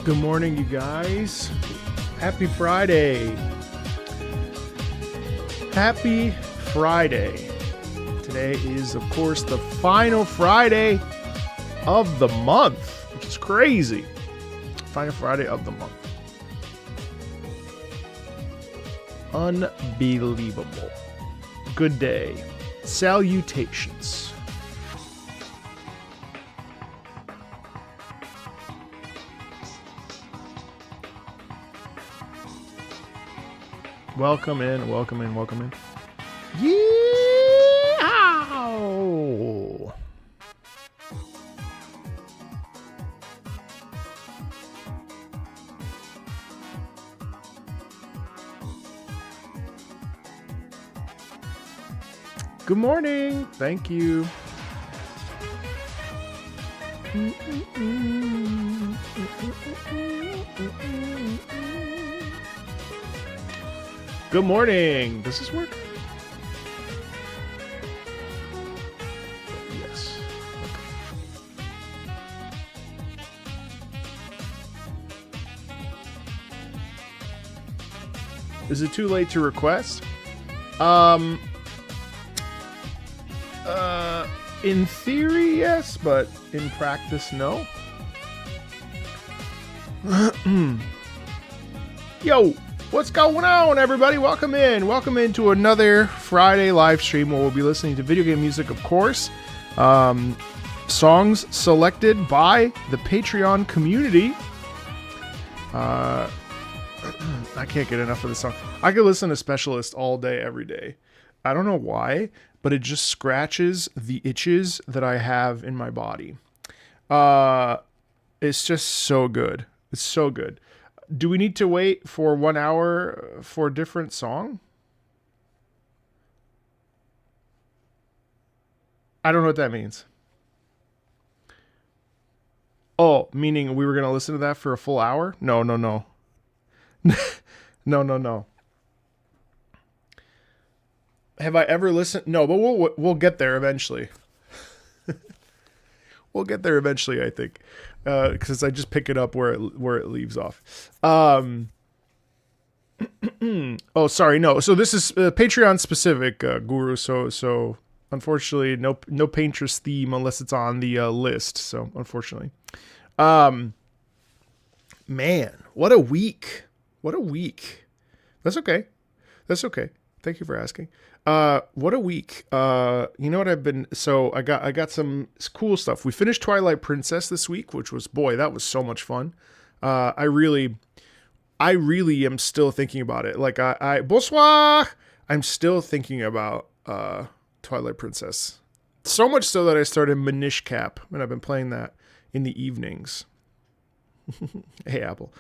Good morning, you guys. Happy Friday. Happy Friday. Today is, of course, the final Friday of the month, which is crazy. Final Friday of the month. Unbelievable. Good day. Salutations. Welcome in, welcome in, welcome in. Yeah! Good morning. Thank you. Good morning. Does this work? Yes. Okay. Is it too late to request? In theory, yes, but in practice, no. Yo, what's going on, everybody? Welcome in. Welcome into another Friday live stream where we'll be listening to video game music, of course. Songs selected by the Patreon community. I can't get enough of this song. I could listen to Specialist all day, every day. I don't know why, but it just scratches the itches that I have in my body. It's just so good. It's so good. Do we need to wait for 1 hour for a different song? I don't know what that means. Oh, meaning we were going to listen to that for a full hour? No. No. Have I ever listened? No, but we'll get there eventually. We'll get there eventually, I think, because I just pick it up where it leaves off. Oh, sorry, no. So this is Patreon specific, Guru. So unfortunately, no Painterest theme unless it's on the list. So unfortunately, man, what a week! What a week. That's okay. Thank you for asking. What a week. You know what I got some cool stuff. We finished Twilight Princess this week, which was, boy, that was so much fun. I really am still thinking about it. Like bonsoir. I'm still thinking about, Twilight Princess. So much so that I started Minish Cap, and I've been playing that in the evenings. Hey, Apple.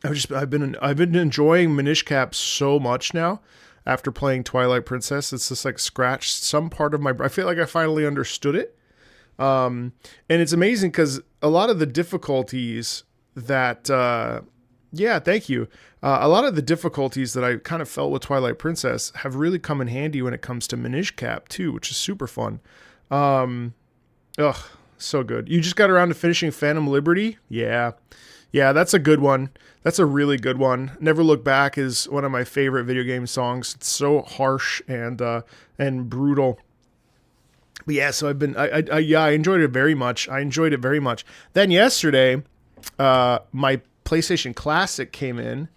I've been enjoying Minish Cap so much now after playing Twilight Princess. It's just like scratched some part of my. I feel like I finally understood it, and it's amazing because a lot of the difficulties that, thank you. A lot of the difficulties that I kind of felt with Twilight Princess have really come in handy when it comes to Minish Cap too, which is super fun. So good. You just got around to finishing Phantom Liberty, yeah. Yeah, that's a good one. That's a really good one. Never Look Back is one of my favorite video game songs. It's so harsh and brutal. But yeah, so I enjoyed it very much. Then yesterday, my PlayStation Classic came in,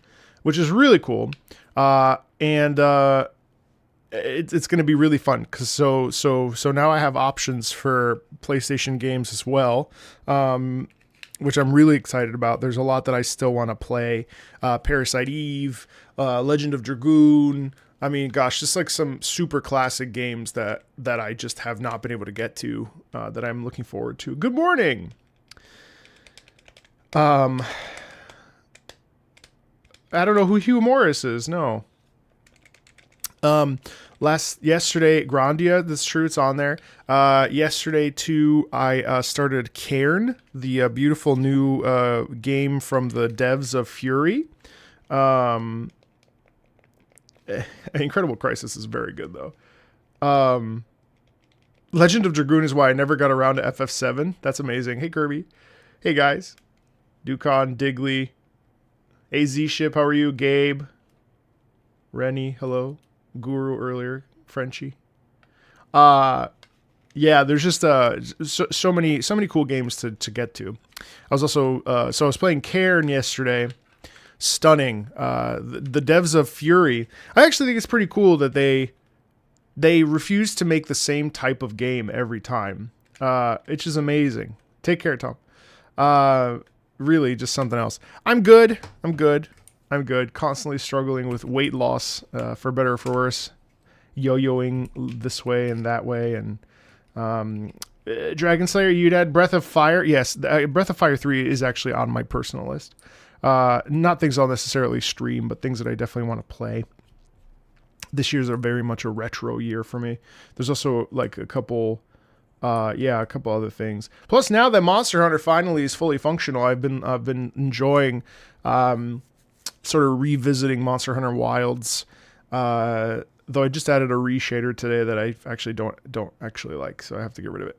which is really cool. And it's going to be really fun because so now I have options for PlayStation games as well. Which I'm really excited about. There's a lot that I still want to play. Parasite Eve, Legend of Dragoon. I mean, gosh, just like some super classic games that I just have not been able to get to, that I'm looking forward to. Good morning. I don't know who Hugh Morris is. No. Yesterday, Grandia, that's true, it's on there. Yesterday, too, I started Cairn, the beautiful new game from the devs of Fury. Incredible Crisis is very good, though. Legend of Dragoon is why I never got around to FF7. That's amazing. Hey, Kirby. Hey guys, Dukon, Digley, AZ Ship, how are you? Gabe, Rennie, hello, Guru earlier, Frenchie. Yeah, there's just so many cool games to get to. I was also so I was playing Cairn yesterday. Stunning. The devs of Fury. I actually think it's pretty cool that they refuse to make the same type of game every time. It's just amazing. Take care, Tom. Really, just something else. I'm good. Constantly struggling with weight loss, for better or for worse. Yo-yoing this way and that way, and Dragon Slayer, you'd add Breath of Fire. Yes, Breath of Fire 3 is actually on my personal list. Not things I'll necessarily stream, but things that I definitely want to play. This year's very much a retro year for me. There's also like a couple other things. Plus, now that Monster Hunter finally is fully functional, I've been enjoying sort of revisiting Monster Hunter Wilds. Though I just added a reshader today that I actually don't actually like, so I have to get rid of it.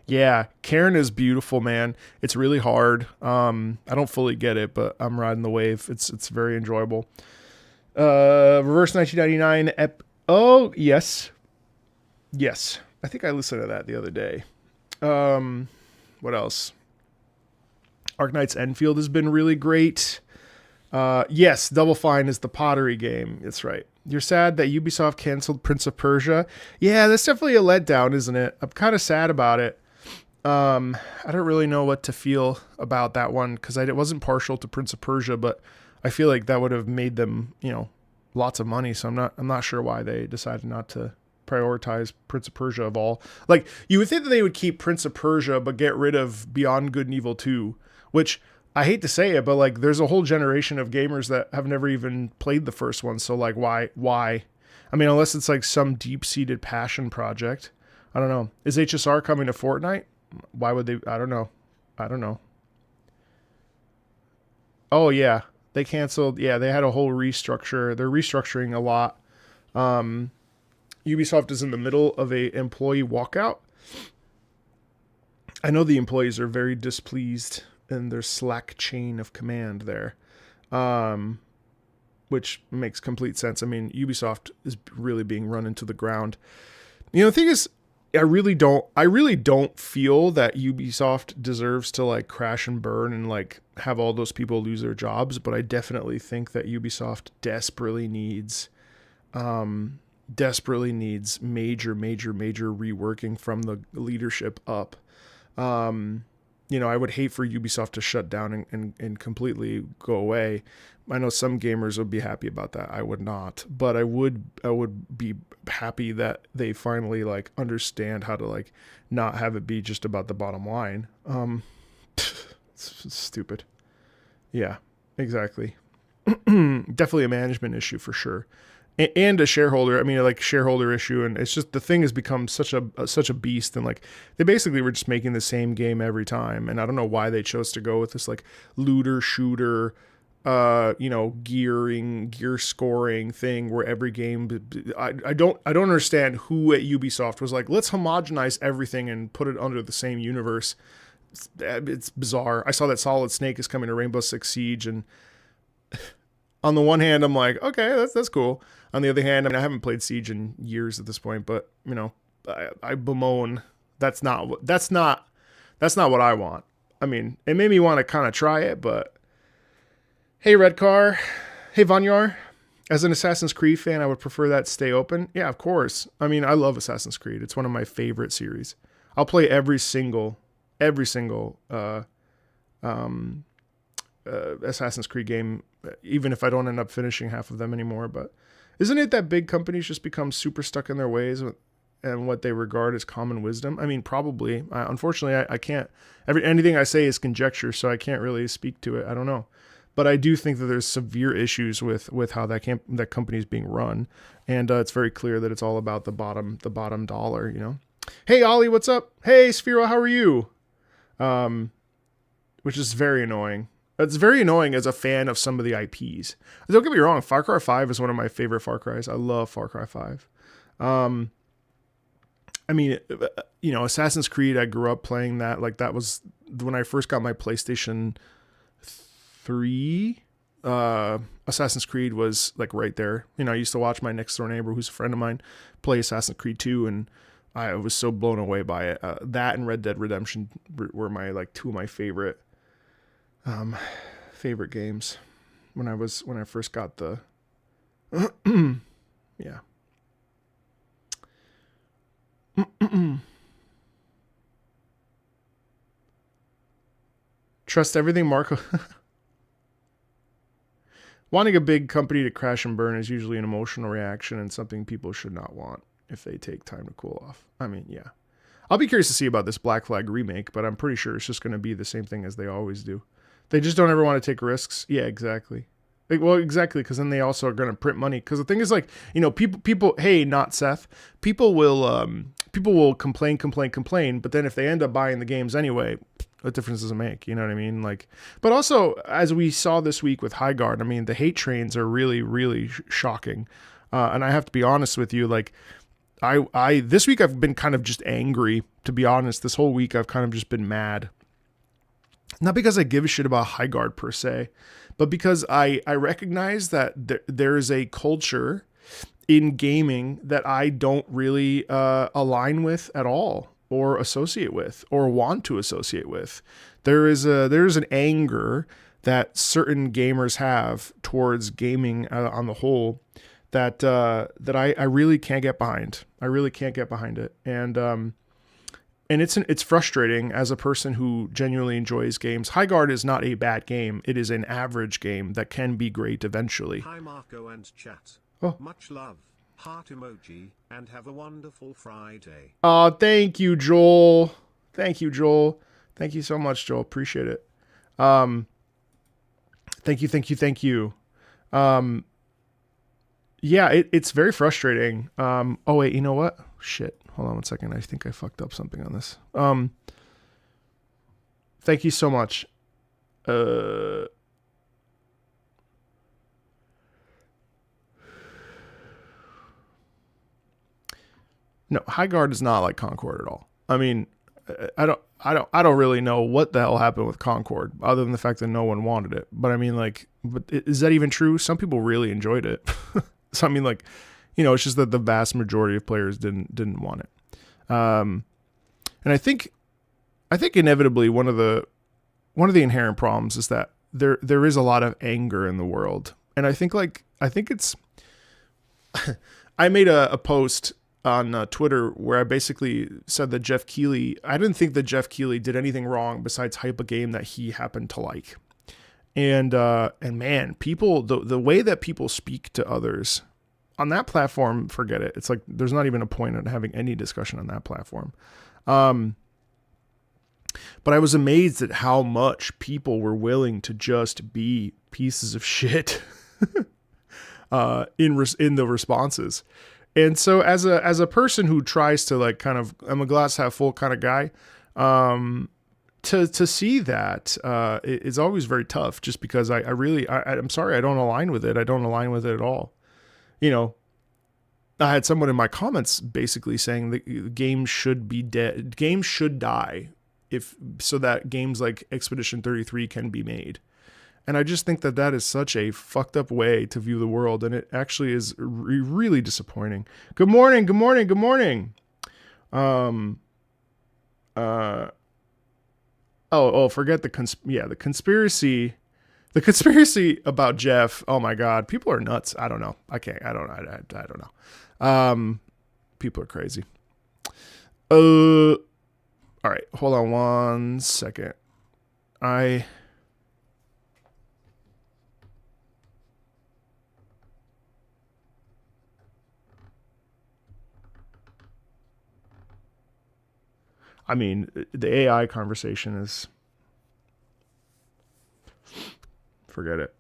Yeah, Cairn is beautiful, man. It's really hard. I don't fully get it, but I'm riding the wave. It's very enjoyable. Reverse 1999. Oh, yes. I think I listened to that the other day. What else? Arknight's Enfield has been really great. Yes, Double Fine is the pottery game. That's right. You're sad that Ubisoft canceled Prince of Persia. Yeah, that's definitely a letdown, isn't it? I'm kind of sad about it. I don't really know what to feel about that one because I wasn't partial to Prince of Persia, but I feel like that would have made them, lots of money. So I'm not sure why they decided not to prioritize Prince of Persia of all. Like, you would think that they would keep Prince of Persia but get rid of Beyond Good and Evil 2, which I hate to say it, but like there's a whole generation of gamers that have never even played the first one. So like, why? I mean, unless it's like some deep-seated passion project. I don't know. Is HSR coming to Fortnite? Why would they? I don't know. Oh yeah, they canceled. Yeah, they had a whole restructure. They're restructuring a lot. Ubisoft is in the middle of a employee walkout. I know the employees are very displeased in their Slack chain of command there, which makes complete sense. I mean, Ubisoft is really being run into the ground. The thing is, I really don't feel that Ubisoft deserves to like crash and burn and like have all those people lose their jobs, but I definitely think that Ubisoft desperately needs major reworking from the leadership up. I would hate for Ubisoft to shut down and completely go away. I know some gamers would be happy about that. I would not, but I would be happy that they finally like understand how to like not have it be just about the bottom line. It's stupid. Yeah, exactly. Definitely a management issue for sure. And a shareholder, shareholder issue, and it's just the thing has become such a beast, and like they basically were just making the same game every time, and I don't know why they chose to go with this like looter shooter, gear scoring thing where every game. I don't understand who at Ubisoft was like, let's homogenize everything and put it under the same universe. It's bizarre. I saw that Solid Snake is coming to Rainbow Six Siege, and on the one hand, I'm like, okay, that's cool. On the other hand, I haven't played Siege in years at this point, but I bemoan that's not what I want. I mean, it made me want to kind of try it, but hey, Redcar, hey Vanyar, as an Assassin's Creed fan, I would prefer that stay open. Yeah, of course. I mean, I love Assassin's Creed. It's one of my favorite series. I'll play every single Assassin's Creed game, even if I don't end up finishing half of them anymore. But isn't it that big companies just become super stuck in their ways and what they regard as common wisdom? I mean, probably. Unfortunately, I can't. Anything I say is conjecture, so I can't really speak to it. I don't know. But I do think that there's severe issues with how that company is being run, and it's very clear that it's all about the bottom dollar. Hey Ollie, what's up? Hey Sphero, how are you? Which is very annoying. It's very annoying as a fan of some of the IPs. Don't get me wrong, Far Cry 5 is one of my favorite Far Cries. I love Far Cry 5. I mean, you know, Assassin's Creed, I grew up playing that. Like that was when I first got my PlayStation 3. Assassin's Creed was like right there. You know, I used to watch my next door neighbor, who's a friend of mine, play Assassin's Creed 2, and I was so blown away by it. That and Red Dead Redemption were my like two of my favorite favorite games when I first got the yeah. Trust everything Marco. Wanting a big company to crash and burn is usually an emotional reaction and something people should not want if they take time to cool off. I mean, yeah. I'll be curious to see about this Black Flag remake, but I'm pretty sure it's just going to be the same thing as they always do. They just don't ever want to take risks. Yeah, exactly. Like, well, exactly, because then they also are going to print money. Because the thing is, like, you know, people. Hey, not Seth. People will complain, but then if they end up buying the games anyway, what difference does it make? You know what I mean? Like, but also as we saw this week with Highguard, I mean, the hate trains are really, really shocking. And I have to be honest with you, like, I this week I've been kind of just angry. To be honest, this whole week I've kind of just been mad. Not because I give a shit about Highguard per se, but because I recognize that there is a culture in gaming that I don't really align with at all, or associate with, or want to associate with. There's an anger that certain gamers have towards gaming on the whole that I really can't get behind. I really can't get behind it, and it's frustrating as a person who genuinely enjoys games. Highguard is not a bad game. It is an average game that can be great eventually. Hi Marco and chat. Oh. Much love. Heart emoji, and have a wonderful Friday. Oh, thank you, Joel. Thank you, Joel. Thank you so much, Joel. Appreciate it. Thank you. Yeah, it's very frustrating. Oh wait, you know what? Shit. Hold on one second. I think I fucked up something on this. Thank you so much. No, Highguard is not like Concord at all. I mean, I don't really know what the hell happened with Concord, other than the fact that no one wanted it. But I mean, like, but is that even true? Some people really enjoyed it. So I mean, like, you know, it's just that the vast majority of players didn't want it. And I think inevitably one of the inherent problems is that there is a lot of anger in the world, and I think it's. I made a post on Twitter where I basically said that Jeff Keighley, I didn't think that Jeff Keighley did anything wrong besides hype a game that he happened to like. And man, people, the way that people speak to others on that platform, forget it. It's like, there's not even a point in having any discussion on that platform. But I was amazed at how much people were willing to just be pieces of shit in the responses. And so as a person who tries to, like, kind of, I'm a glass half full kind of guy, to see that is always very tough, just because I'm sorry, I don't align with it. I don't align with it at all. You know, I had someone in my comments basically saying that games should be dead. Games should die so that games like Expedition 33 can be made. And I just think that is such a fucked up way to view the world. And it actually is really disappointing. Good morning. Forget the conspiracy. The conspiracy about Jeff. Oh my God. People are nuts. I don't know. I don't know. People are crazy. All right. Hold on one second. I mean, the AI conversation is, forget it.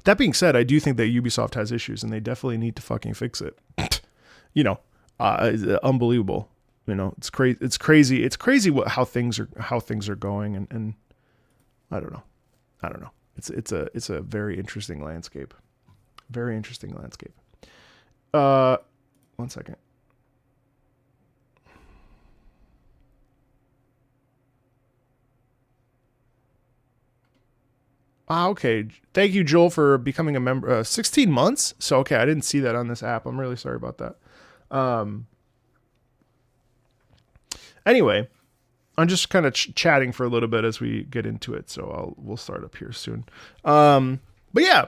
That being said, I do think that Ubisoft has issues, and they definitely need to fucking fix it. You know, it's unbelievable. You know, it's crazy. It's crazy how things are going, and I don't know. It's a very interesting landscape. 1 second. Ah, okay. Thank you, Joel, for becoming a member. 16 months? So, okay, I didn't see that on this app. I'm really sorry about that. Anyway, I'm just kind of chatting for a little bit as we get into it. So we'll start up here soon. But yeah.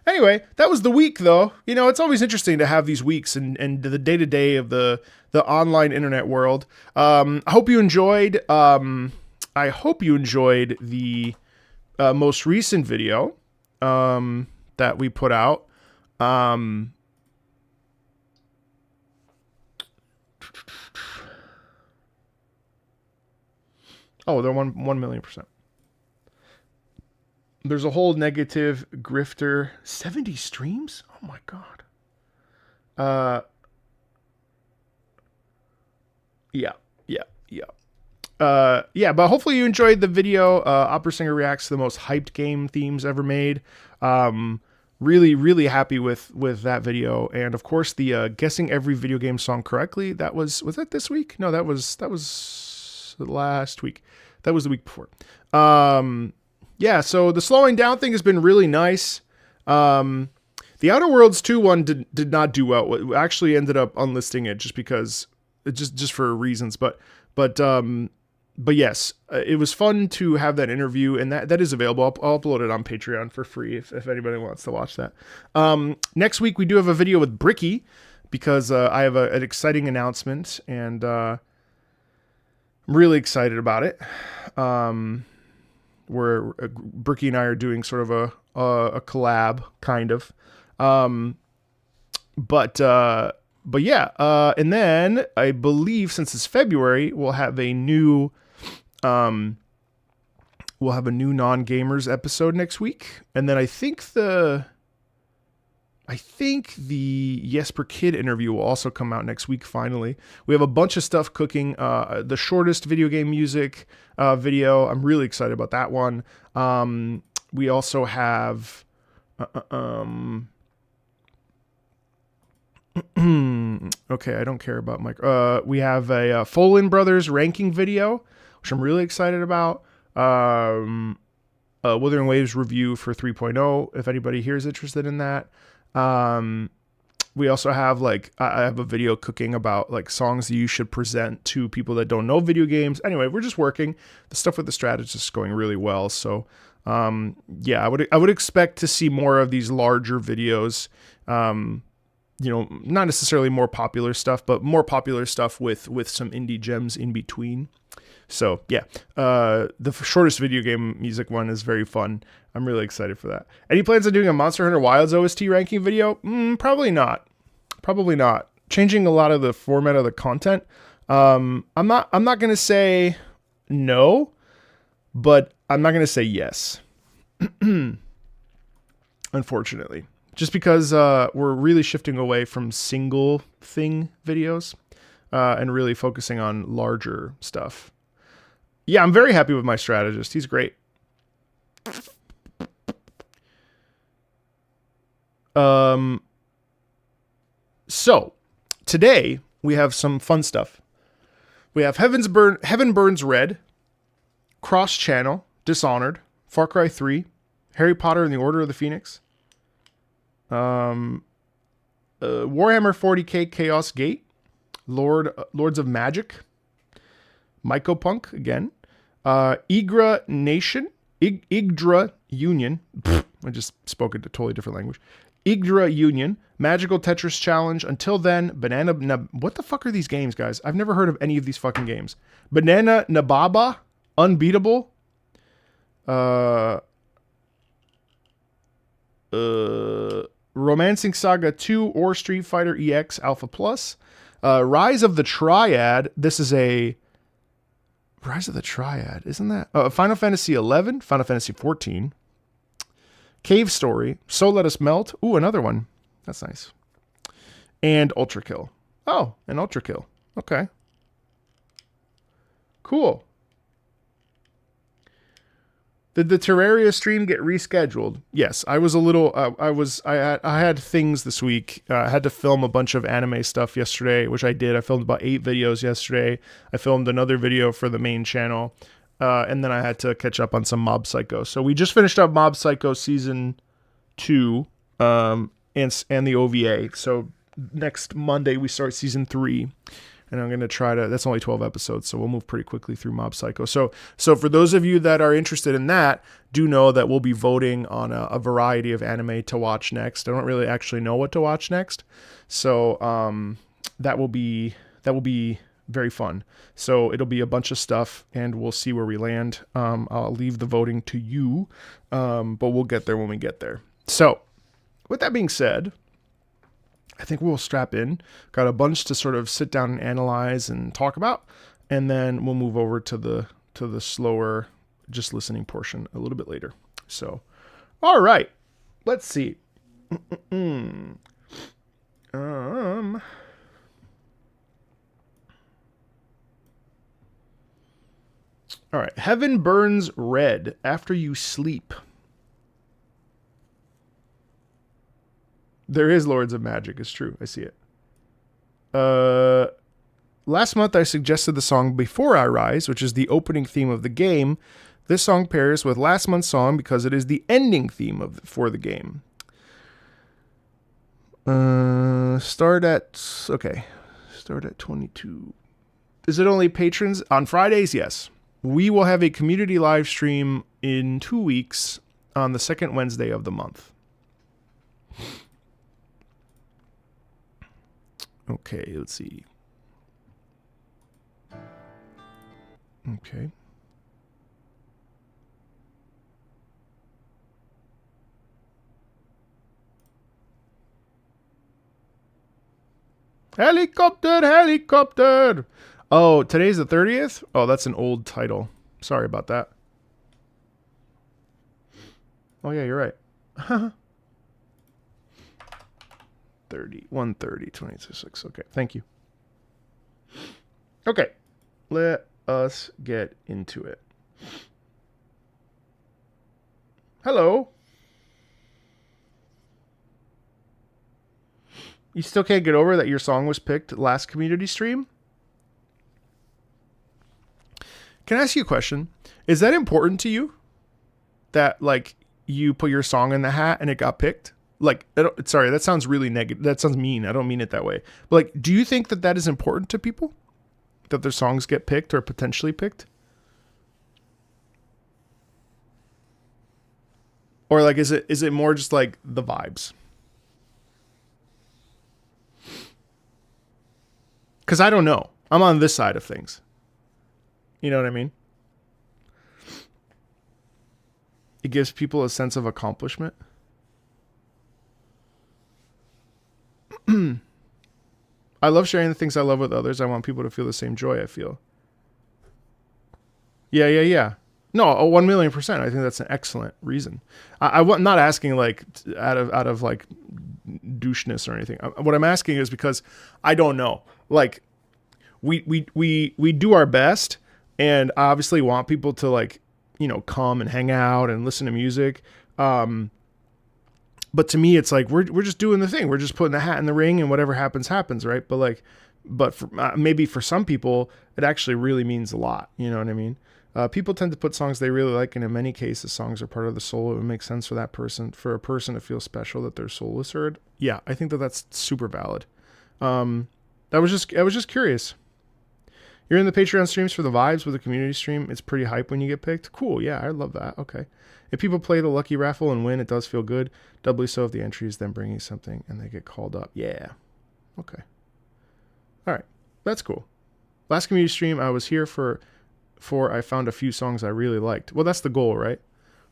Anyway, that was the week, though. You know, it's always interesting to have these weeks and the day-to-day of the online internet world. I hope you enjoyed. I hope you enjoyed the most recent video that we put out. Oh, they're 1,000,000%. There's a whole negative grifter. 70 streams? Oh my god. Yeah. Yeah, but hopefully you enjoyed the video. Opera Singer reacts to the most hyped game themes ever made. Really, really happy with that video. And of course, the guessing every video game song correctly. That was that this week? No, that was last week. That was the week before. Yeah, so the slowing down thing has been really nice. The Outer Worlds 2 one did not do well. We actually ended up unlisting it just because, just for reasons. But yes, it was fun to have that interview, and that is available. I'll upload it on Patreon for free if anybody wants to watch that. Next week we do have a video with Bricky because I have an exciting announcement, and I'm really excited about it. Where Bricky and I are doing sort of a collab, kind of. But yeah, and then I believe since it's February, we'll have a new non-gamers episode next week, and then I think the Jesper Kid interview will also come out next week. Finally, we have a bunch of stuff cooking. The shortest video game music video. I'm really excited about that one. We also have okay, I don't care about Mike. We have a Folan Brothers ranking video, which I'm really excited about. Wuthering Waves review for 3.0, if anybody here is interested in that. We also have I have a video cooking about like songs that you should present to people that don't know video games. Anyway, we're just working. The stuff with the strategist is going really well. So, yeah, I would expect to see more of these larger videos. You know, not necessarily more popular stuff, but more popular stuff with some indie gems in between. So yeah, the shortest video game music one is very fun. I'm really excited for that. Any plans on doing a Monster Hunter Wilds OST ranking video? Probably not. Probably not. Changing a lot of the format of the content. I'm not going to say no, but I'm not going to say yes. Unfortunately, just because we're really shifting away from single thing videos and really focusing on larger stuff. Yeah, I'm very happy with my strategist. He's great. So today we have some fun stuff. We have Heaven Burns Red, Cross Channel, Dishonored, Far Cry 3, Harry Potter and the Order of the Phoenix, Warhammer 40k Chaos Gate, Lords of Magic, Mycopunk again, Yggdra Union. I just spoke a totally different language. Yggdra Union, Magical Tetris Challenge. Until then, what the fuck are these games, guys? I've never heard of any of these fucking games. Banana Nababa, Unbeatable, Romancing Saga 2 or Street Fighter EX Alpha Plus, Rise of the Triad. This is a Rise of the Triad, isn't that? Final Fantasy 11, Final Fantasy 14, Cave Story, So Let Us Melt. Ooh, another one. That's nice. And Ultra Kill. Oh, an Ultra Kill. Okay. Cool. Did the Terraria stream get rescheduled? Yes, I was a little. I had things this week. I had to film a bunch of anime stuff yesterday, which I did. I filmed about 8 videos yesterday. I filmed another video for the main channel, and then I had to catch up on some Mob Psycho. So we just finished up Mob Psycho season 2, and the OVA. So next Monday we start season 3. And I'm going to try to, that's only 12 episodes, so we'll move pretty quickly through Mob Psycho. So for those of you that are interested in that, do know that we'll be voting on a variety of anime to watch next. I don't really actually know what to watch next. So that will be very fun. So it'll be a bunch of stuff, and we'll see where we land. I'll leave the voting to you, but we'll get there when we get there. So with that being said, I think we'll strap in. Got a bunch to sort of sit down and analyze and talk about, and then we'll move over to the slower, just listening portion a little bit later. So, all right, let's see. All right, Heaven Burns Red After You Sleep. There is Lords of Magic. It's true. I see it. Last month, I suggested the song Before I Rise, which is the opening theme of the game. This song pairs with last month's song because it is the ending theme for the game. Start at 22. Is it only patrons? On Fridays, yes. We will have a community live stream in 2 weeks on the second Wednesday of the month. Okay, let's see. Okay. Helicopter! Oh, today's the 30th? Oh, that's an old title. Sorry about that. Oh, yeah, you're right. 130, 26. Okay, thank you. Okay, let us get into it. Hello. You still can't get over that your song was picked last community stream? Can I ask you a question? Is that important to you? That, like, you put your song in the hat and it got picked? Like, sorry, that sounds really negative. That sounds mean. I don't mean it that way. But, like, do you think that is important to people? That their songs get picked or potentially picked? Or, like, is it more just, like, the vibes? Because I don't know. I'm on this side of things. You know what I mean? It gives people a sense of accomplishment. I love sharing the things I love with others. I want people to feel the same joy I feel. Yeah. No, 1,000,000%. I think that's an excellent reason. I'm not asking like out of like doucheness or anything. What I'm asking is because I don't know. Like we do our best, and I obviously want people to, like, you know, come and hang out and listen to music. But to me, it's like we're just doing the thing. We're just putting the hat in the ring, and whatever happens, happens, right? But maybe for some people, it actually really means a lot. You know what I mean? People tend to put songs they really like, and in many cases, songs are part of the soul. It would make sense for that person, for a person to feel special that their soul is heard. Yeah, I think that's super valid. I was just curious. You're in the Patreon streams for the vibes with the community stream. It's pretty hype when you get picked. Cool. Yeah, I love that. Okay. If people play the lucky raffle and win, it does feel good. Doubly so if the entry is then bringing something and they get called up. Yeah. Okay. All right. That's cool. Last community stream I was here for I found a few songs I really liked. Well, that's the goal, right?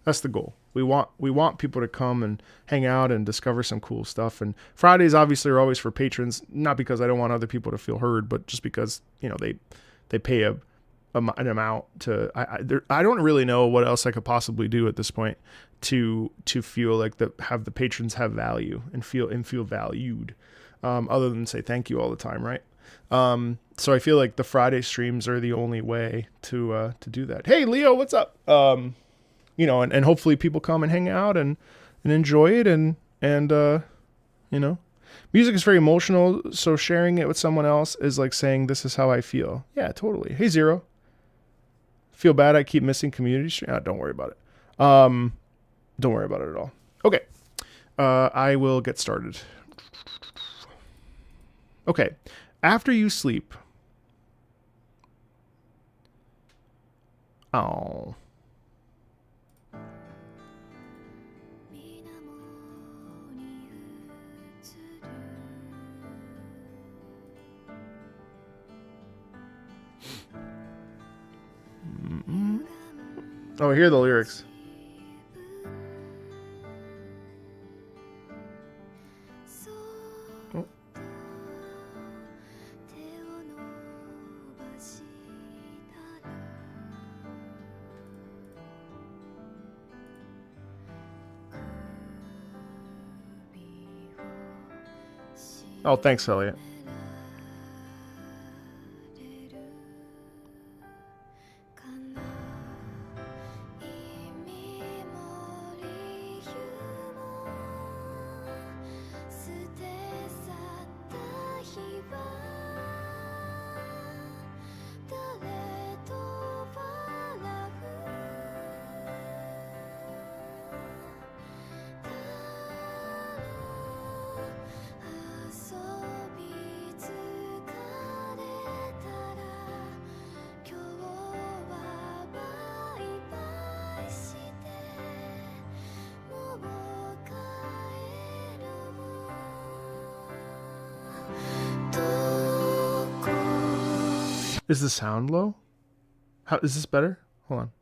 That's the goal. We want people to come and hang out and discover some cool stuff. And Fridays obviously are always for patrons, not because I don't want other people to feel heard, but just because, you know, they pay an amount to. I don't really know what else I could possibly do at this point to feel like have the patrons have value and feel valued, other than say thank you all the time, right? So I feel like the Friday streams are the only way to do that. Hey Leo, what's up? you know, and hopefully people come and hang out and enjoy it. And you know, music is very emotional. So sharing it with someone else is like saying, this is how I feel. Yeah, totally. Hey, Zero. Feel bad I keep missing community stream. Don't worry about it. Don't worry about it at all. Okay. I will get started. Okay. After you sleep. Oh. Oh, hear the lyrics. Oh. Oh, thanks, Elliot. Is the sound low? How is this better? Hold on.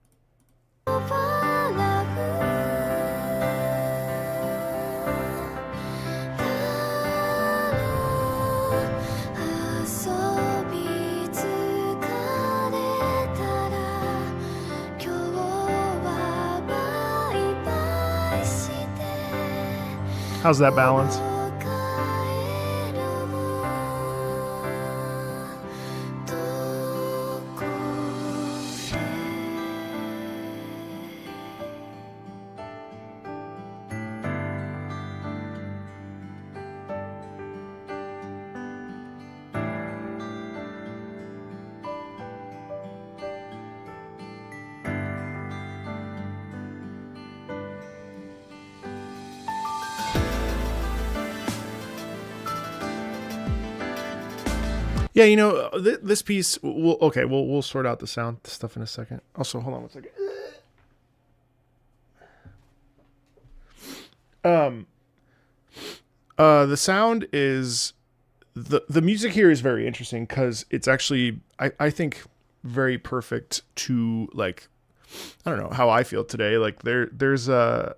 How's that balance? Yeah, you know, this piece. We'll sort out the sound stuff in a second. Also, hold on one second. The sound is the music here is very interesting because it's actually I think very perfect to like I don't know how I feel today. Like there's a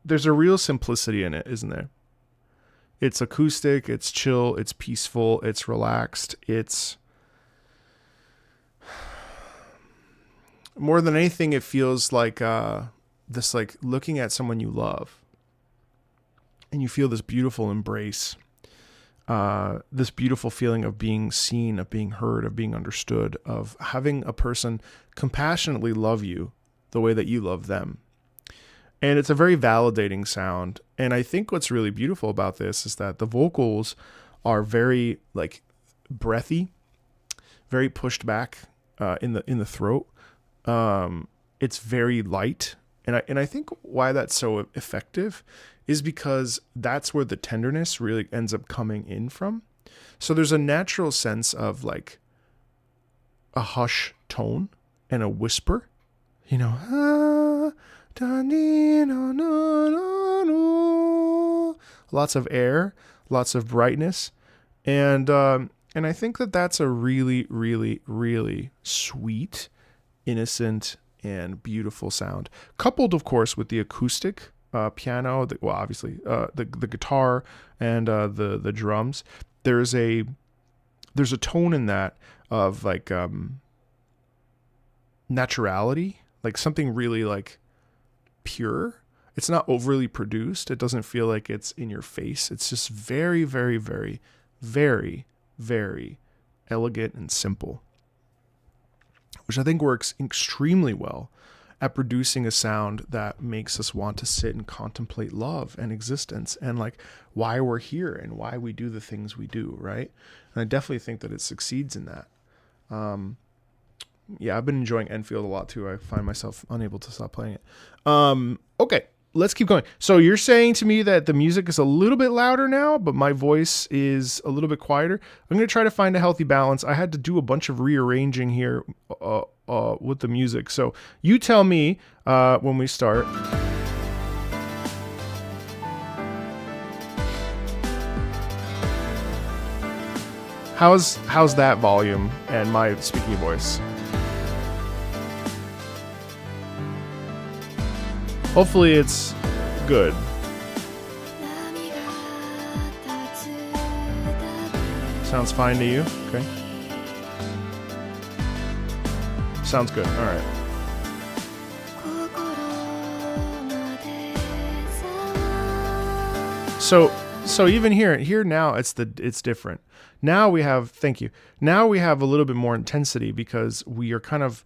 real simplicity in it, isn't there? It's acoustic, it's chill, it's peaceful, it's relaxed. It's more than anything, it feels like this, like looking at someone you love and you feel this beautiful embrace, this beautiful feeling of being seen, of being heard, of being understood, of having a person compassionately love you the way that you love them. And it's a very validating sound. And I think what's really beautiful about this is that the vocals are very like breathy, very pushed back in the throat. It's very light. And I think why that's so effective is because that's where the tenderness really ends up coming in from. So there's a natural sense of like a hush tone and a whisper, you know, lots of air, lots of brightness. And I think that that's a really, really, really sweet, innocent, and beautiful sound. Coupled, of course, with the acoustic piano, obviously the guitar and the drums. There's a tone in that of like naturality, like something really like pure. It's not overly produced. It doesn't feel like it's in your face. It's just very, very, very, very, very elegant and simple, which I think works extremely well at producing a sound that makes us want to sit and contemplate love and existence and like why we're here and why we do the things we do, right? And I definitely think that it succeeds in that. Yeah, I've been enjoying Enfield a lot too. I find myself unable to stop playing it. Okay, let's keep going. So you're saying to me that the music is a little bit louder now, but my voice is a little bit quieter. I'm going to try to find a healthy balance. I had to do a bunch of rearranging here with the music. So you tell me when we start. How's that volume and my speaking voice? Hopefully it's good. Sounds fine to you? Okay. Sounds good. All right. So even here now it's different. Now we have, thank you. Now we have a little bit more intensity because we are kind of,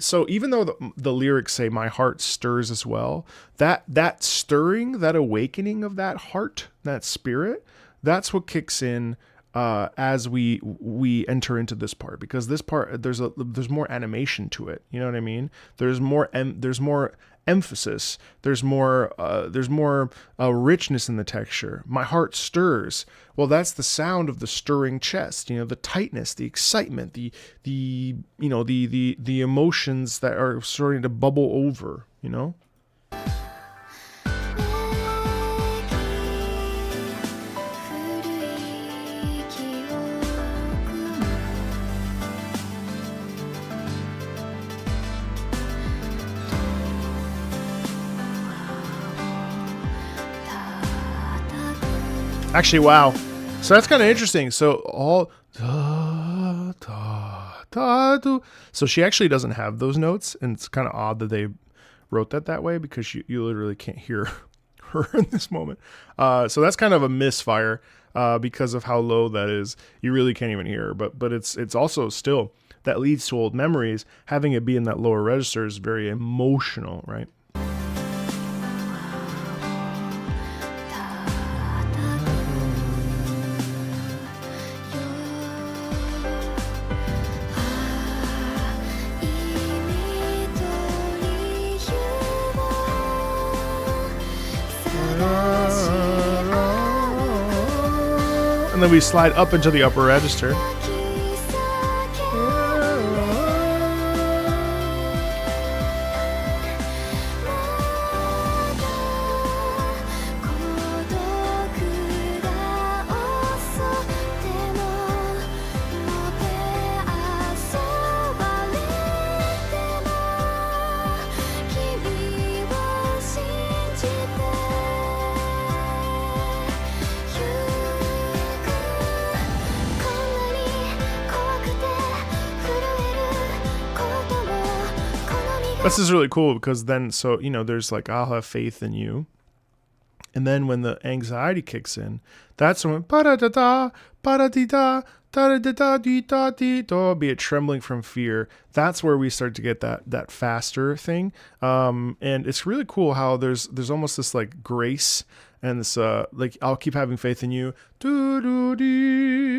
so even though the lyrics say my heart stirs as well, that stirring, that awakening of that heart, that spirit, that's what kicks in as we enter into this part, because this part there's more animation to it. You know what I mean? There's more emphasis. There's more richness in the texture. My heart stirs. Well, that's the sound of the stirring chest. You know, the tightness, the excitement, the emotions that are starting to bubble over. You know. Actually, wow. So that's kind of interesting. So all so she actually doesn't have those notes, and it's kind of odd that they wrote that way because you literally can't hear her in this moment. So that's kind of a misfire because of how low that is. You really can't even hear her. But it's also still that leads to old memories. Having it be in that lower register is very emotional, right? And then we slide up into the upper register. This is really cool because then, so, you know, there's like, I'll have faith in you. And then when the anxiety kicks in, that's when, ba-da-da-da, ba-da-dee-da, da-da-da-da-dee-da-dee-da, be it trembling from fear. That's where we start to get that faster thing. And it's really cool how there's almost this like grace and this, like, I'll keep having faith in you.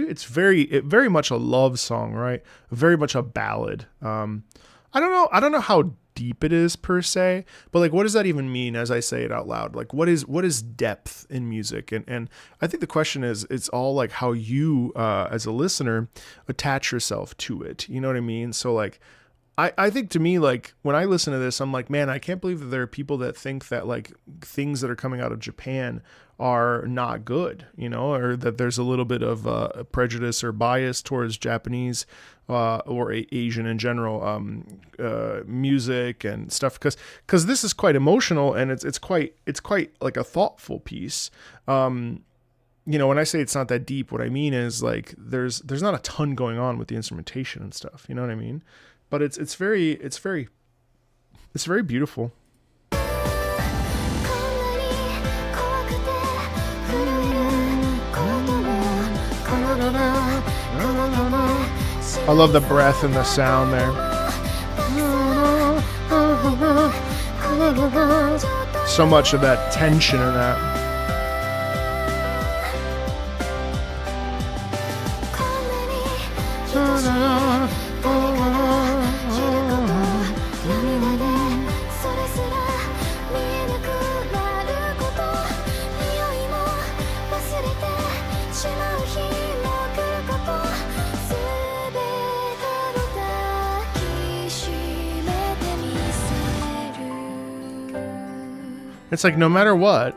It's very much a love song, right? Very much a ballad. I don't know how deep it is per se, but like, what does that even mean as I say it out loud? Like, what is depth in music? And I think the question is, it's all like how you as a listener attach yourself to it. You know what I mean? So like, I think to me, like, when I listen to this, I'm like, man, I can't believe that there are people that think that like things that are coming out of Japan are not good, you know, or that there's a little bit of prejudice or bias towards Japanese or Asian in general music and stuff, because this is quite emotional and it's quite like a thoughtful piece. You know, when I say it's not that deep, what I mean is like there's not a ton going on with the instrumentation and stuff. You know what I mean? But it's very beautiful. I love the breath and the sound there. So much of that tension in that. It's like no matter what,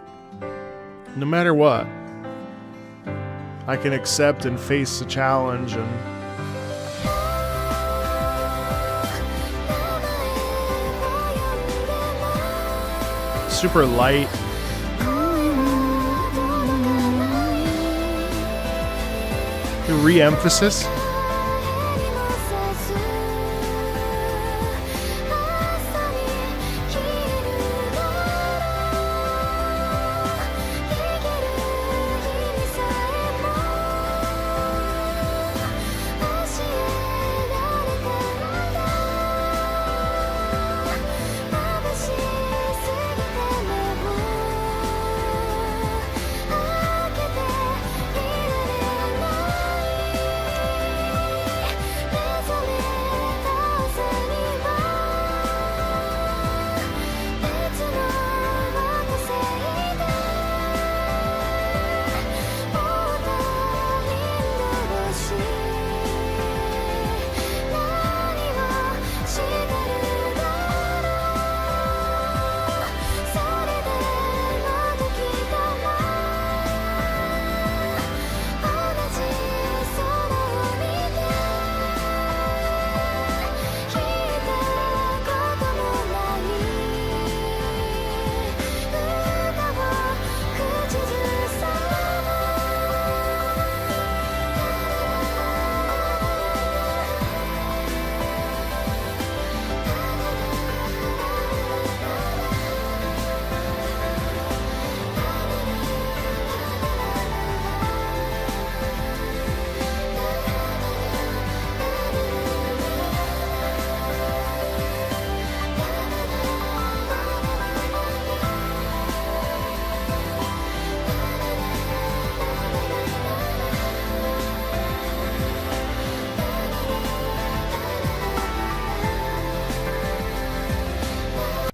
I can accept and face the challenge and super light. The re-emphasis.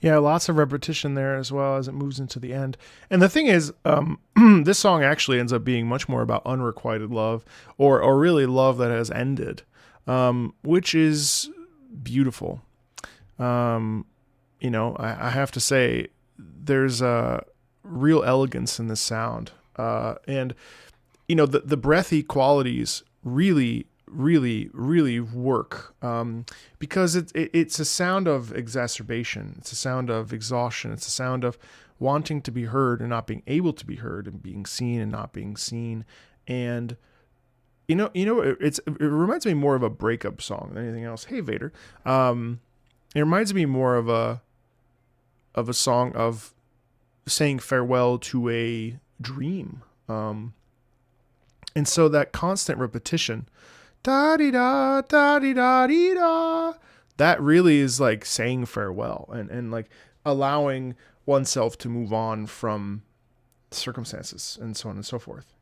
Yeah, lots of repetition there as well as it moves into the end. And the thing is, this song actually ends up being much more about unrequited love or really love that has ended, which is beautiful. I have to say there's a real elegance in this sound. And the breathy qualities really work because it's a sound of exacerbation. It's a sound of exhaustion. It's a sound of wanting to be heard and not being able to be heard, and being seen and not being seen. And it reminds me more of a breakup song than anything else. Hey Vader, it reminds me more of a song of saying farewell to a dream. And so that constant repetition, da-dee-da, da-dee-da-dee-da, that really is like saying farewell and like allowing oneself to move on from circumstances and so on and so forth,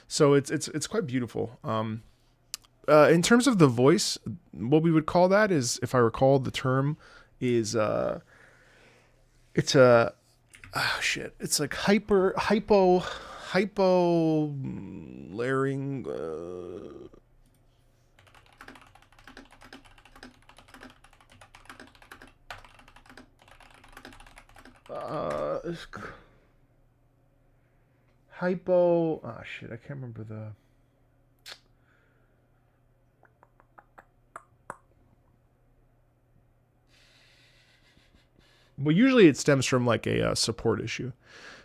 So it's quite beautiful. In terms of the voice, what we would call that is, if I recall the term, is it's like hypo layering. Hypo. Oh shit! I can't remember the. Well, usually it stems from like a support issue.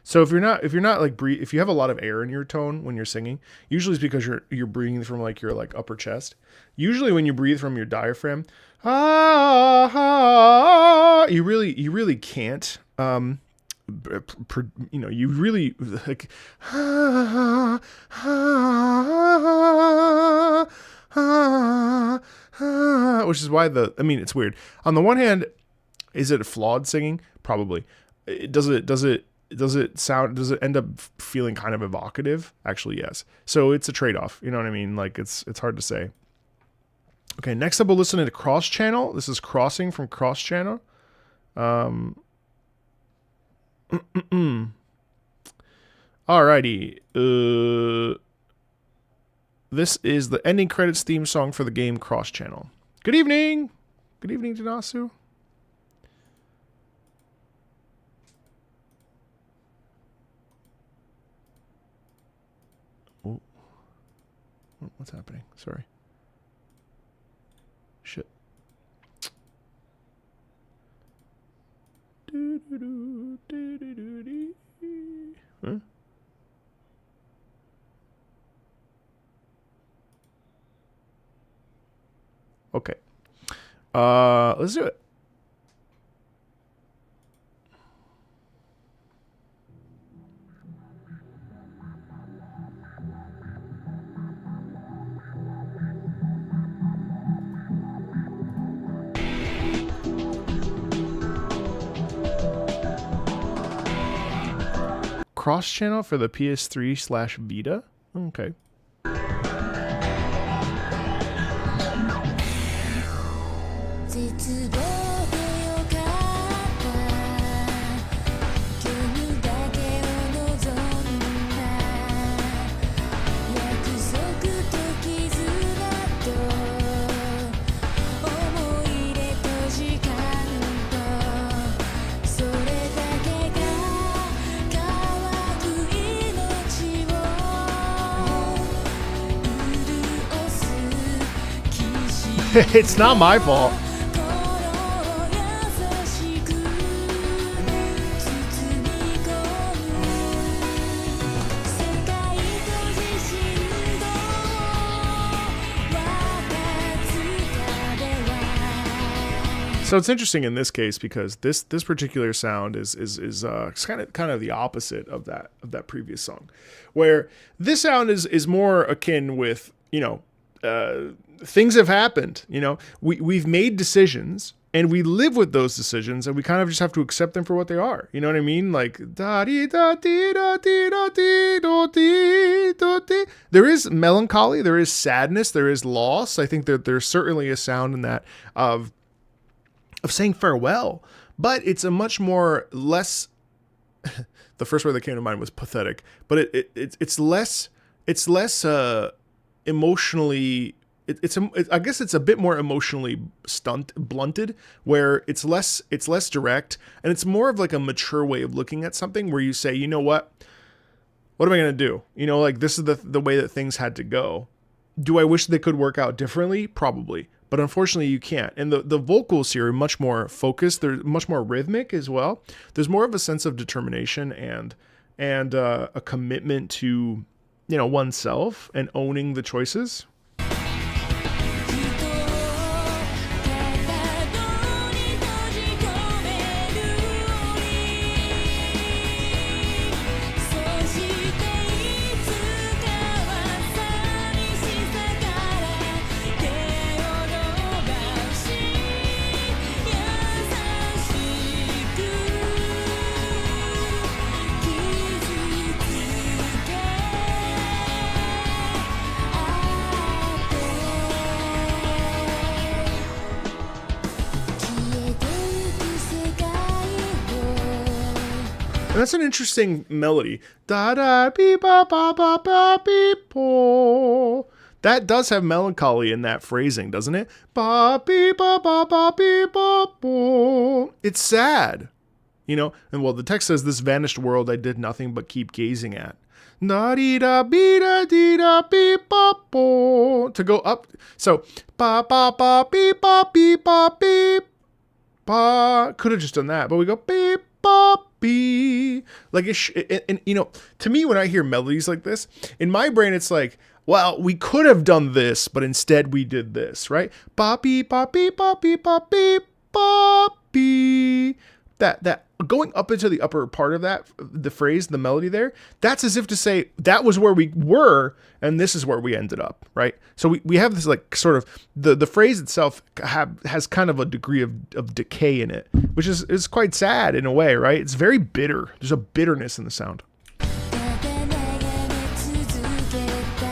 So if you're not like if you have a lot of air in your tone when you're singing, usually it's because you're breathing from like your like upper chest. Usually when you breathe from your diaphragm, you really can't. You really like, which is why it's weird. On the one hand, is it flawed singing? Probably. Does it end up feeling kind of evocative? Actually, yes. So it's a trade-off. You know what I mean? Like it's hard to say. Okay, next up we'll listen to Cross Channel. This is Crossing from Cross Channel. Alrighty. This is the ending credits theme song for the game Cross Channel. Good evening. Good evening, Janasu. Oh. What's happening? Sorry. Shit. Huh? Okay. Let's do it. Cross channel for the PS3/Vita. Okay. 絶望でよかった今日だけを望んだ約束と絆と思い出と時間とそれだけが乾く命を潤す騎士 It's not my fault. So it's interesting in this case because this particular sound is kind of the opposite of that previous song, where this sound is more akin with, you know, things have happened, you know, we've made decisions and we live with those decisions and we kind of just have to accept them for what they are. You know what I mean? Like da dee da dee da dee da dee do dee do dee. There is melancholy, there is sadness, there is loss. I think that there's certainly a sound in that of saying farewell, but it's a much more less the first word that came to mind was pathetic, but it's less emotionally I guess it's a bit more emotionally blunted, where it's less direct, and it's more of like a mature way of looking at something where you say, you know what am I going to do? You know, like this is the way that things had to go. Do I wish they could work out differently? Probably. But unfortunately you can't. And the vocals here are much more focused. They're much more rhythmic as well. There's more of a sense of determination and a commitment to, you know, oneself and owning the choices. And that's an interesting melody. Da da beep ba ba ba ba beep po. That does have melancholy in that phrasing, doesn't it? Ba beep ba ba ba beep ba po. It's sad, you know. And well, the text says, "This vanished world I did nothing but keep gazing at." Da dee da be da dee da beep ba po. To go up, so ba ba ba beep ba beep ba beep ba. Could have just done that, but we go beep ba. Be like and you know, to me when I hear melodies like this in my brain, it's like, well, we could have done this, but instead we did this, right? Boppy boppy boppy boppy boppy. That going up into the upper part of that, the phrase, the melody there, that's as if to say that was where we were and this is where we ended up, right? So we have this like sort of the phrase itself has kind of a degree of decay in it, which is quite sad in a way, right? It's very bitter. There's a bitterness in the sound. 眺め続けた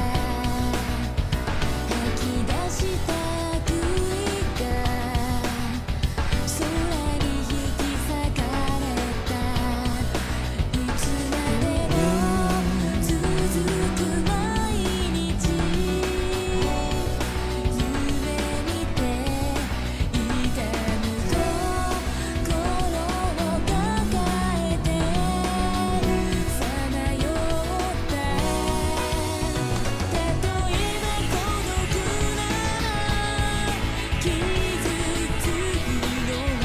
吐き出した悔いが空に引き裂かれたいつまでも続く毎日夢見て痛む心を抱えてさまよったたとえば孤独なら傷つくのは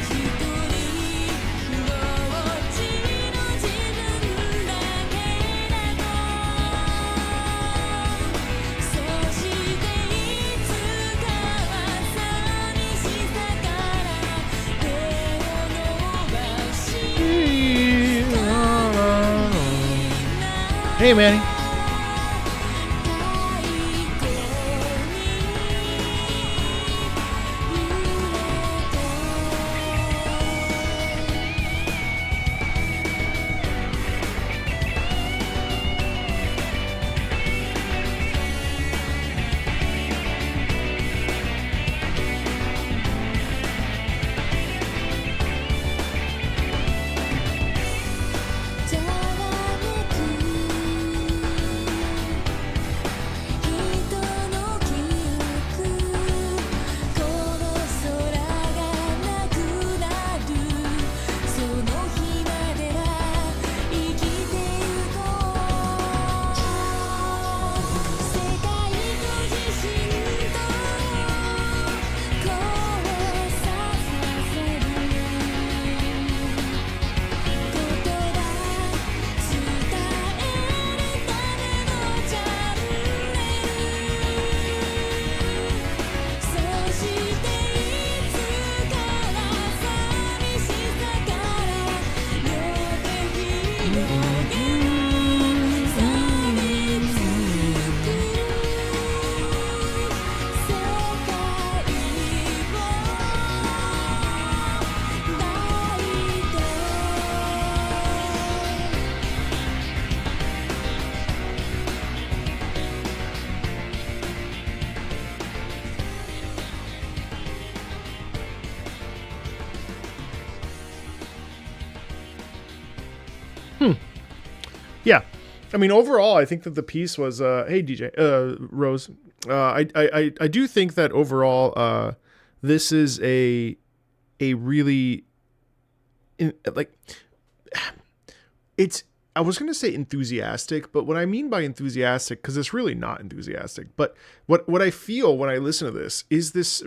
一人ぼっちの自分だけだとそしていつかは寂しさから手を伸ばし Hey, Manny. 太鼓に揺れざわめく人の記憶この空がなくなるその日までは生きてゆこう世界と自信と交差させる言葉伝えるためのチャンネルそしていつかは寂しさから両手広げ錆びつく世界を抱いてYeah, I mean, overall, I think that the piece was. Hey, DJ Rose. I do think that overall, this is a really like it's. I was gonna say enthusiastic, but what I mean by enthusiastic, because it's really not enthusiastic. But what I feel when I listen to this is this.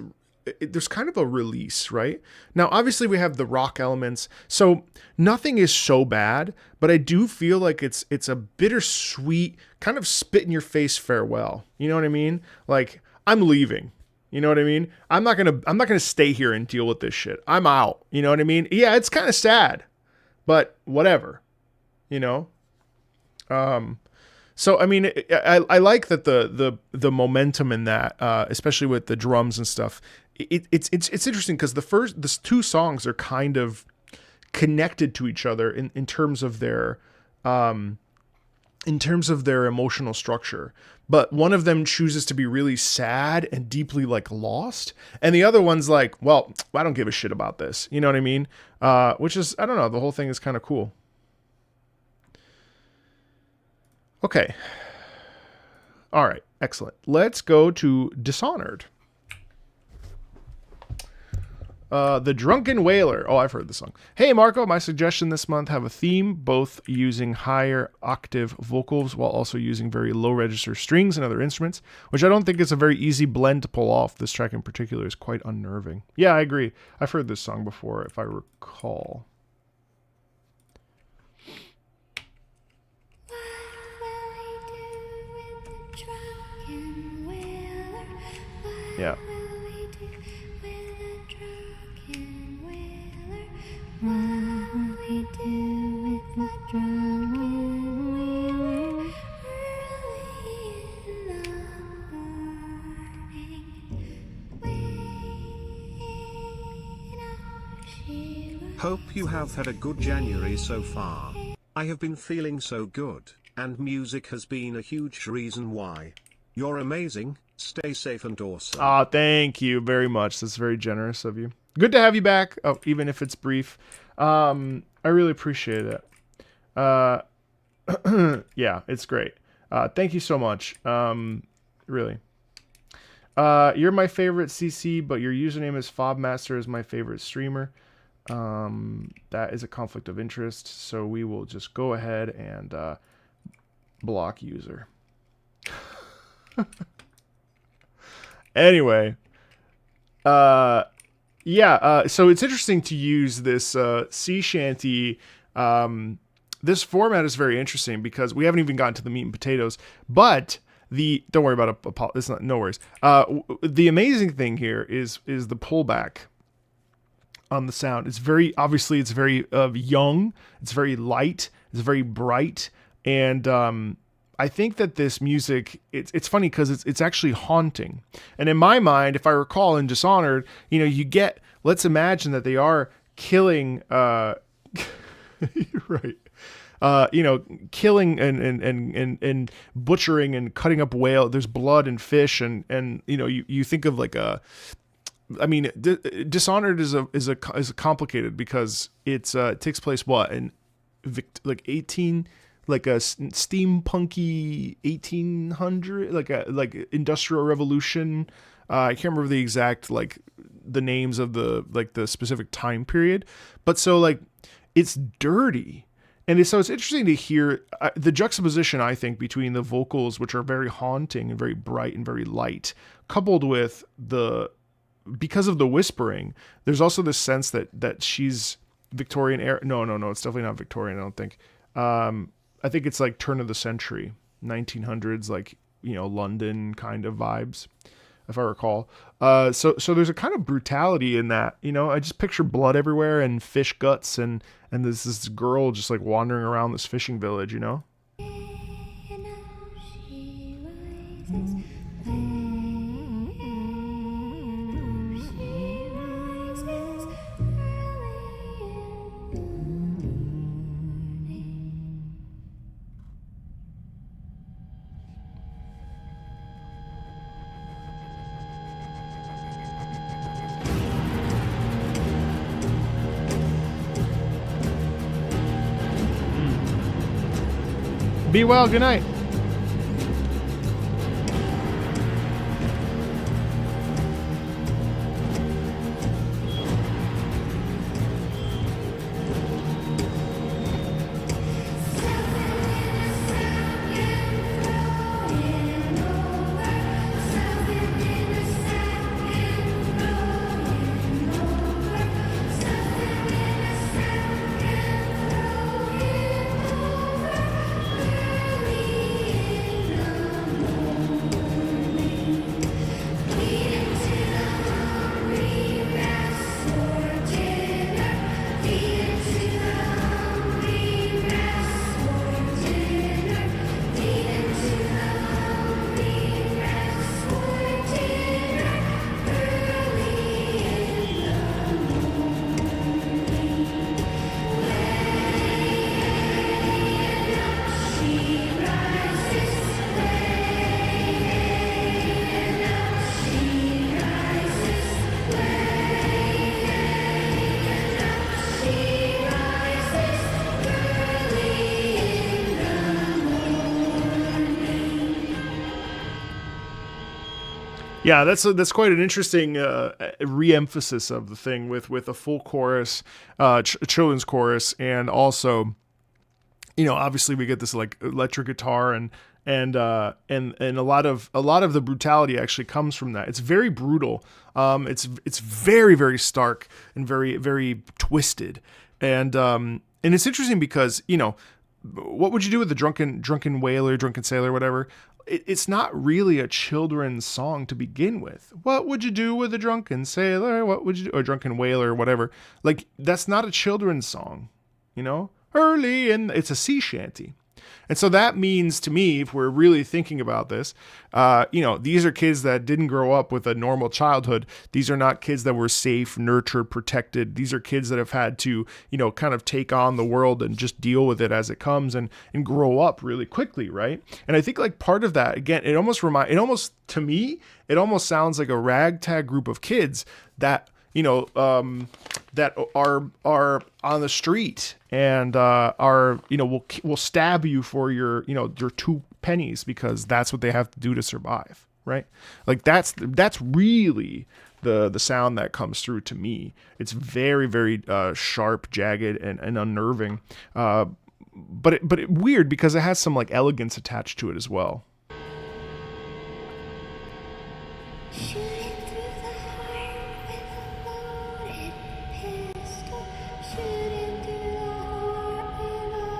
There's kind of a release, right? Now, obviously, we have the rock elements, so nothing is so bad. But I do feel like it's a bittersweet, kind of spit in your face farewell. You know what I mean? Like, I'm leaving. You know what I mean? I'm not gonna stay here and deal with this shit. I'm out. You know what I mean? Yeah, it's kind of sad, but whatever. You know. So I mean, I like that the momentum in that, especially with the drums and stuff. It's interesting because the two songs are kind of connected to each other in terms of their emotional structure. But one of them chooses to be really sad and deeply like lost, and the other one's like, well, I don't give a shit about this. You know what I mean? Which is, I don't know. The whole thing is kind of cool. Okay. All right. Excellent. Let's go to Dishonored. The Drunken Wailer. Oh, I've heard this song. Hey, Marco, my suggestion this month, have a theme, both using higher octave vocals while also using very low register strings and other instruments, which I don't think is a very easy blend to pull off. This track in particular is quite unnerving. Yeah, I agree. I've heard this song before, if I recall. Yeah. Hope you have had a good January so far. I have been feeling so good, and music has been a huge reason why. You're amazing, stay safe and awesome. Thank you very much. That's very generous of you. Good to have you back, even if it's brief. I really appreciate it. Yeah, it's great. Thank you so much. Really. You're my favorite CC, but your username is Fobmaster is my favorite streamer. That is a conflict of interest, so we will just go ahead and block user. Anyway, so it's interesting to use this sea shanty. This format is very interesting because we haven't even gotten to the meat and potatoes, but don't worry about it. It's not, no worries. The amazing thing here is the pullback on the sound. It's very young. It's very light. It's very bright. And I think that this music, it's funny because it's actually haunting. And in my mind, if I recall in Dishonored, let's imagine that they are killing, you're right. Killing and butchering and cutting up whale. There's blood and fish and you think of like Dishonored is complicated because it takes place in like 18 like a steampunky 1800 like industrial revolution. I can't remember the exact the names of the specific time period, but so it's dirty. And so it's interesting to hear the juxtaposition, I think, between the vocals, which are very haunting and very bright and very light, coupled with because of the whispering, there's also this sense that she's Victorian era. No, it's definitely not Victorian, I don't think. I think it's like turn of the century, 1900s, London kind of vibes, if I recall. So there's a kind of brutality in that, I just picture blood everywhere and fish guts and this girl just wandering around this fishing village, Be well, good night. Yeah, that's quite an interesting re-emphasis of the thing with a full chorus, children's chorus, and also, obviously we get this electric guitar and a lot of the brutality actually comes from that. It's very brutal. It's very, very stark and very, very twisted, and it's interesting because what would you do with the drunken whaler, drunken sailor, whatever? It's not really a children's song to begin with. What would you do with a drunken sailor? What would you do? Or drunken whaler, whatever. That's not a children's song, It's a sea shanty. And so that means to me, if we're really thinking about this, these are kids that didn't grow up with a normal childhood. These are not kids that were safe, nurtured, protected. These are kids that have had to, kind of take on the world and just deal with it as it comes and grow up really quickly, right? And I think like part of that, again, it almost to me, it almost sounds like a ragtag group of kids that that are on the street and will stab you for your 2 pennies because that's what they have to do to survive, right? Like that's really the sound that comes through to me. It's very, very sharp, jagged, and unnerving, but weird because it has some like elegance attached to it as well. Shooting through the heart with a loaded pistol. Shooting through the heart with a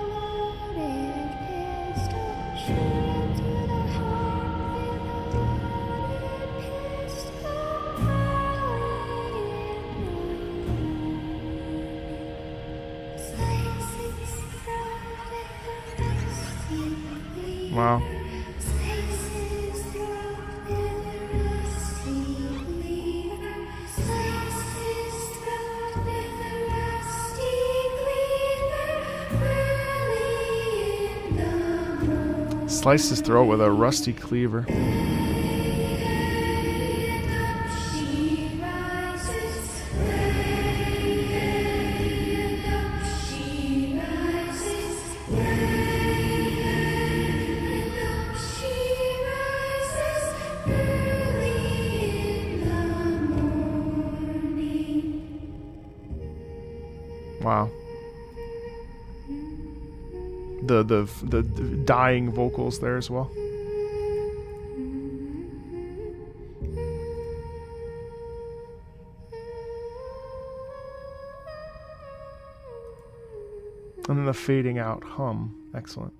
loaded pistol. Shooting through the heart with a loaded pistol. Slicing throat with a rusty cleaver. Wow. Slices throat with a rusty cleaver. Slices throat with a rusty cleaver. Early in the morning, Slice his throat with a rusty cleaver. up she rises. And up she rises. And up she rises. Early in the morning. Wow. The dying vocals there as well. And then the fading out hum. Excellent.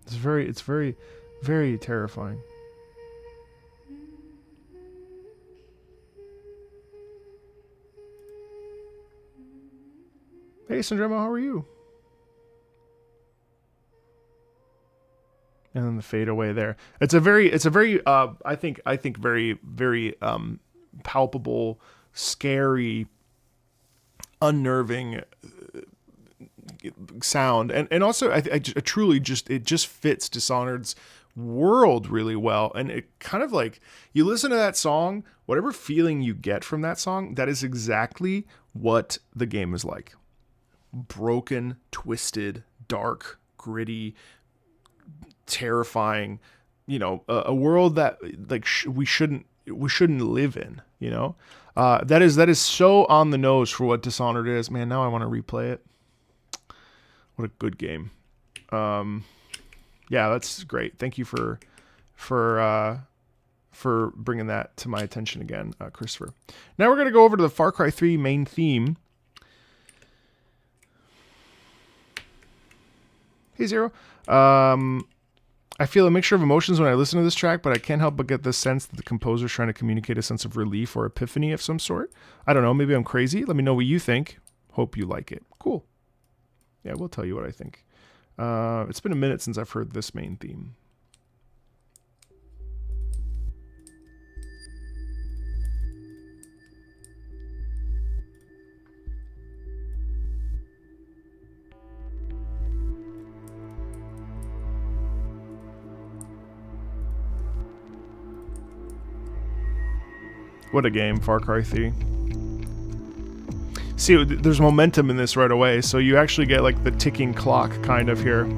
It's very, very terrifying. Hey, Sandrema, how are you? And then the fade away there. It's a very I think very, very palpable, scary, unnerving sound, and also I truly it just fits Dishonored's world really well. And it kind of like, you listen to that song, whatever feeling you get from that song, that is exactly what the game is like. Broken, twisted, dark, gritty, terrifying, a world that like we shouldn't live in, that is so on the nose for what Dishonored is. Man, now I want to replay it. What a good game. Yeah, that's great. Thank you for bringing that to my attention again, Christopher. Now we're going to go over to the Far Cry 3 main theme. Hey, Zero. I feel a mixture of emotions when I listen to this track, but I can't help but get the sense that the composer's trying to communicate a sense of relief or epiphany of some sort. I don't know. Maybe I'm crazy. Let me know what you think. Hope you like it. Cool. Yeah, we'll tell you what I think. It's been a minute since I've heard this main theme. What a game, Far Cry 3. See, there's momentum in this right away, so you actually get like the ticking clock kind of here.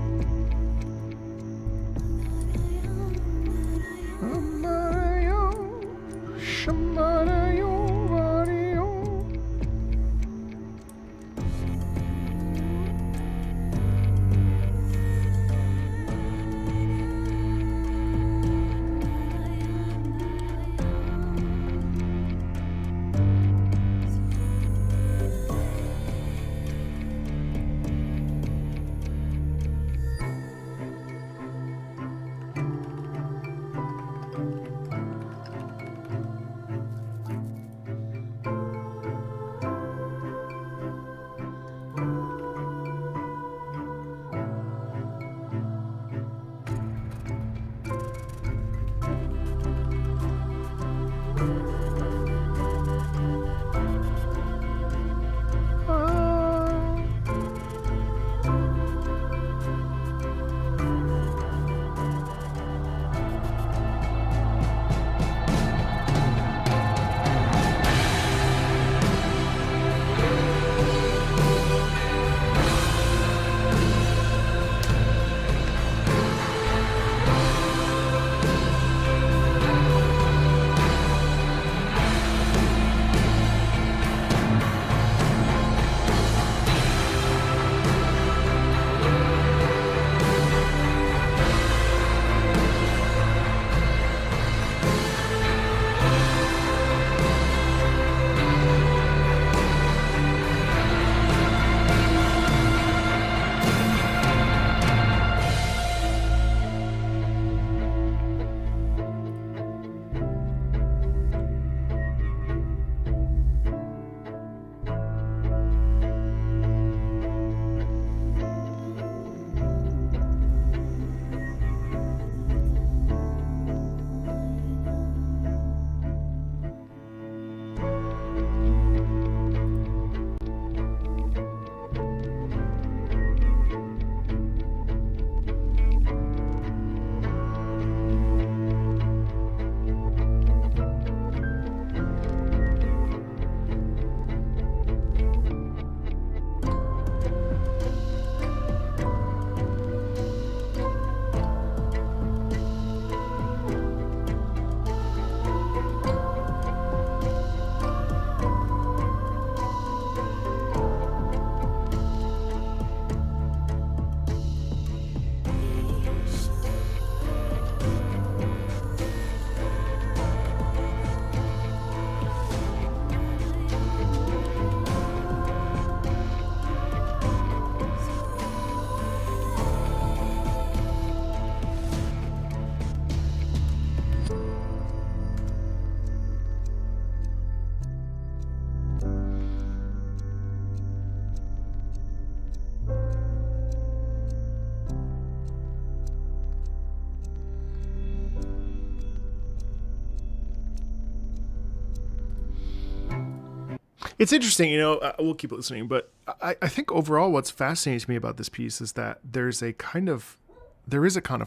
It's interesting, we'll keep listening, but I think overall what's fascinating to me about this piece is that there is a kind of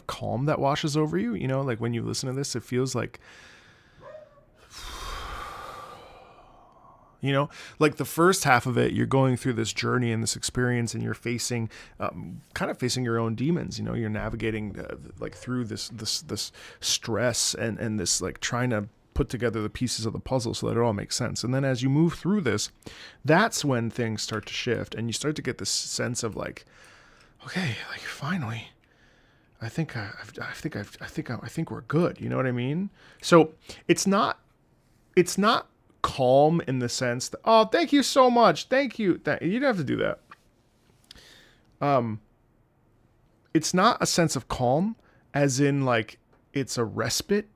calm that washes over you, like when you listen to this, it feels like, like the first half of it, you're going through this journey and this experience, and you're facing, kind of facing your own demons. You're navigating like through this stress and this like trying to put together the pieces of the puzzle so that it all makes sense. And then as you move through this, that's when things start to shift, and you start to get this sense of like, okay, like finally, I think we're good. You know what I mean? So it's not calm in the sense that, oh, thank you so much, thank you. You don't have to do that. It's not a sense of calm as in like it's a respite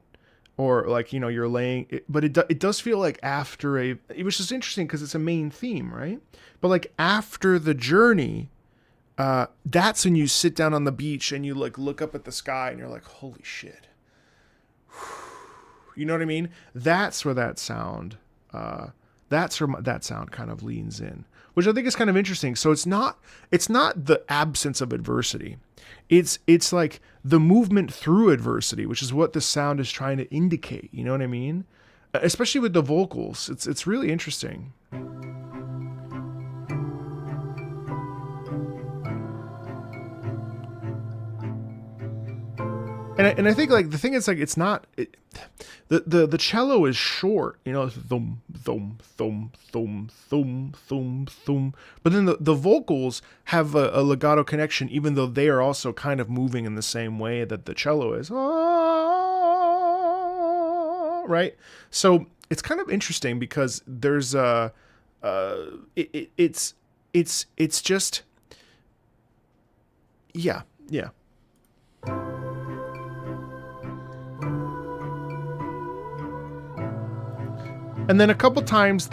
or like, you're laying it, but it does feel like after it was just interesting because it's a main theme, right? But like after the journey, that's when you sit down on the beach and you like look up at the sky and you're like, holy shit. You know what I mean? That's where that sound kind of leans in, which I think is kind of interesting. So it's not the absence of adversity. It's like the movement through adversity, which is what the sound is trying to indicate. You know what I mean? Especially with the vocals. It's really interesting. And I think like the thing is like it's not the cello is short, thum thum thum thum thum thum thum, but then the vocals have a legato connection, even though they are also kind of moving in the same way that the cello is. Right? So it's kind of interesting because there's it's just yeah. And then a couple times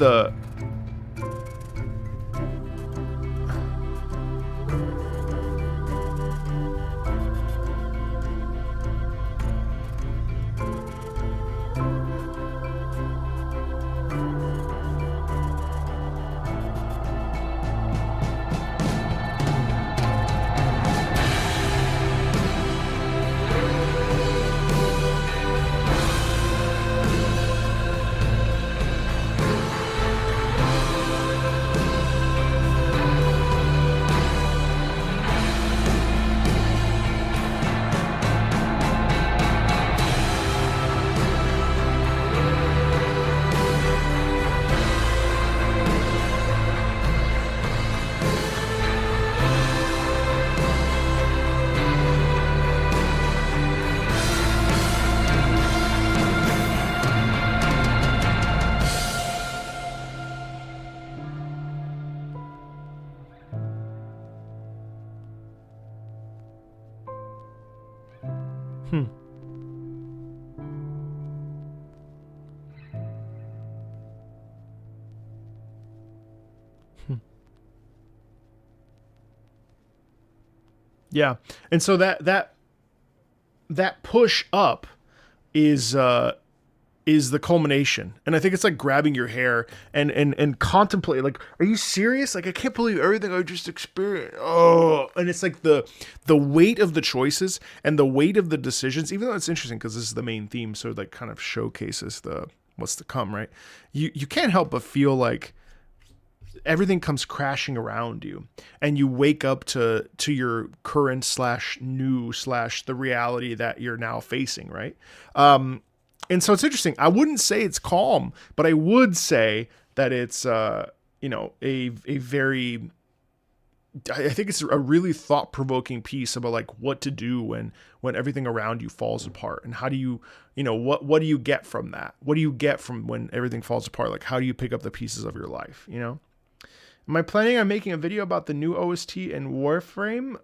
yeah. And so that push up is the culmination. And I think it's like grabbing your hair and contemplate, like, are you serious? Like, I can't believe everything I just experienced. Oh, and it's like the weight of the choices and the weight of the decisions, even though it's interesting because this is the main theme. So it like kind of showcases what's to come, right? You can't help but feel like everything comes crashing around you and you wake up to your current / new / the reality that you're now facing. Right. And so it's interesting. I wouldn't say it's calm, but I would say that it's, a very, I think it's a really thought-provoking piece about like what to do when everything around you falls apart, and how do you, what do you get from that? What do you get from when everything falls apart? Like, how do you pick up the pieces of your life? Am I planning on making a video about the new OST and Warframe?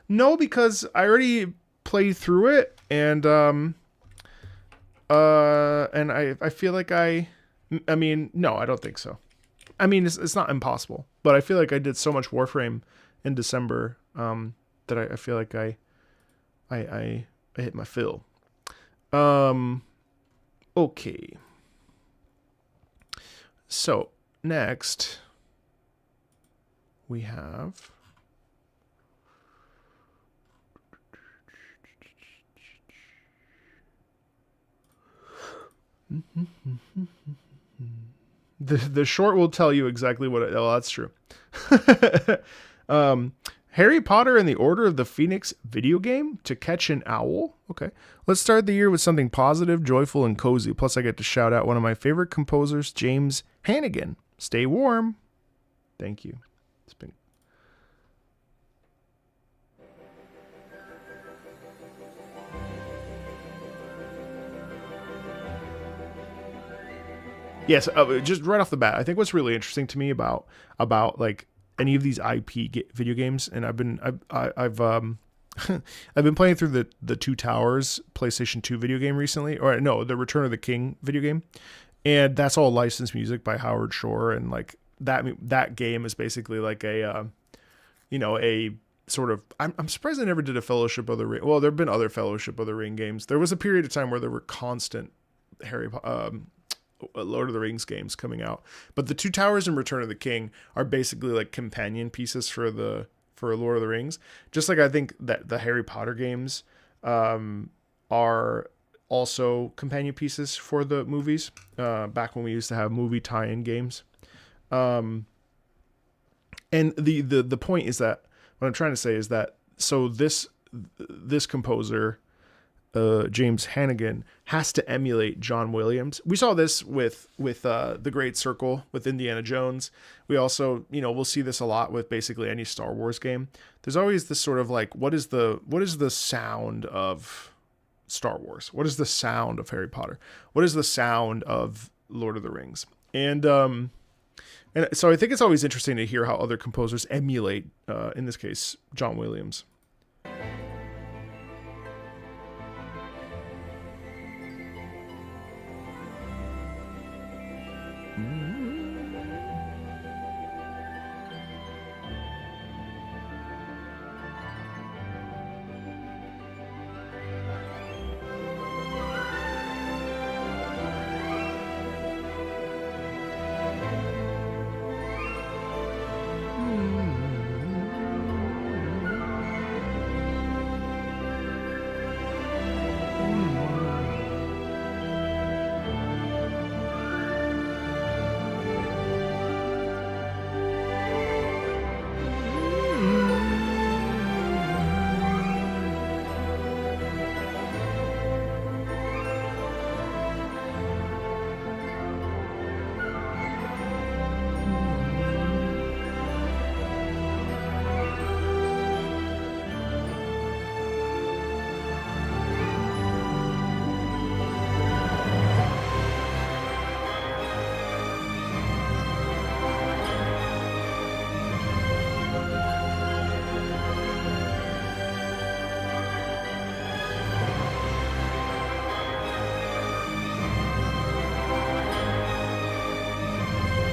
No, because I already played through it, and I feel like I mean, no, I don't think so. I mean, it's not impossible, but I feel like I did so much Warframe in December that I feel like I hit my fill. Okay. So next we have the short will tell you exactly what oh, that's true. Harry Potter and the Order of the Phoenix video game, To Catch an Owl. Okay. Let's start the year with something positive, joyful, and cozy. Plus, I get to shout out one of my favorite composers, James Hannigan. Stay warm. Thank you. It's been... Yes, just right off the bat, I think what's really interesting to me about like any of these video games, and I've I've been playing through the Two Towers PlayStation 2 video game recently, or no, the Return of the King video game, and that's all licensed music by Howard Shore, and like that game is basically like a a sort of I'm surprised they never did a Fellowship of the Ring. Well, there've been other Fellowship of the Ring games. There was a period of time where there were constant Lord of the Rings games coming out, but the Two Towers and Return of the King are basically like companion pieces for Lord of the Rings. Just like I think that the Harry Potter games are also companion pieces for the movies. Back when we used to have movie tie-in games, and the point is that what I'm trying to say is that so this composer. James Hannigan has to emulate John Williams. We saw this with The Great Circle with Indiana Jones. We also, we'll see this a lot with basically any Star Wars game. There's always this sort of like, what is the sound of Star Wars? What is the sound of Harry Potter? What is the sound of Lord of the Rings? And so I think it's always interesting to hear how other composers emulate, in this case, John Williams.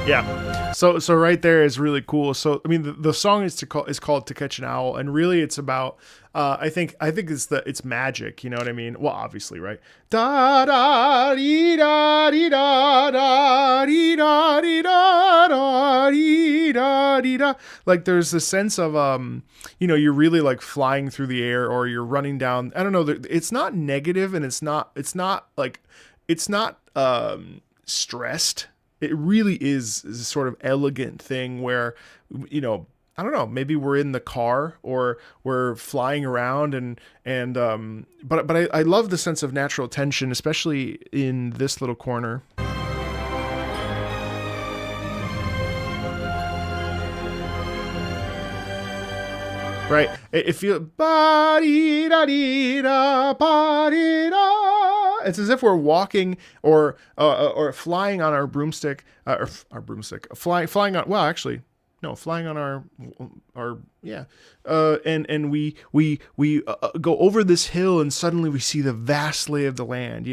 Yeah. So right there is really cool. So I mean the song is called To Catch an Owl, and really it's about I think it's magic, you know what I mean? Well, obviously, right? Da da dee da dee da da dee da dee da da dee da dee da. Like there's a sense of you're really like flying through the air, or you're running down. I don't know, it's not negative, and it's not stressed. It really is a sort of elegant thing where, I don't know, maybe we're in the car or we're flying around but I love the sense of natural tension, especially in this little corner. Right. It feels it's as if we're walking or flying on our broomstick, flying on. Well, actually, no, flying on our yeah. And we go over this hill, and suddenly we see the vast lay of the land.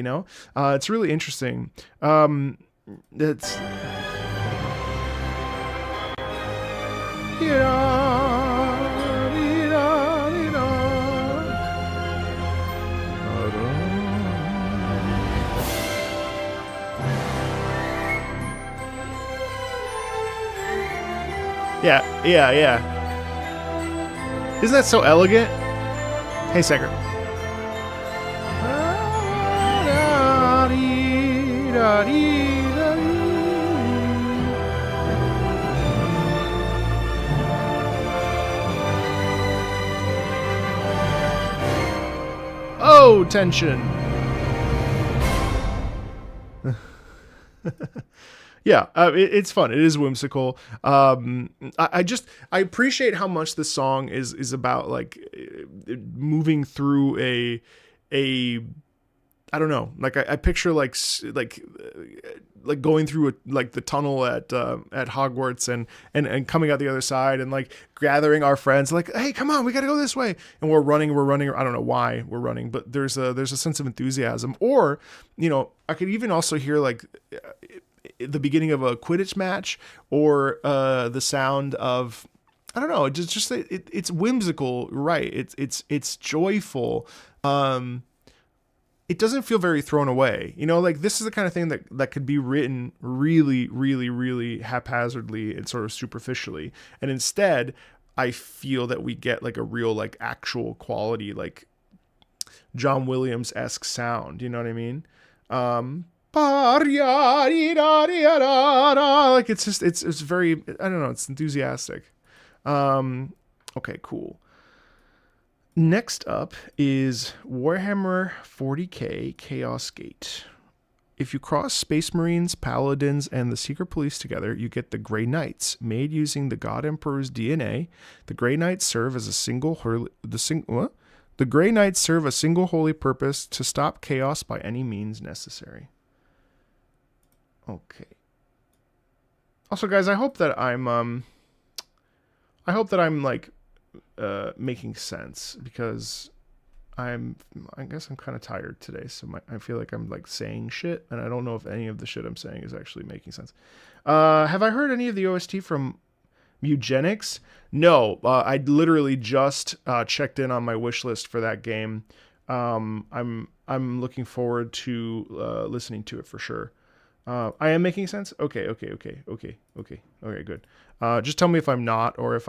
It's really interesting. It's Yeah, yeah, yeah. Isn't that so elegant? Hey, Sager. Oh, tension. Yeah, it's fun. It is whimsical. I appreciate how much this song is about like moving through a I don't know. Like I picture like going through like the tunnel at Hogwarts and coming out the other side and like gathering our friends like, hey, come on, we got to go this way. And we're running. I don't know why we're running, but there's a sense of enthusiasm. Or, I could even also hear like the beginning of a Quidditch match or the sound of, I don't know, it's whimsical, right? It's joyful. It doesn't feel very thrown away. Like this is the kind of thing that could be written really, really, really haphazardly and sort of superficially. And instead, I feel that we get like a real, like actual quality, like John Williams-esque sound. You know what I mean? Like it's very, I don't know, it's enthusiastic. Okay, cool. Next up is Warhammer 40k Chaos Gate. If you cross Space Marines, Paladins, and the Secret Police together, you get the Grey Knights. Made using the God Emperor's DNA, the Grey Knights serve as the Grey Knights serve a single holy purpose to stop chaos by any means necessary. Okay. Also, guys, I hope that I'm like making sense, because I guess I'm kind of tired today, so I feel like I'm like saying shit, and I don't know if any of the shit I'm saying is actually making sense. Have I heard any of the OST from Eugenics? No, I literally just checked in on my wish list for that game. I'm looking forward to listening to it for sure. I am making sense. Okay, good. Just tell me if I'm not, or if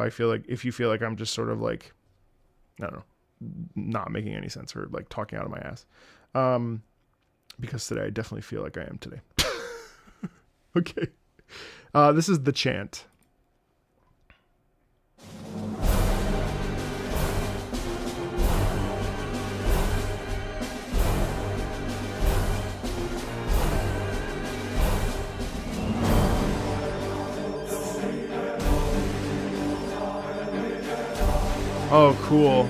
you feel like I'm just sort of like, I don't know, not making any sense, or like talking out of my ass. Because today I definitely feel like I am today. Okay. This is The Chant. Oh, cool.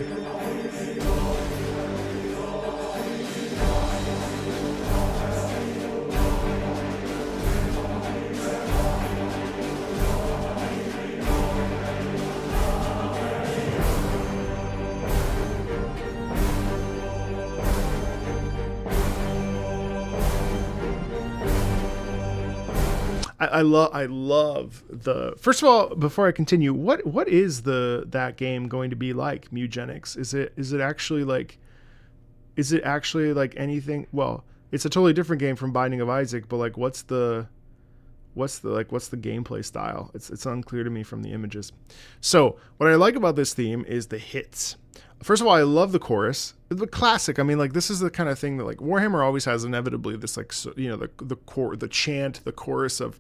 I love the, first of all, before I continue, what is that game going to be like, Mugenics? Is it actually like anything? Well, it's a totally different game from Binding of Isaac, but like what's the gameplay style? It's unclear to me from the images. So what I like about this theme is the hits. First of all, I love the chorus. The classic. I mean, like, this is the kind of thing that like Warhammer always has inevitably this, like, the chant, the chorus of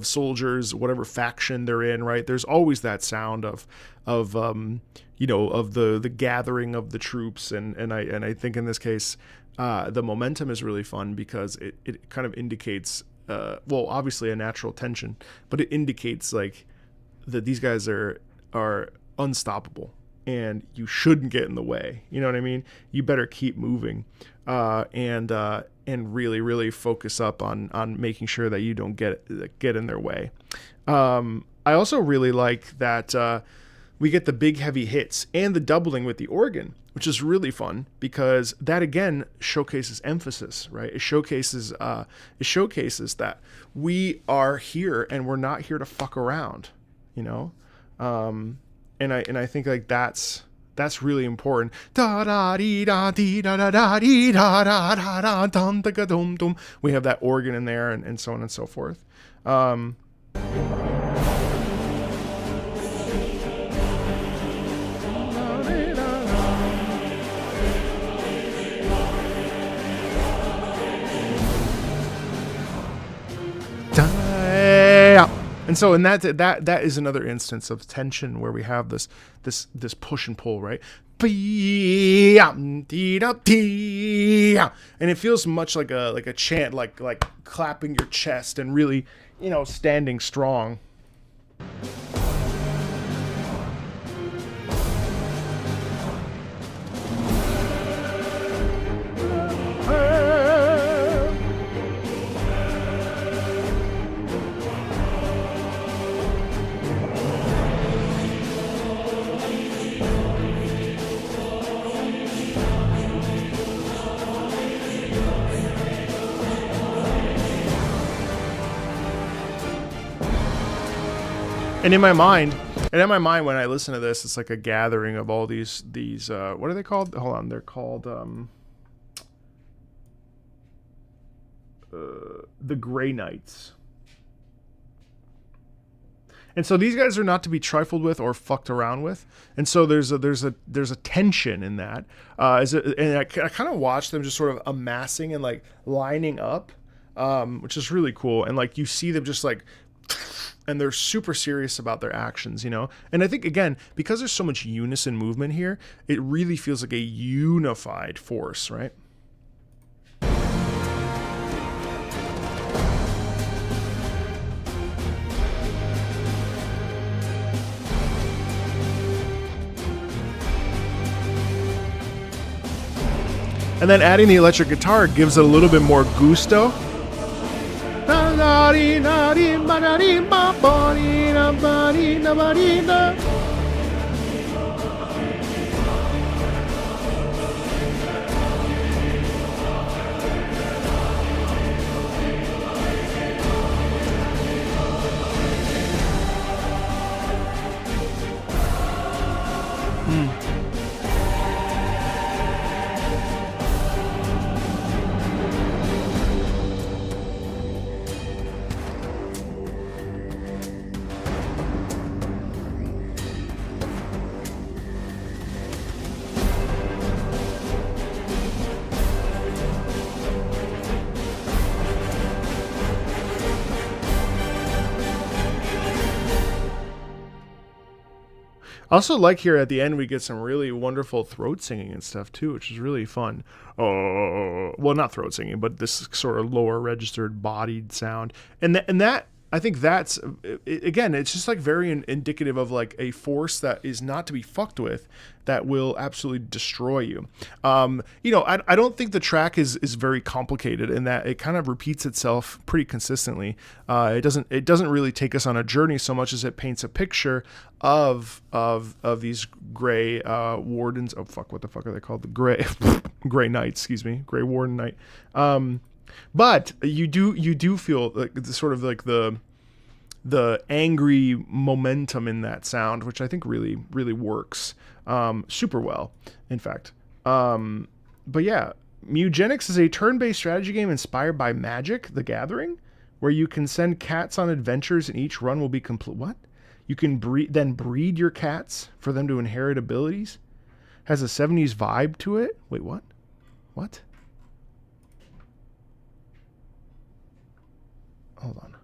soldiers, whatever faction they're in, right? There's always that sound of the gathering of the troops, and I think in this case, the momentum is really fun because it kind of indicates, obviously a natural tension, but it indicates like that these guys are unstoppable. And you shouldn't get in the way. You know what I mean? You better keep moving, and really, really focus up on making sure that you don't get in their way. I also really like that we get the big heavy hits and the doubling with the organ, which is really fun because that again showcases emphasis, right? It showcases that we are here and we're not here to fuck around, you know. And I think like that's really important. We have that organ in there, and so on and so forth. And so in that is another instance of tension where we have this push and pull, right? And it feels much like a chant, like clapping your chest and really, standing strong. And in my mind, when I listen to this, it's like a gathering of all these what are they called? Hold on, they're called the Grey Knights. And so these guys are not to be trifled with or fucked around with. And so there's a tension in that. And I kind of watch them just sort of amassing and like lining up, which is really cool. And like you see them just like, and they're super serious about their actions, And I think, again, because there's so much unison movement here, it really feels like a unified force, right? And then adding the electric guitar gives it a little bit more gusto. I also like here at the end we get some really wonderful throat singing and stuff too, which is really fun. Oh, well, not throat singing, but this sort of lower registered bodied sound, and that I think that's again, it's just like very indicative of like a force that is not to be fucked with, that will absolutely destroy you. I don't think the track is very complicated in that it kind of repeats itself pretty consistently. It doesn't really take us on a journey so much as it paints a picture of these gray wardens. Oh fuck, what the fuck are they called? The gray knights, excuse me, Gray Warden Knight. But you do feel like sort of like the angry momentum in that sound, which I think really works super well, in fact. But yeah, Mugenics is a turn-based strategy game inspired by Magic: The Gathering, where you can send cats on adventures and each run will be complete. What? You can breed your cats for them to inherit abilities. Has a 70s vibe to it. Wait, what? What? Hold on.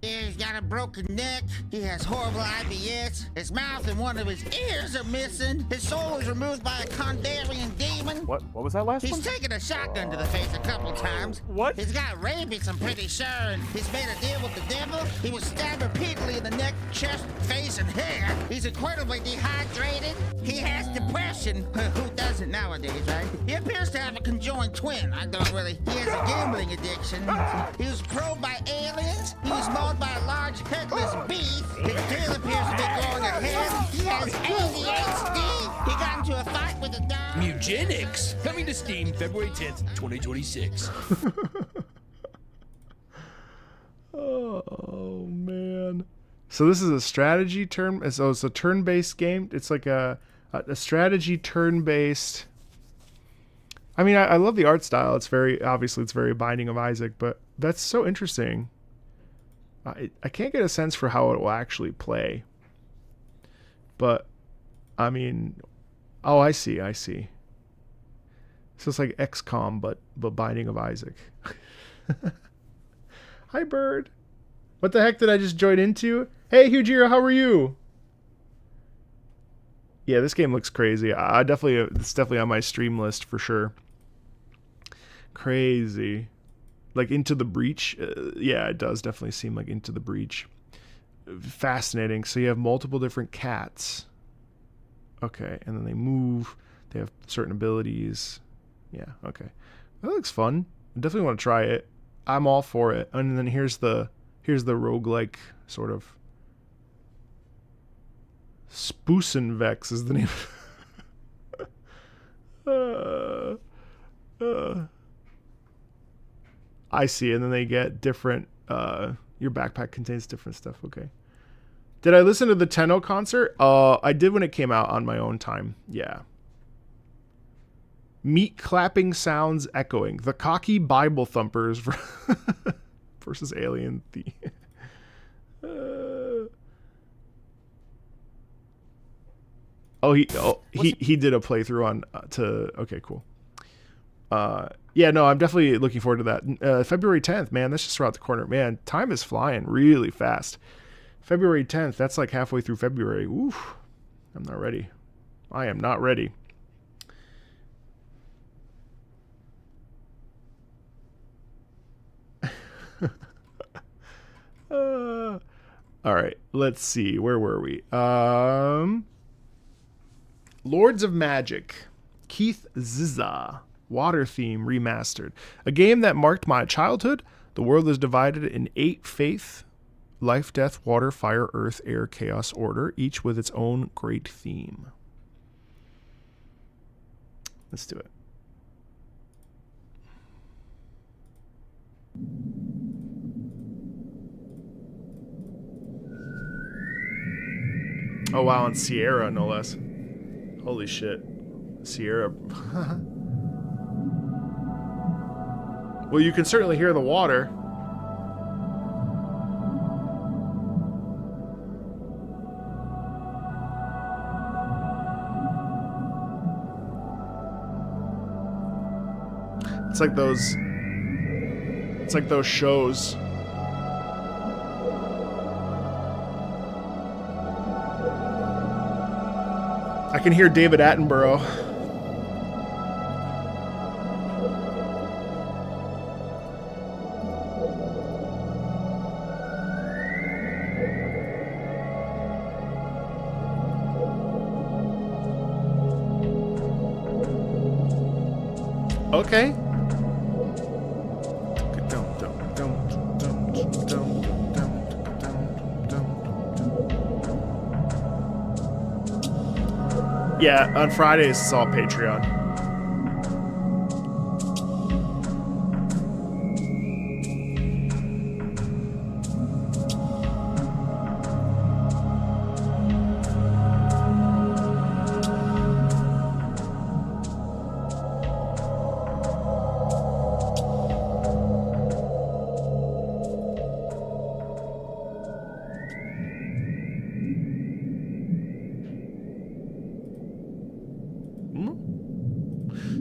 He's got a broken neck. He has horrible IBS. His mouth and one of his ears are missing. His soul was removed by a Kandarian demon. What was that last one? He's taken a shotgun to the face a couple times. What? He's got rabies, I'm pretty sure, and he's made a deal with the devil. He was stabbed repeatedly in the neck, chest, face, and hair. He's incredibly dehydrated. He has depression. Who doesn't nowadays, right? He appears to have a conjoined twin. He has a gambling addiction. He was probed by aliens. He was mauled by a large headless beast. His tail appears to be growing ahead. He has ADHD. He got into a fight with a dog. Mugenics, coming to Steam February 10th, 2026. Oh man. So this is a strategy turn. So it's a turn-based game. It's like a strategy turn-based. I mean, I love the art style. It's very Binding of Isaac, but that's so interesting. I can't get a sense for how it will actually play. But, I mean, oh, I see. So it's like XCOM, but Binding of Isaac. Hi, bird. What the heck did I just join into? Hey, Hujiro, how are you? Yeah, this game looks crazy. It's definitely on my stream list for sure. Crazy. Like Into the Breach. Yeah, it does definitely seem like Into the Breach. Fascinating. So you have multiple different cats. Okay, and then they move. They have certain abilities. Yeah, okay. That looks fun. I definitely want to try it. I'm all for it. And then here's the roguelike sort of. Spoosenvex is the name. I see. And then they get different. Your backpack contains different stuff. Okay. Did I listen to the Tenno concert? I did when it came out on my own time. Yeah. Meat clapping sounds echoing. The cocky Bible thumpers versus Alien Thief. He did a playthrough on okay, cool. Yeah, no, I'm definitely looking forward to that. February 10th, man, that's just around the corner. Man, time is flying really fast. February 10th, that's like halfway through February. Oof. I'm not ready. I am not ready. All right, let's see. Where were we? Lords of Magic. Keith Zizza. Water Theme Remastered. A game that marked my childhood. The world is divided in 8 faith. Life, death, water, fire, earth, air, chaos, order. Each with its own great theme. Let's do it. Oh, wow, and Sierra, no less. Holy shit. Sierra. Well, you can certainly hear the water. It's like those shows. I can hear David Attenborough. Okay. Yeah, on Fridays it's all Patreon.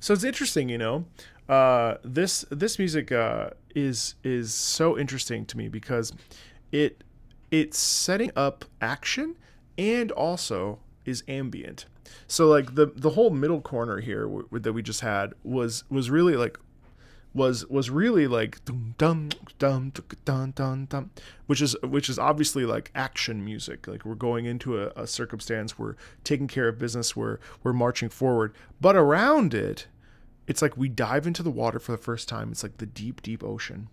So it's interesting, you know. This music is so interesting to me because it's setting up action and also is ambient. So like the whole middle corner here that we just had was really like dum dum dum dum dum dum, which is obviously like action music. Like we're going into a circumstance, we're taking care of business, we're marching forward. But around it, it's like we dive into the water for the first time. It's like the deep, deep ocean,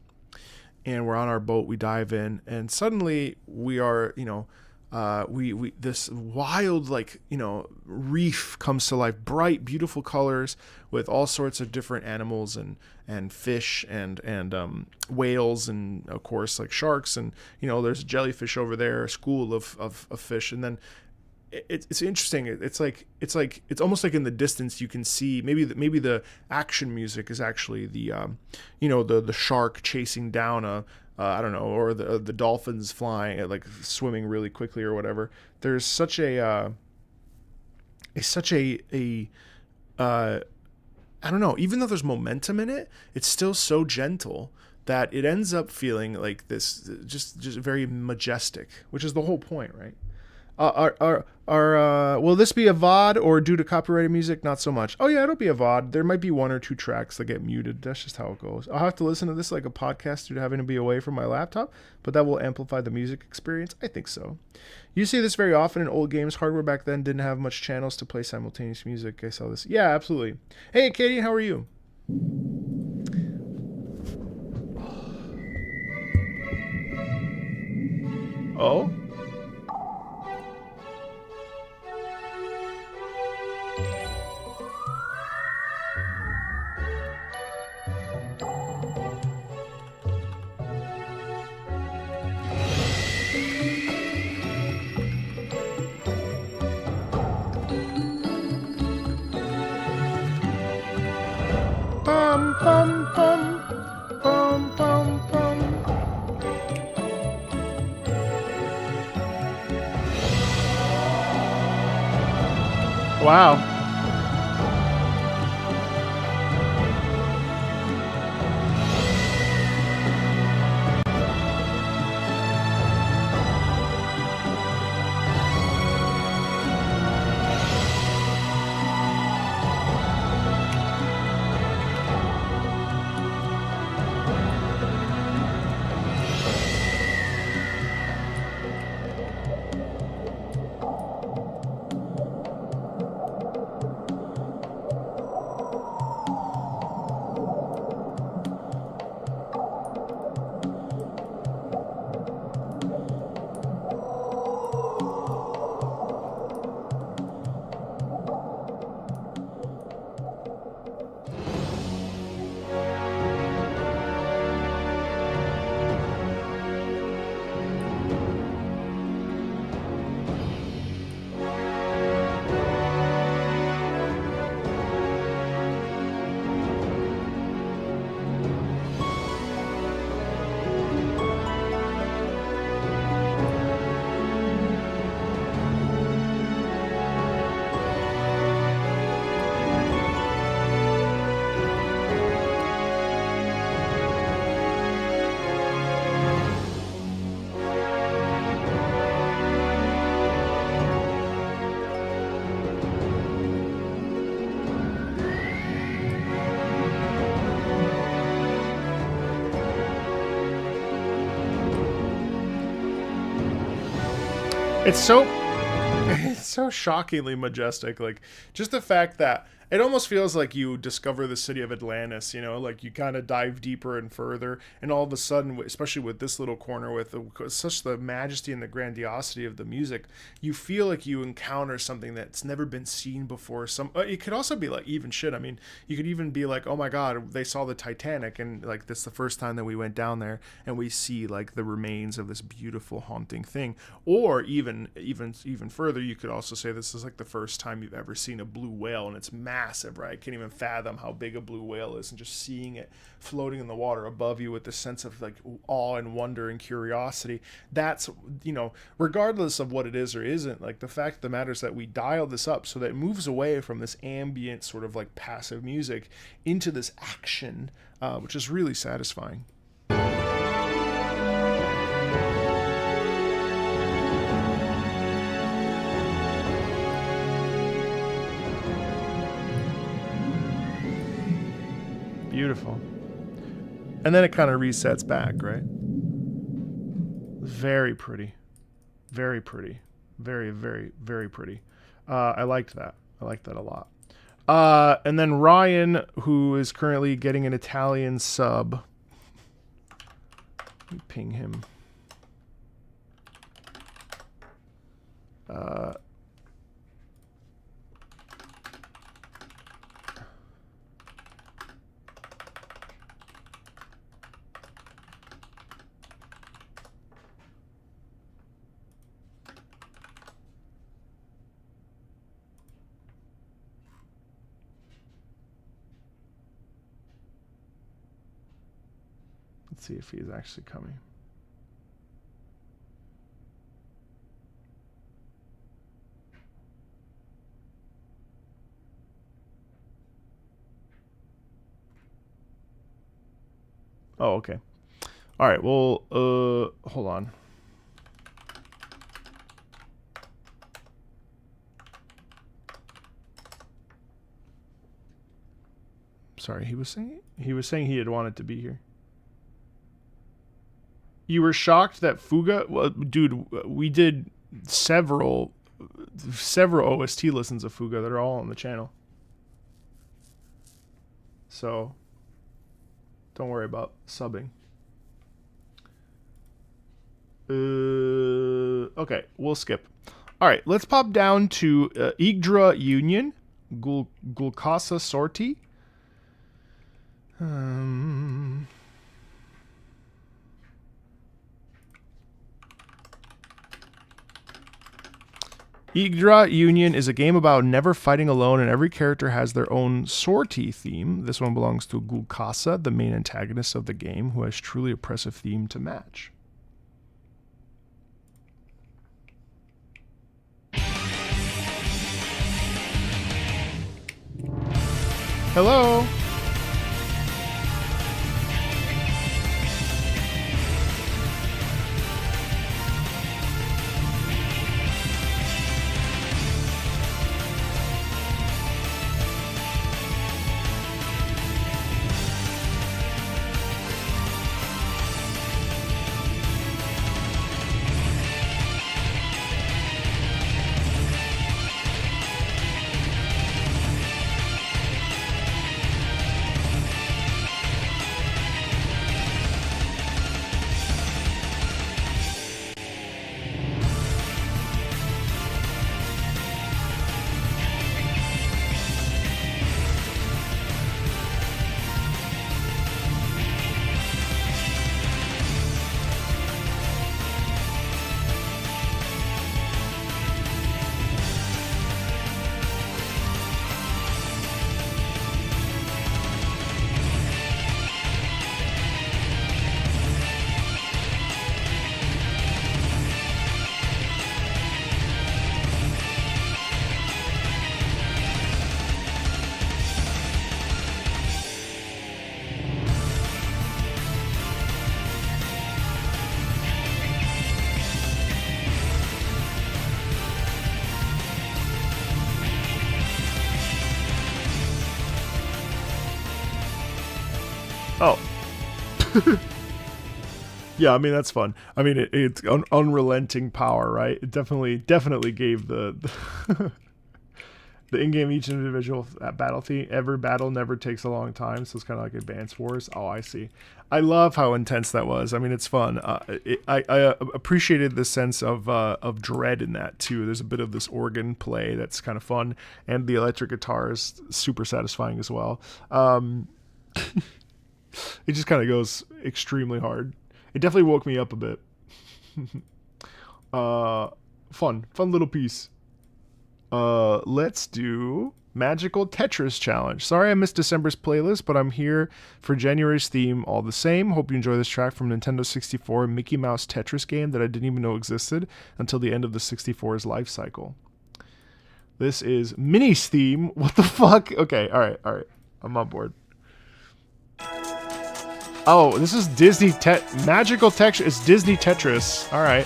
and we're on our boat. We dive in, and suddenly we are, you know, we this wild, like, you know, reef comes to life, bright, beautiful colors with all sorts of different animals and fish and whales and of course like sharks, and you know there's a jellyfish over there, a school of fish, and then it's interesting. It's almost like in the distance you can see maybe the action music is actually the you know the shark chasing down a I don't know, or the dolphins flying, like swimming really quickly or whatever. There's such a I don't know, even though there's momentum in it, it's still so gentle that it ends up feeling like this, just very majestic, which is the whole point, right? Will this be a VOD or due to copyrighted music? Not so much. Oh yeah, it'll be a VOD. There might be 1 or 2 tracks that get muted. That's just how it goes. I'll have to listen to this like a podcast due to having to be away from my laptop, but that will amplify the music experience. I think so. You see this very often in old games. Hardware back then didn't have much channels to play simultaneous music. I saw this. Yeah, absolutely. Hey, Katie, how are you? Oh? Bum, bum, bum, bum, bum, bum. Wow. It's so shockingly majestic. Like, just the fact that it almost feels like you discover the city of Atlantis, you know, like you kind of dive deeper and further, and all of a sudden, especially with this little corner with such the majesty and the grandiosity of the music, you feel like you encounter something that's never been seen before. It could also be like even shit. I mean, you could even be like, oh my God, they saw the Titanic, and like this is the first time that we went down there, and we see like the remains of this beautiful haunting thing. Or even further, you could also say this is like the first time you've ever seen a blue whale, and it's massive, right? I can't even fathom how big a blue whale is, and just seeing it floating in the water above you with this sense of like awe and wonder and curiosity. That's, you know, regardless of what it is or isn't, like the fact of the matter is that we dial this up so that it moves away from this ambient sort of like passive music into this action, which is really satisfying. Beautiful. And then it kind of resets back, right? Very pretty. Very pretty. Very, very, very pretty. I liked that. I liked that a lot. And then Ryan, who is currently getting an Italian sub. Let me ping him. Let's see if he is actually coming. Oh, okay. All right, well, hold on. Sorry, he was saying he had wanted to be here. You were shocked that Fuga? Well, dude, we did several OST listens of Fuga that are all on the channel. So don't worry about subbing. Okay, we'll skip. All right, let's pop down to Yggdra Union, Gulkasa Sorti. Yggdra Union is a game about never fighting alone, and every character has their own sortie theme. This one belongs to Gulkasa, the main antagonist of the game, who has truly oppressive theme to match. Hello. Oh. Yeah, I mean, that's fun. I mean, it's unrelenting power, right? It definitely gave the the in-game each individual battle theme. Every battle never takes a long time, so it's kind of like Advance Wars. Oh, I see. I love how intense that was. I mean, it's fun. I appreciated the sense of dread in that too. There's a bit of this organ play that's kind of fun, and the electric guitar is super satisfying as well. It just kind of goes extremely hard. It definitely woke me up a bit. Fun little piece. Let's do Magical Tetris Challenge. Sorry I missed December's playlist, but I'm here for January's theme all the same. Hope you enjoy this track from Nintendo 64 Mickey Mouse Tetris game that I didn't even know existed until the end of the 64's life cycle. This is Minnie's theme. What the fuck? Okay, all right. I'm on board. Oh, this is Disney Magical Tetris. It's Disney Tetris. All right.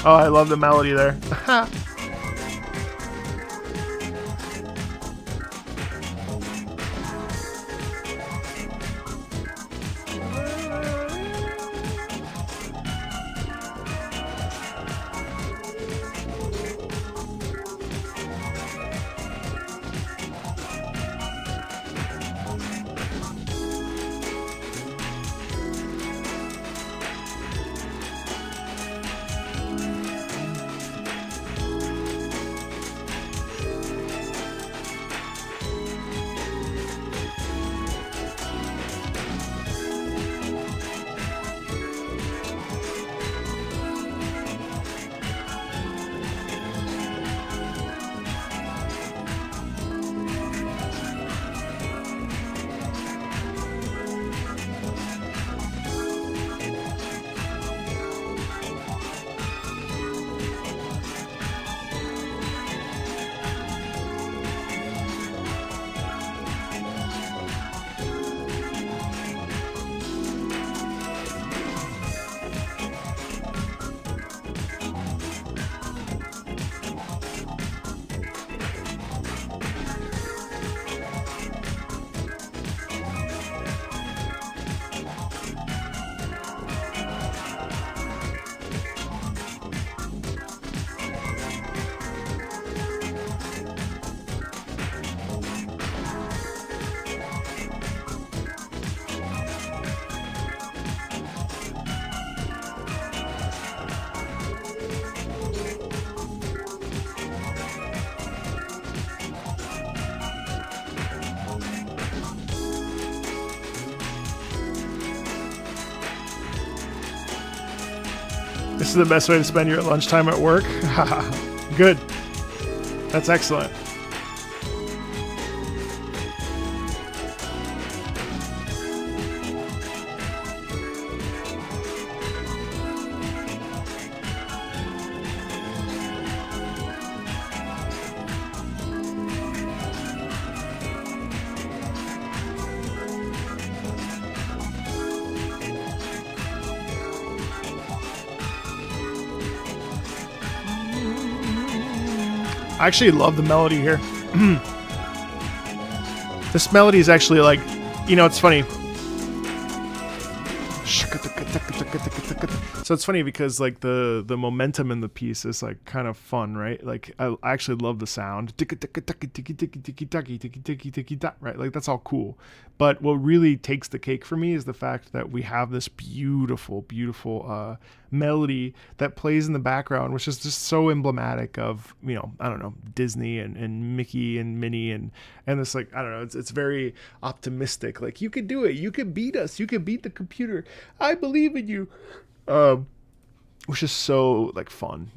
Oh, I love the melody there. This is the best way to spend your lunchtime at work. Good. That's excellent. I actually love the melody here. This melody is actually like, it's funny. So it's funny because like the momentum in the piece is like kind of fun, right? Like I actually love the sound, right? Like that's all cool. But what really takes the cake for me is the fact that we have this beautiful, beautiful melody that plays in the background, which is just so emblematic of, I don't know, Disney and Mickey and Minnie and it's like, I don't know, it's very optimistic. Like, you could do it. You could beat us. You could beat the computer. I believe in you. Which is so like fun,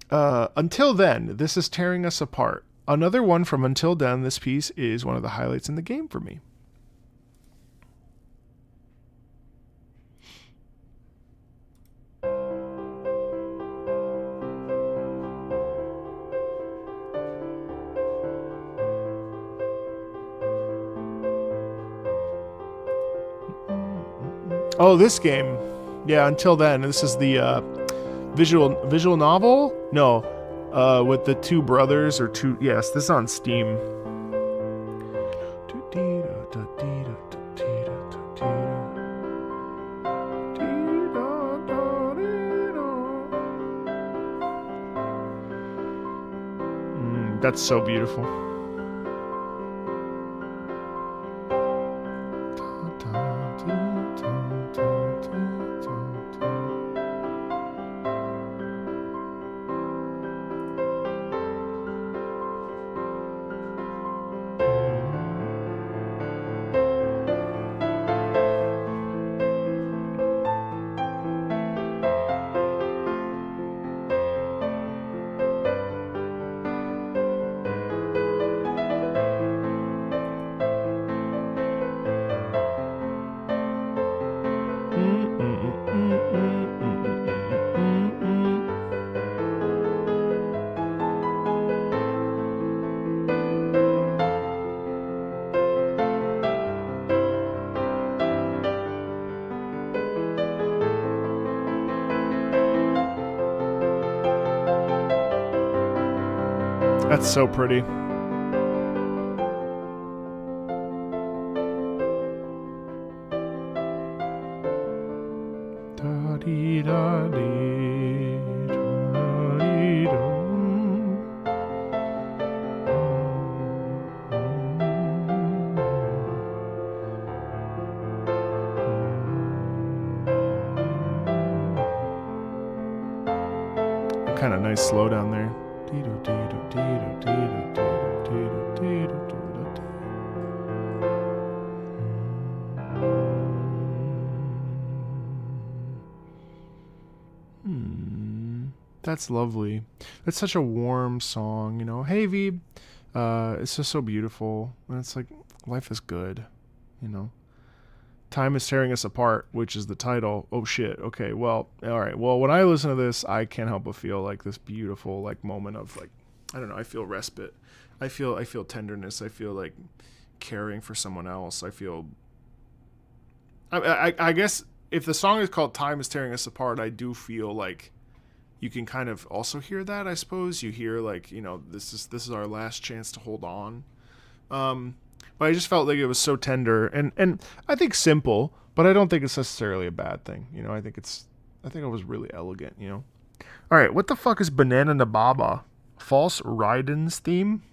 Until Then, this is Tearing Us Apart. Another one from Until Then. This piece is one of the highlights in the game for me. Oh, this game. Yeah, Until Then. This is the visual novel? No. With the two brothers or two. Yes, this is on Steam. That's so beautiful. That's so pretty. Kind of nice slow down there. That's lovely. That's such a warm song, Hey V, it's just so beautiful. And it's like, life is good, Time is Tearing Us Apart, which is the title. Oh shit. Okay. Well, all right. Well, when I listen to this, I can't help but feel like this beautiful like moment of like, I don't know. I feel respite. I feel tenderness. I feel like caring for someone else. I feel. I guess if the song is called "Time is Tearing Us Apart," I do feel like you can kind of also hear that. I suppose you hear like this is our last chance to hold on. But I just felt like it was so tender and I think simple, but I don't think it's necessarily a bad thing. I think it was really elegant, All right, what the fuck is Banana Nababa? False Raiden's theme?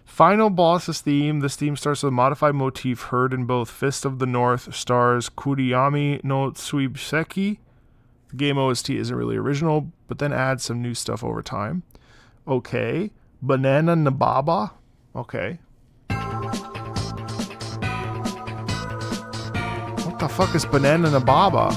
Final boss's theme. This theme starts with a modified motif heard in both Fist of the North Stars Kuriyami no Tsuibseki. The game OST isn't really original, but then adds some new stuff over time. Okay. Banana Nababa? Okay. What the fuck is Banana Nababa?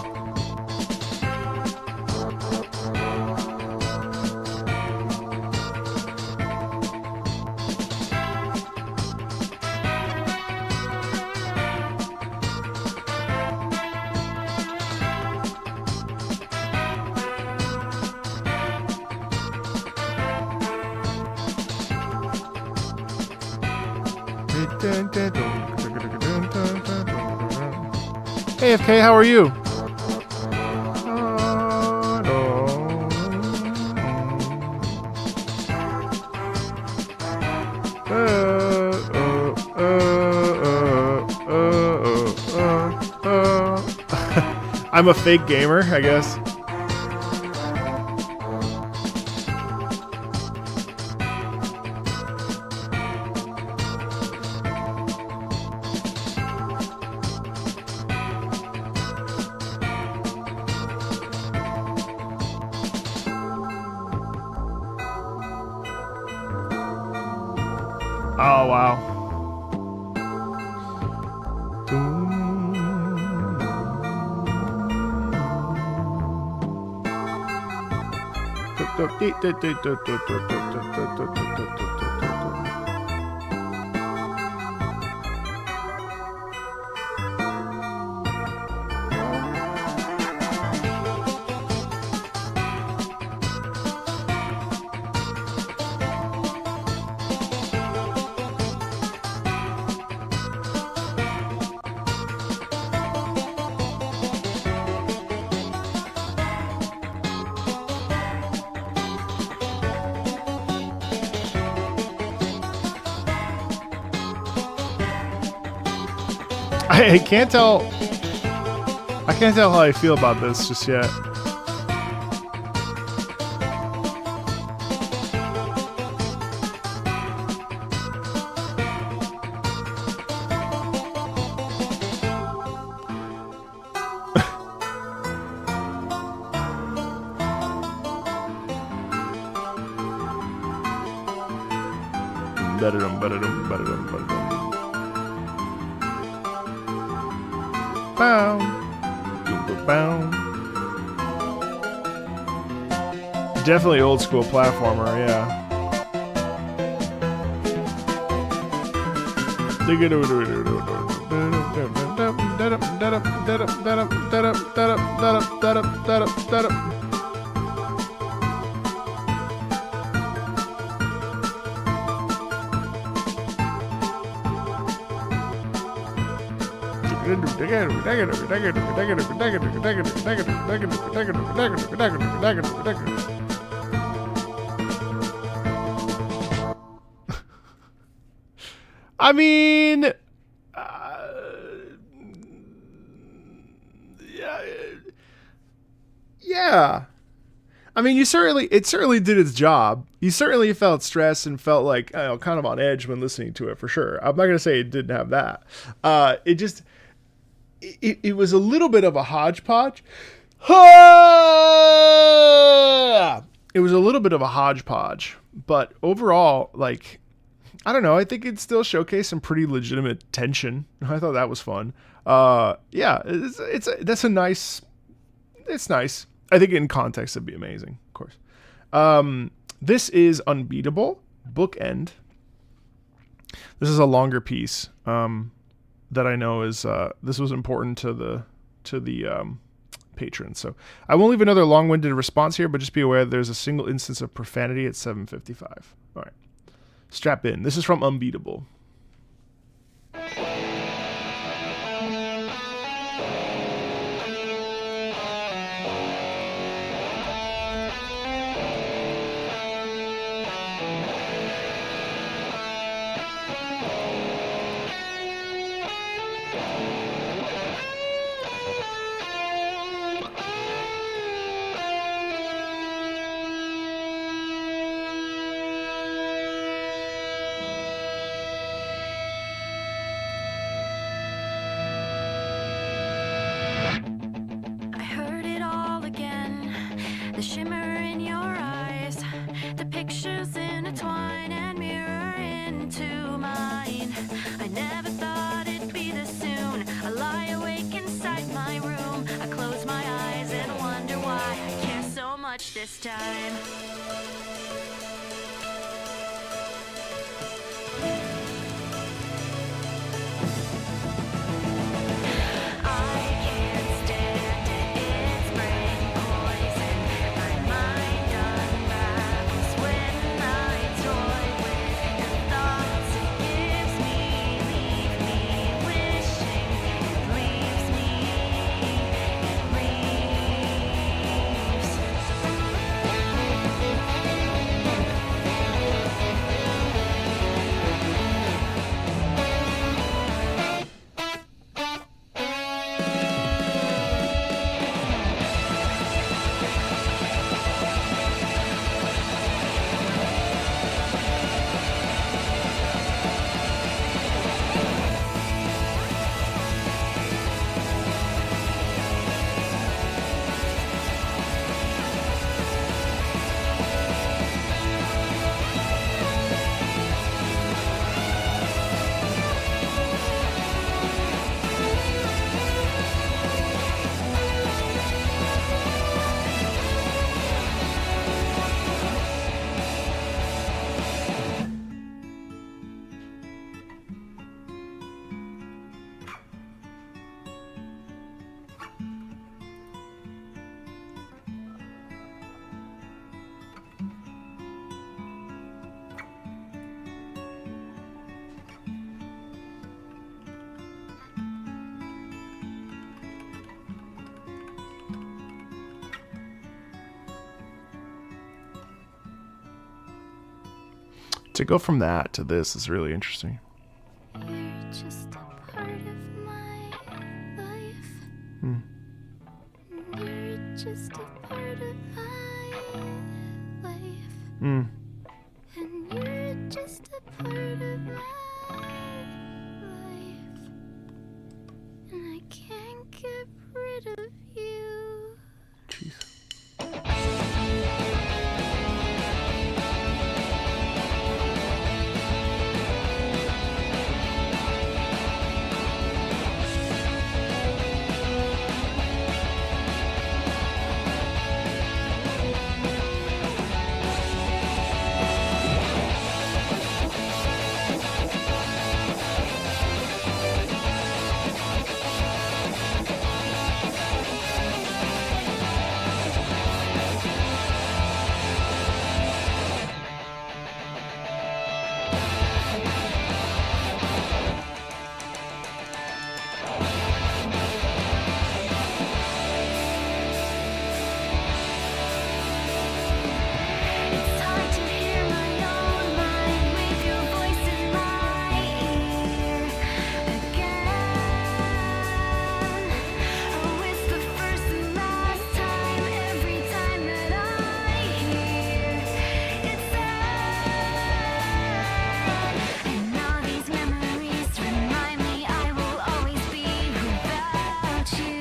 Hey FK, how are you? I'm a fake gamer, I guess. Oh, wow. I can't tell. I can't tell how I feel about this just yet. Definitely old school platformer, yeah. I mean, yeah. I mean, it certainly did its job. You certainly felt stressed and felt like, kind of on edge when listening to it, for sure. I'm not going to say it didn't have that. It was a little bit of a hodgepodge. It was a little bit of a hodgepodge, but overall, like, I don't know. I think it still showcased some pretty legitimate tension. I thought that was fun. Yeah, it's nice. I think in context it'd be amazing, of course. This is Unbeatable, Bookend. This is a longer piece that I know is this was important to the patrons. So I won't leave another long-winded response here, but just be aware there's a single instance of profanity at 7:55. All right. Strap in. This is from Unbeatable. This time. To go from that to this is really interesting. You're just a part of my life. Hmm. You're just a part of my life. Hmm. And you're just a part of my life. And I can't get rid of you. Jeez. It's hard to hear my own mind with your voice in my ear again. Oh, it's the first and last time. Every time that I hear it said, and all these memories remind me I will always be without you,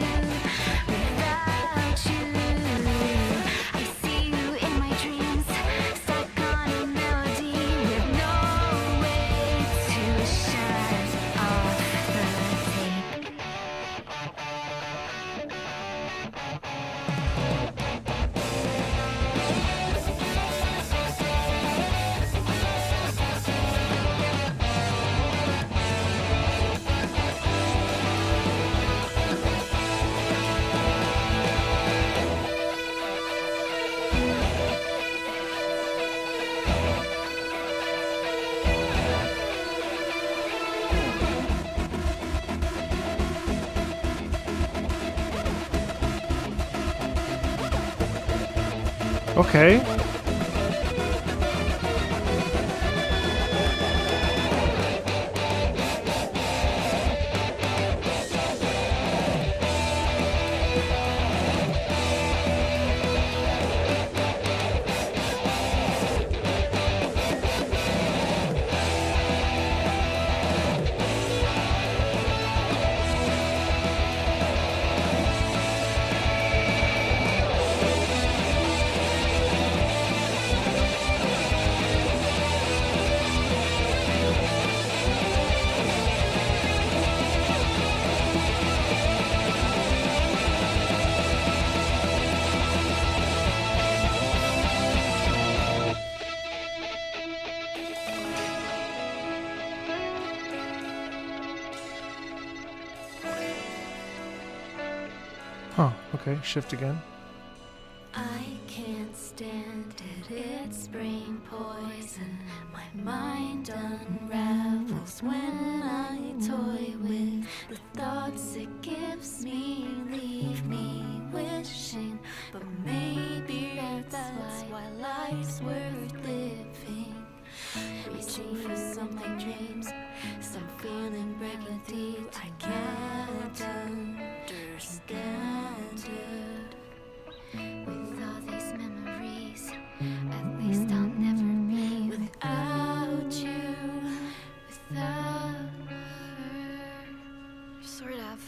without you. I see you in my dreams, stuck on a melody with no way to shut off the tape. Okay. Huh. Okay. Shift again. I can't stand it, it's brain poison. My mind unravels when I toy with the thoughts it gives me, leave me wishing. But maybe that's why life's worth living. Reaching for something dreams, some feeling breaking deep. I can't understand it. With all these memories, at least I'll never be without you, without her. Sort of.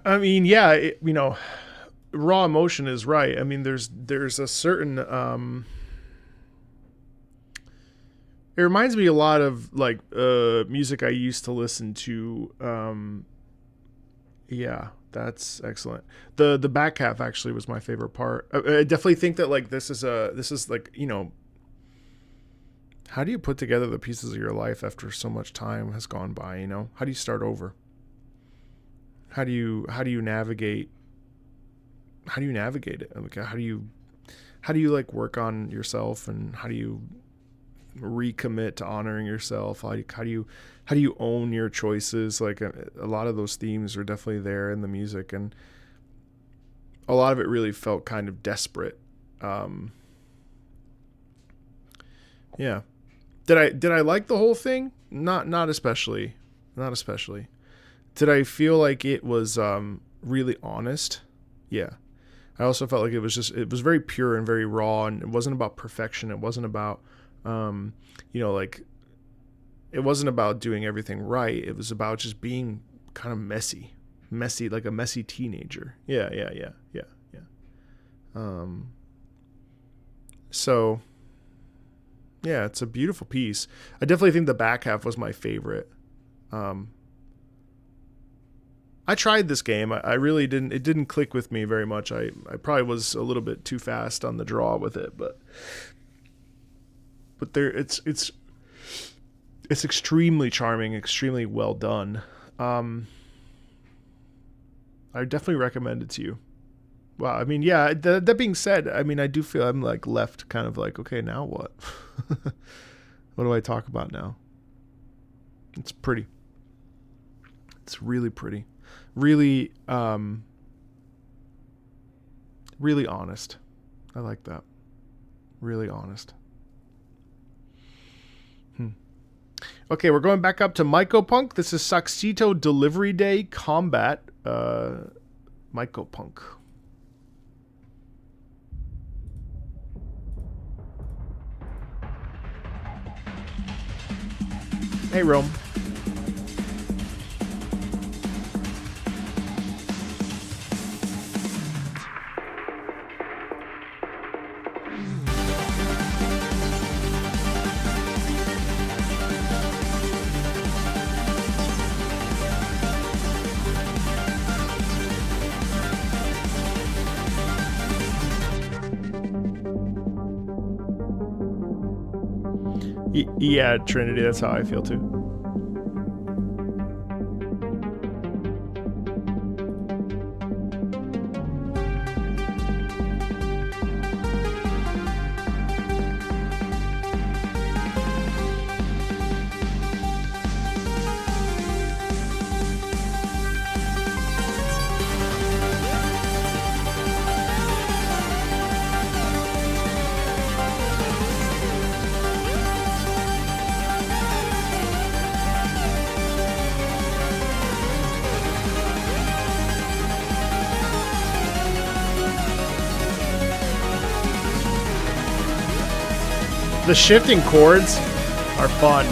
I mean, yeah, raw emotion is right. I mean, there's a certain it reminds me a lot of like music I used to listen to. Yeah, that's excellent. The back half actually was my favorite part. I definitely think that like this is like, how do you put together the pieces of your life after so much time has gone by, How do you start over? How do you navigate it? Like how do you like work on yourself, and how do you recommit to honoring yourself? How do you own your choices? Like a lot of those themes are definitely there in the music, and a lot of it really felt kind of desperate. Yeah. Did I like the whole thing? Not especially. Not especially. Did I feel like it was really honest? Yeah. I also felt like it was very pure and very raw, and it wasn't about perfection. It wasn't about like it wasn't about doing everything right. It was about just being kind of messy, like a messy teenager. Yeah. So yeah, it's a beautiful piece. I definitely think the back half was my favorite. I tried this game. I really didn't. It didn't click with me very much. I probably was a little bit too fast on the draw with it, but there it's extremely charming, extremely well done. I definitely recommend it to you. Wow. I mean, yeah. That being said, I mean, I do feel I'm like left kind of like, okay, now what? What do I talk about now? It's pretty. It's really pretty. Really, really honest. I like that. Really honest. Okay, we're going back up to Mycopunk. This is Saxito Delivery Day Combat. Mycopunk. Hey, Rome. Yeah, Trinity, that's how I feel too. The shifting chords are fun.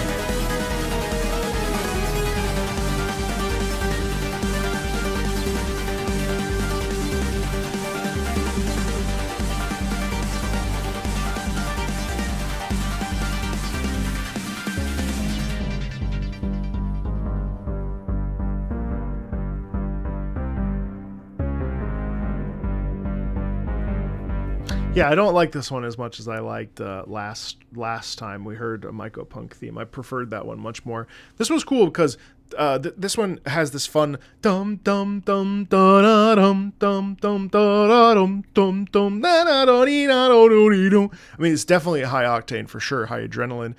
Yeah, I don't like this one as much as I liked last time we heard a Mycopunk theme. I preferred that one much more. This was cool because this one has this fun dum dum dum da da dum dum dum da da dum dum dum da da da dee da do dee dum. I mean, it's definitely a high octane for sure, high adrenaline.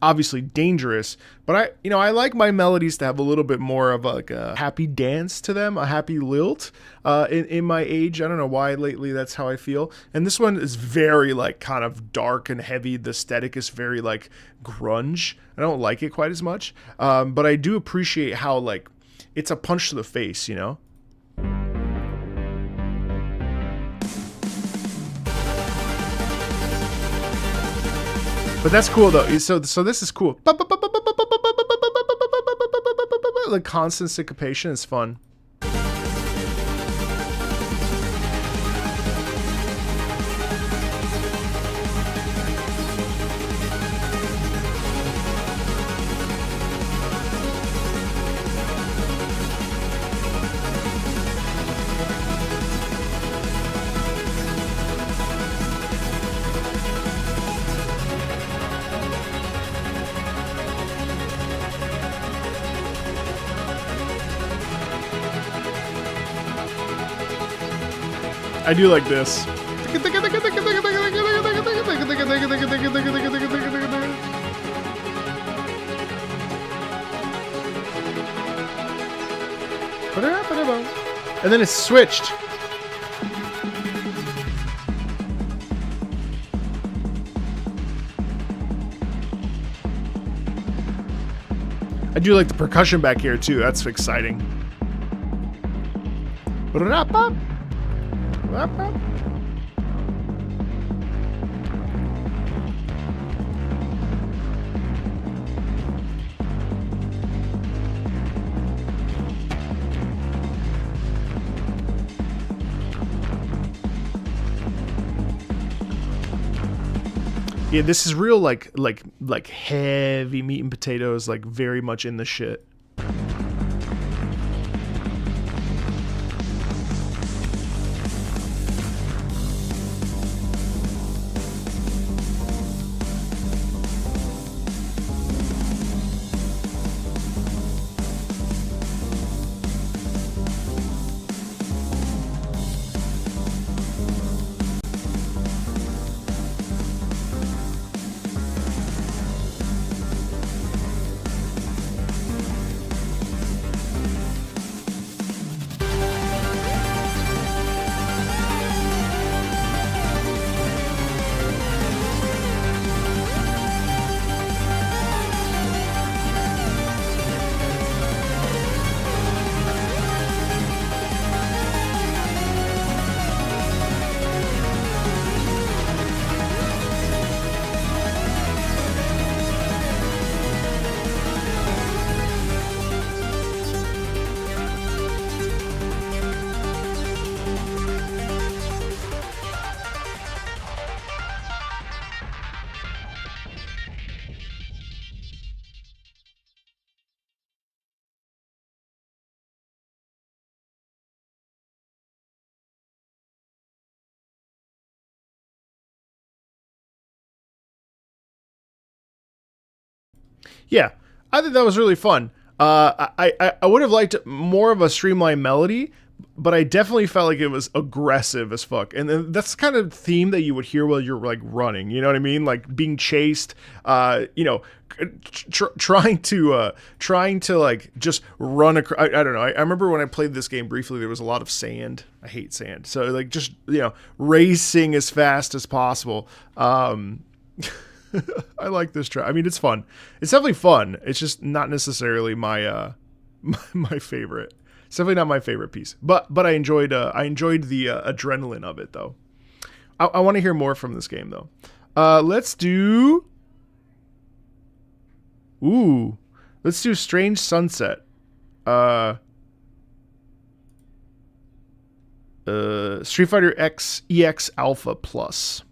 Obviously dangerous, but I like my melodies to have a little bit more of like a happy dance to them, a happy lilt. In my age, I don't know why lately that's how I feel. And this one is very like kind of dark and heavy. The aesthetic is very like grunge. I don't like it quite as much, but I do appreciate how like it's a punch to the face, you know? But that's cool though. So this is cool. Like constant syncopation is fun. I do like this. And then it's switched. I do like the percussion back here too. That's exciting. Yeah, this is real like heavy meat and potatoes, like very much in the shit. Yeah, I think that was really fun. I would have liked more of a streamlined melody, but I definitely felt like it was aggressive as fuck. And then that's the kind of theme that you would hear while you're like running. You know what I mean? Like being chased. You know, trying to like just run across. I don't know. I remember when I played this game briefly, there was a lot of sand. I hate sand. So like just racing as fast as possible. I like this track. I mean, it's fun. It's definitely fun. It's just not necessarily my my favorite. It's definitely not my favorite piece. But I enjoyed the adrenaline of it though. I want to hear more from this game though. Let's do Strange Sunset. Street Fighter X EX Alpha Plus.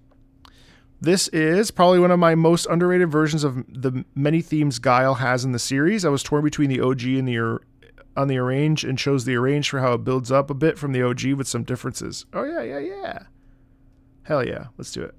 This is probably one of my most underrated versions of the many themes Guile has in the series. I was torn between the OG and the Arrange, and chose the Arrange for how it builds up a bit from the OG with some differences. Oh yeah. Hell yeah, let's do it.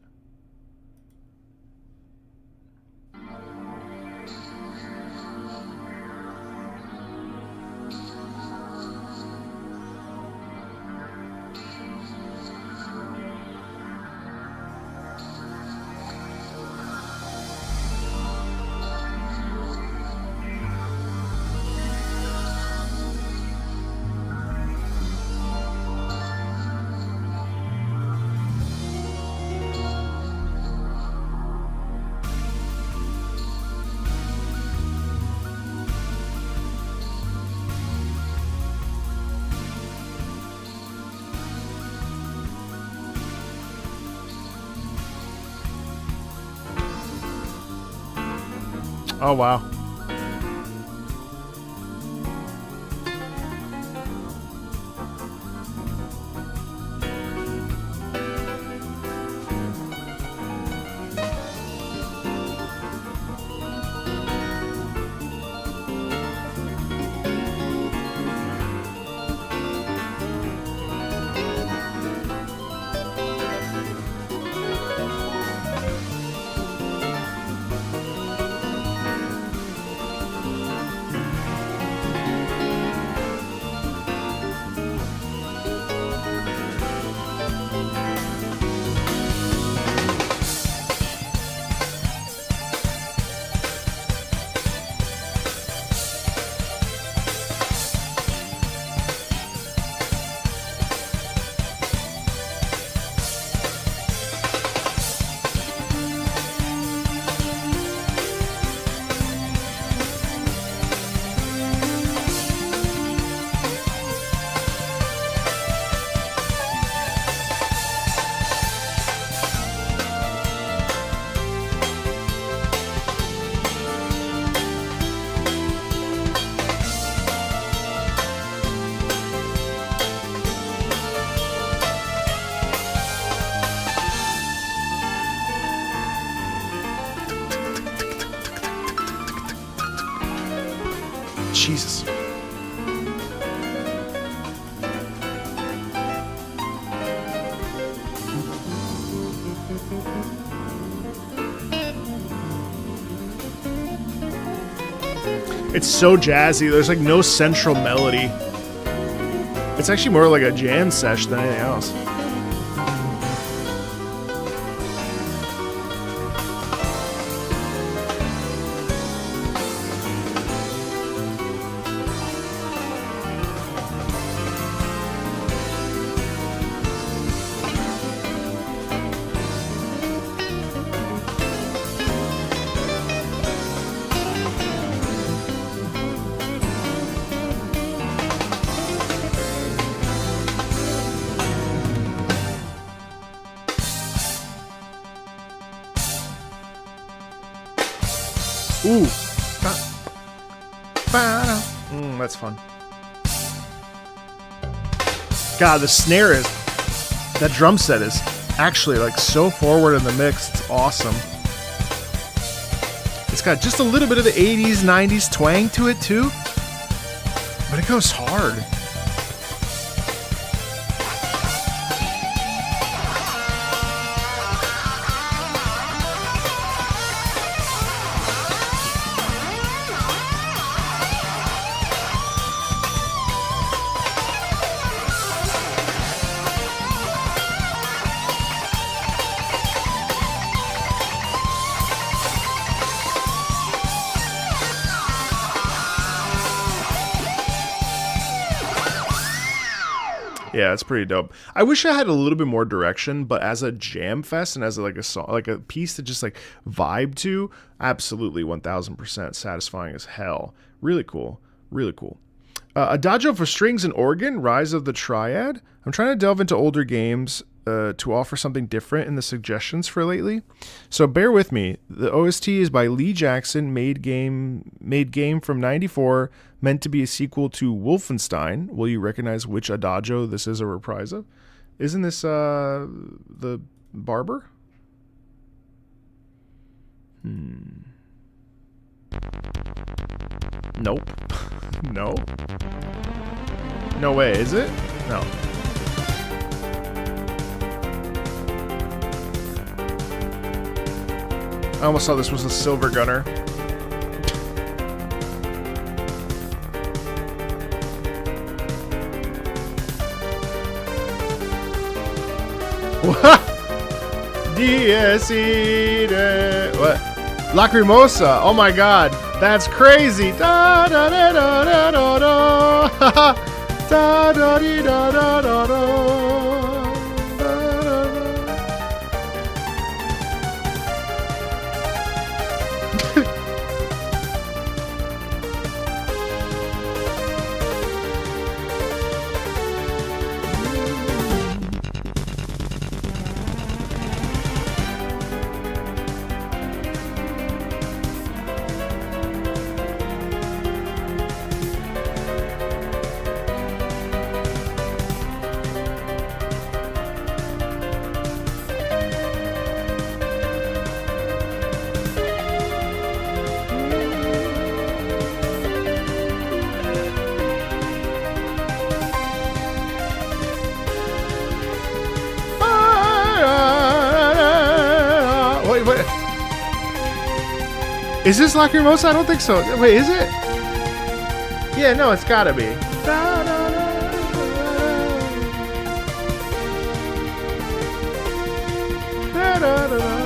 Oh, wow. Jesus. It's so jazzy. There's like no central melody. It's actually more like a jam sesh than anything else. Ooh. That's fun. God, the snare is... That drum set is actually like so forward in the mix. It's awesome. It's got just a little bit of the 80s, 90s twang to it too. But it goes hard. Yeah, it's pretty dope. I wish I had a little bit more direction, but as a jam fest and as like a song, like a piece to just like vibe to, absolutely 1000% satisfying as hell. Really cool. Really cool. Adagio for strings and organ, Rise of the Triad. I'm trying to delve into older games to offer something different in the suggestions for lately. So bear with me. The OST is by Lee Jackson, made game from 94, meant to be a sequel to Wolfenstein. Will you recognize which Adagio this is a reprise of? Isn't this the Barber? Nope. No. No way, is it? No. I almost thought this was a Silver Gunner. What? What? Lacrimosa. Oh my god. That's crazy. Da da da da da da da. Da da dee da da da da. Is this Lacrimosa? I don't think so. Wait, is it? Yeah, no, it's gotta be. Da, da, da, da, da, da, da.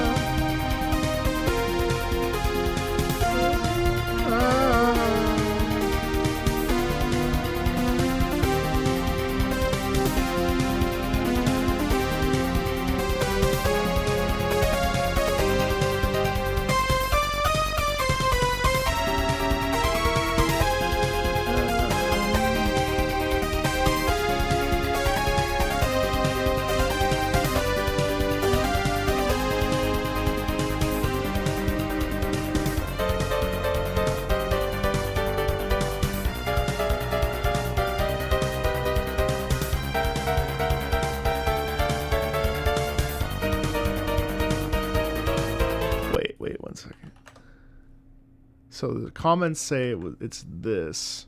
Wait 1 second. So the comments say it's this.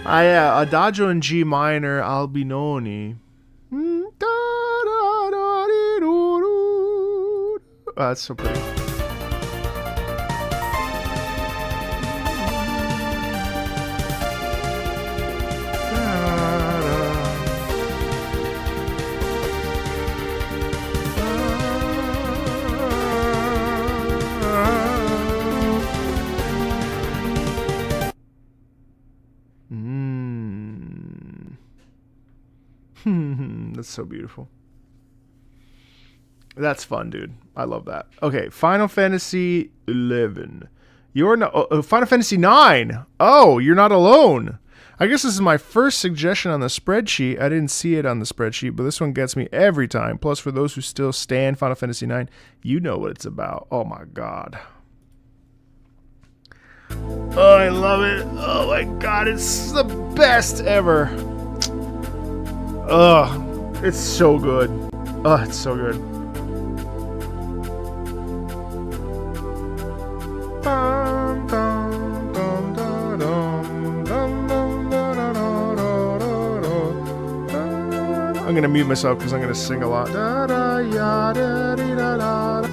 Adagio in G minor, Albinoni. Oh, that's so pretty. That's so beautiful. That's fun, dude. I love that. Okay, Final Fantasy 11. You're not Final Fantasy 9. Oh, you're not alone. I guess this is my first suggestion on the spreadsheet. I didn't see it on the spreadsheet, but this one gets me every time. Plus, for those who still stand Final Fantasy 9, you know what it's about. Oh my god. Oh, I love it. Oh my god, it's the best ever. Ugh, it's so good. Oh, it's so good. I'm gonna mute myself because I'm gonna sing a lot. Da, da, ya, da, dee, da, da.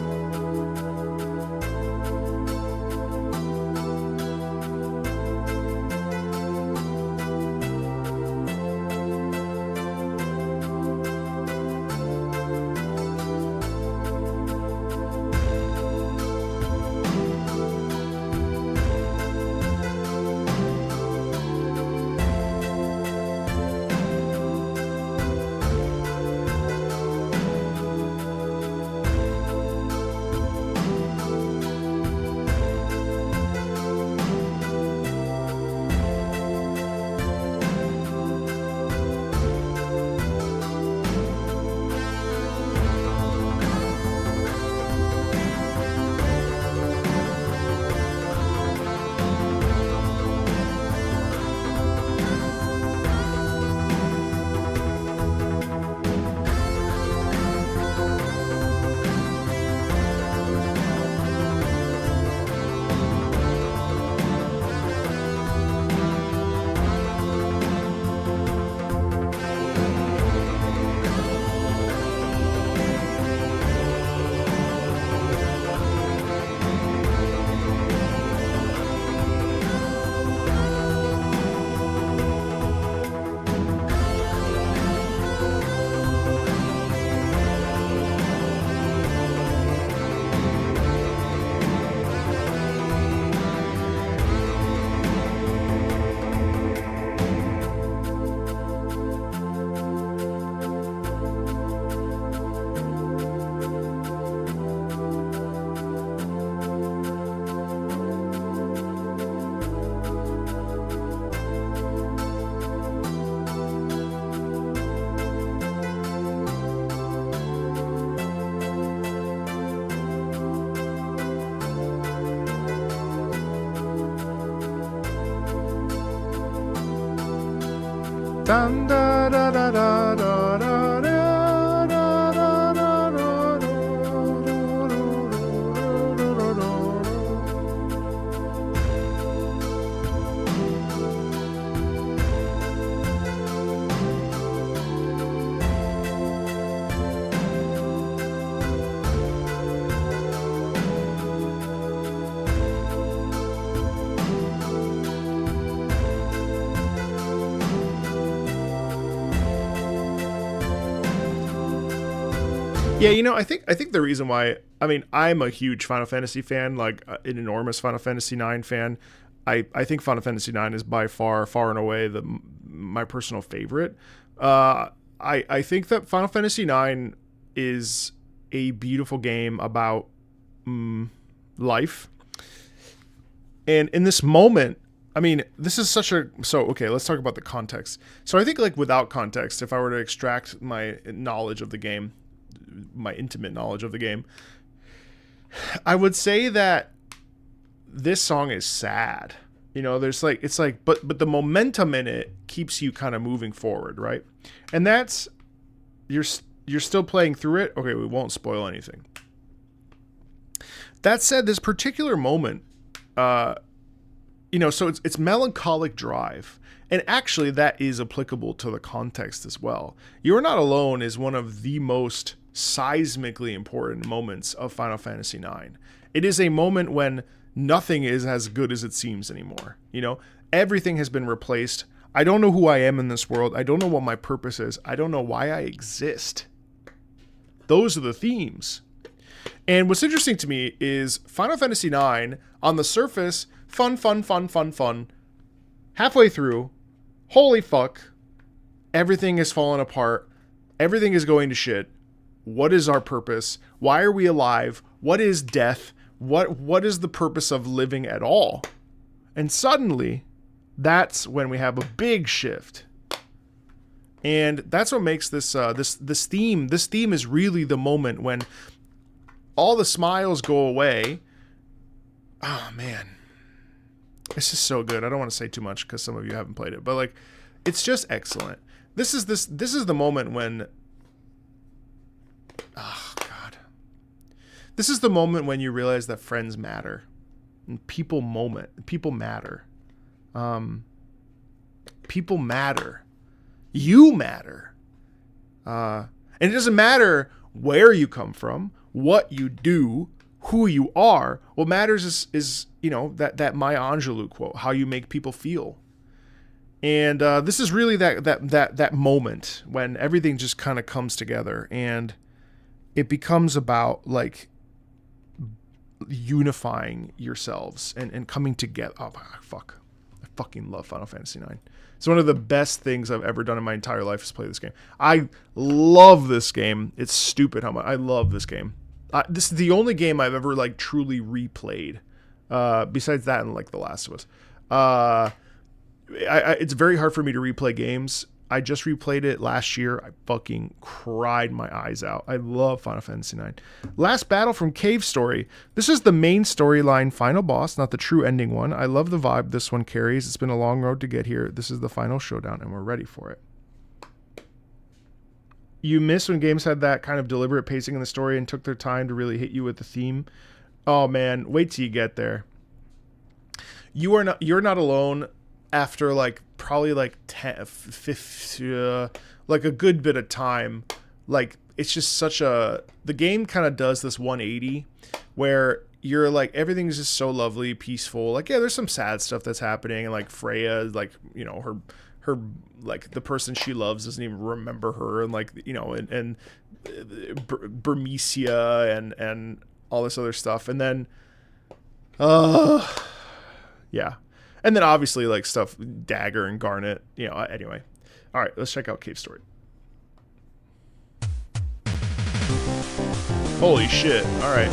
Dun, da, da, da, da, da, da, da, da, da, da, da, Yeah, you know, I think the reason why, I mean, I'm a huge Final Fantasy fan, like an enormous Final Fantasy 9 fan. I think Final Fantasy 9 is by far and away my personal favorite. I think that Final Fantasy 9 is a beautiful game about life. And in this moment, I mean, this is such a, so, okay, let's talk about the context. So I think, like, without context, if I were to extract my knowledge of the game, my intimate knowledge of the game, I would say that this song is sad. You know, there's like, it's like, but the momentum in it keeps you kind of moving forward, right? And that's, you're still playing through it. Okay, we won't spoil anything. That said, this particular moment you know, so it's melancholic drive. And actually that is applicable to the context as well. You're Not Alone is one of the most seismically important moments of Final Fantasy IX. It is a moment when nothing is as good as it seems anymore. You know, everything has been replaced. I don't know who I am in this world. I don't know what my purpose is. I don't know why I exist. Those are the themes. And what's interesting to me is Final Fantasy IX, on the surface, fun. Halfway through, holy fuck, everything is falling apart. Everything is going to shit. What is our purpose? Why are we alive? What is death? What is the purpose of living at all? And suddenly, that's when we have a big shift. And that's what makes this this theme is really the moment when all the smiles go away. Oh man. This is so good. I don't want to say too much because some of you haven't played it, but like, it's just excellent. This is the moment when, oh God, this is the moment when you realize that friends matter, and people matter. People matter. You matter. And it doesn't matter where you come from, what you do, who you are. What matters is you know, that Maya Angelou quote, how you make people feel. And this is really that moment when everything just kind of comes together and it becomes about like unifying yourselves and coming together. Oh fuck. I fucking love Final Fantasy IX. It's one of the best things I've ever done in my entire life is play this game. I love this game. It's stupid how much I love this game. This is the only game I've ever like truly replayed. Besides that and like The Last of Us. It's very hard for me to replay games. I just replayed it last year. I fucking cried my eyes out. I love Final Fantasy IX. Last battle from Cave Story. This is the main storyline final boss, not the true ending one. I love the vibe this one carries. It's been a long road to get here. This is the final showdown and we're ready for it. You miss when games had that kind of deliberate pacing in the story and took their time to really hit you with the theme. Oh man, wait till you get there. You're not alone after like probably like 10, 50, like a good bit of time. Like it's just such a, the game kind of does this 180 where you're like, everything's just so lovely, peaceful. Like, yeah, there's some sad stuff that's happening. And like Freya, like, you know, her like the person she loves doesn't even remember her. And like, you know, and Burmecia and all this other stuff. And then, yeah. And then obviously like stuff, Dagger and Garnet, you know, anyway. All right, let's check out Cave Story. Holy shit. All right.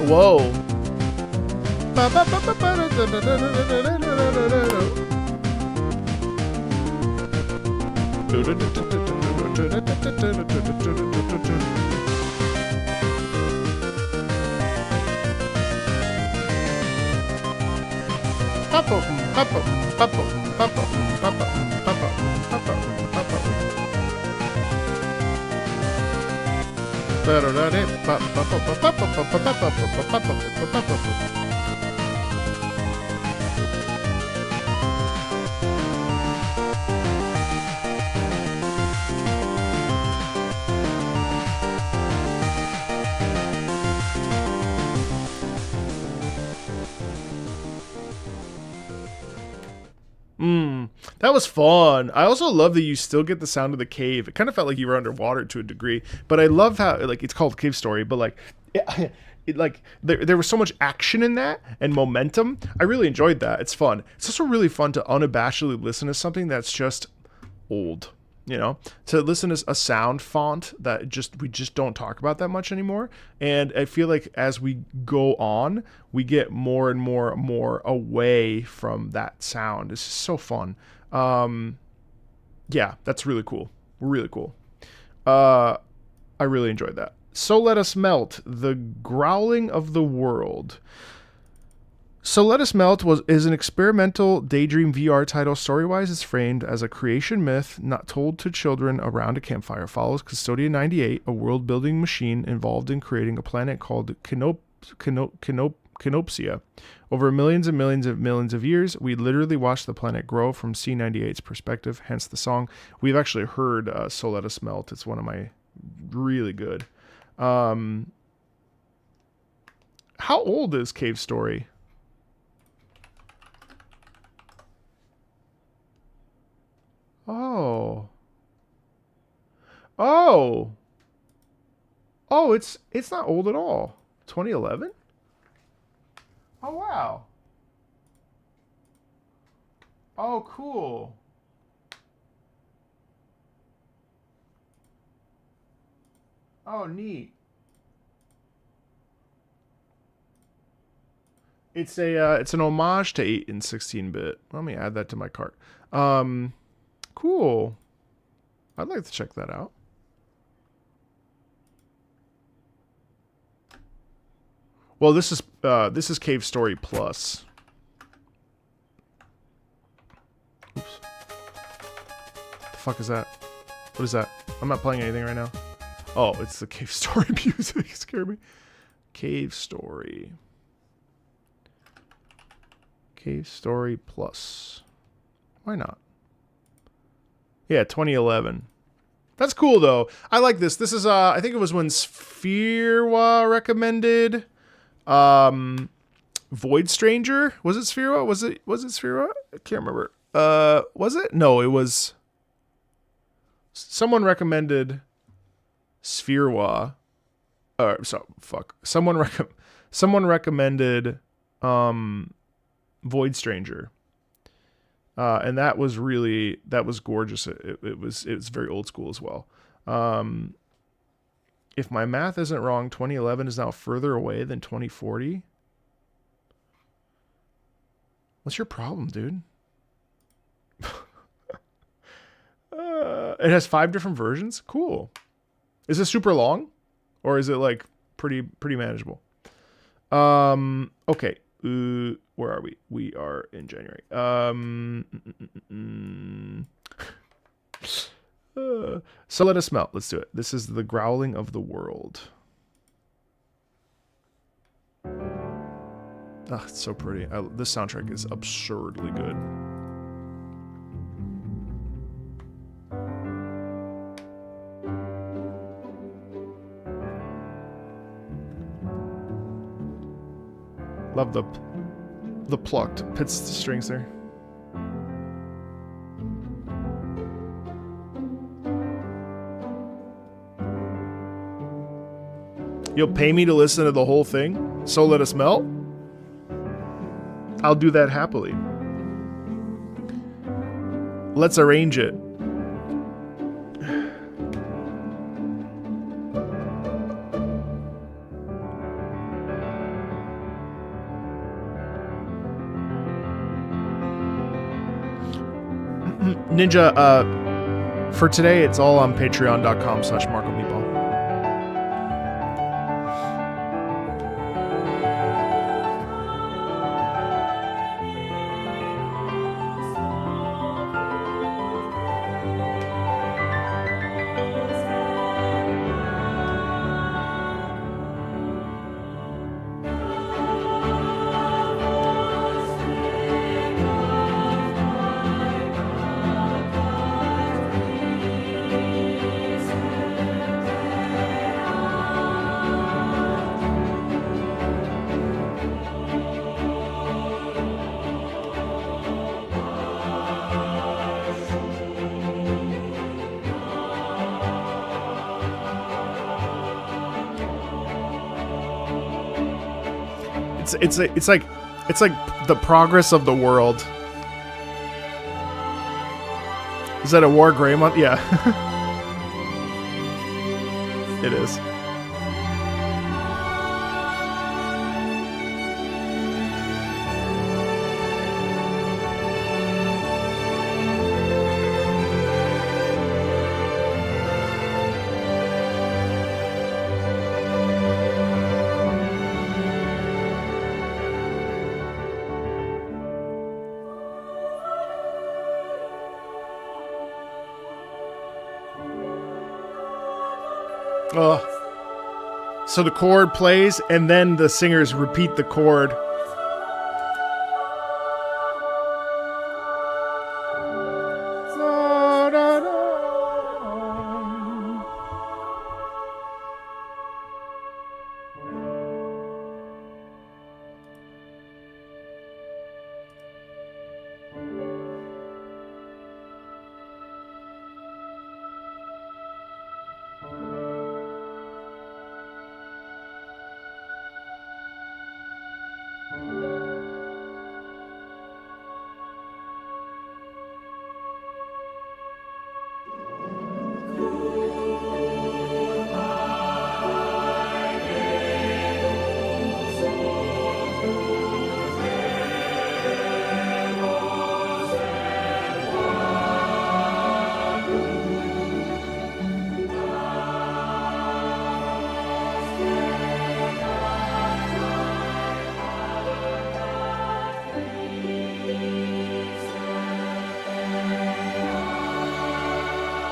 Whoa. That was fun. I also love that you still get the sound of the cave. It kind of felt like you were underwater to a degree, but I love how like it's called Cave Story, but like it like there was so much action in that and momentum. I really enjoyed that. It's fun. It's also really fun to unabashedly listen to something that's just old. You know, to listen to a sound font that we just don't talk about that much anymore. And I feel like as we go on, we get more and more away from that sound. It's just so fun. Yeah, that's really cool. Really cool. I really enjoyed that. So Let Us Melt, The Growling of the World. So Let Us Melt is an experimental daydream VR title. Story-wise, it's framed as a creation myth not told to children around a campfire. Follows Custodian 98, a world-building machine involved in creating a planet called Canopsia. Over millions and millions of years, we literally watched the planet grow from C98's perspective, hence the song. We've actually heard So Let Us Melt. It's one of my really good. How old is Cave Story? Oh. Oh. Oh, it's not old at all. 2011? Oh, wow. Oh, cool. Oh, neat. It's an homage to 8 and 16-bit. Let me add that to my cart. Cool. I'd like to check that out. Well, this is Cave Story Plus. Oops. The fuck is that? What is that? I'm not playing anything right now. Oh, it's the Cave Story music. It scared me. Cave Story. Cave Story Plus. Why not? Yeah, 2011. That's cool though. I like this. This is I think it was when Sphirwa recommended Void Stranger. Was it Sphirwa? Was it Sphirwa? I can't remember. Was it? No, it was someone recommended Sphirwa. Someone recommended Void Stranger. And that was gorgeous. It was very old school as well. If my math isn't wrong, 2011 is now further away than 2040. What's your problem, dude? It has 5 different versions. Cool. Is it super long, or is it like pretty manageable? Okay. Where are we? We are in January. So Let Us Melt. Let's do it. This is The Growling of the World. Oh, it's so pretty. This soundtrack is absurdly good. Love the plucked pits strings there. You'll pay me to listen to the whole thing? So Let Us Melt? I'll do that happily. Let's arrange it. Ninja, for today, it's all on patreon.com/MarcoMeatball. It's like the progress of the world. Is that a War Gray month? Yeah. It is. So the chord plays, and then the singers repeat the chord.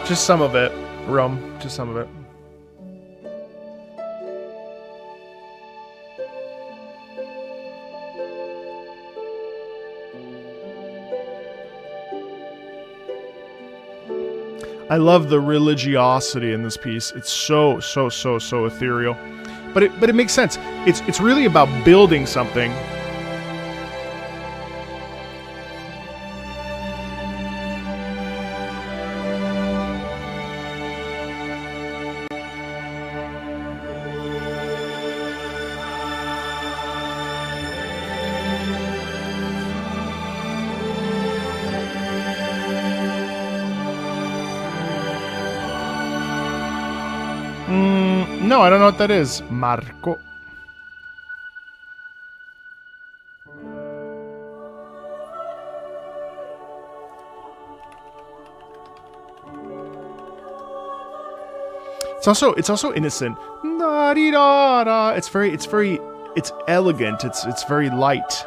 Just some of it, Rum. Just some of it. I love the religiosity in this piece. It's so ethereal, but it makes sense. It's really about building something. No, I don't know what that is. Marco. It's also innocent. It's elegant. It's very light.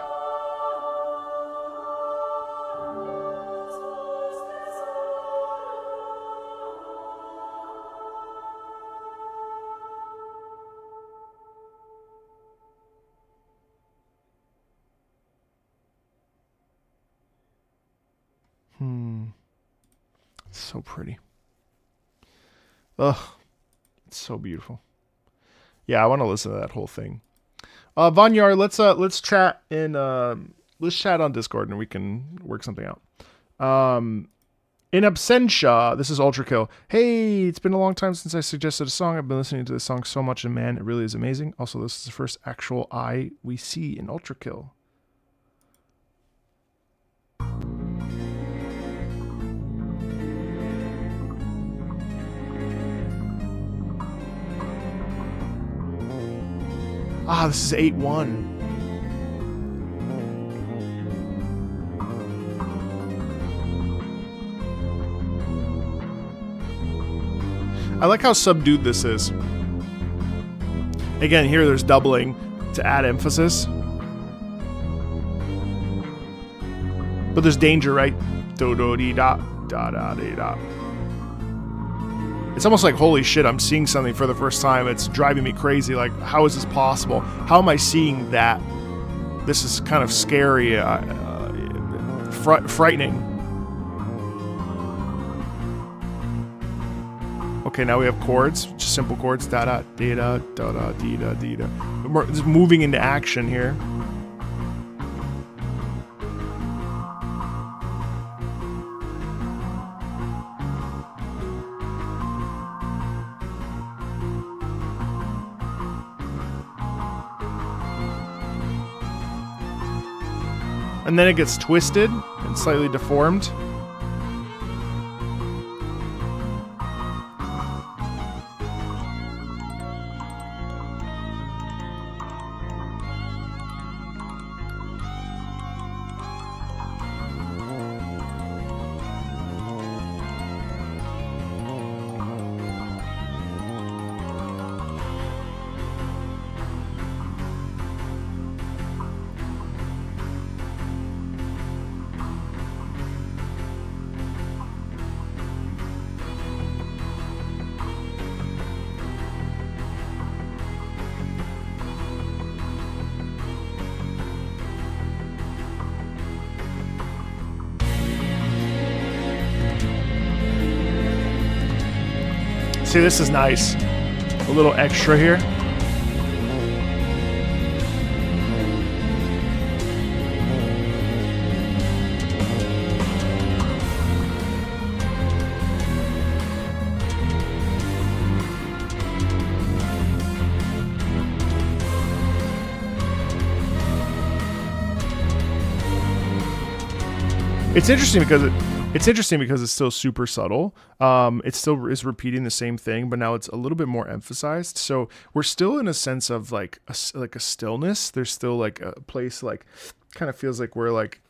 So pretty. Ugh. It's so beautiful. Yeah, I want to listen to that whole thing. Vanyar, let's chat on Discord and we can work something out. In absentia, this is Ultra Kill. Hey, it's been a long time since I suggested a song. I've been listening to this song so much, and man, it really is amazing. Also, this is the first actual eye we see in Ultra Kill. Ah, this is 8-1. I like how subdued this is. Again, here there's doubling to add emphasis. But there's danger, right? Do-do-dee-da, da-da-dee-da. It's almost like, holy shit, I'm seeing something for the first time. It's driving me crazy. Like, how is this possible? How am I seeing that? This is kind of scary, frightening. Okay, now we have chords, just simple chords. Da da dee da da da dee da dee da. We're just moving into action here. and then it gets twisted and slightly deformed. See, this is nice. A little extra here. It's interesting because it's still super subtle. It still is repeating the same thing, but now it's a little bit more emphasized. So we're still in a sense of like a stillness. There's still like a place, like kind of feels like we're like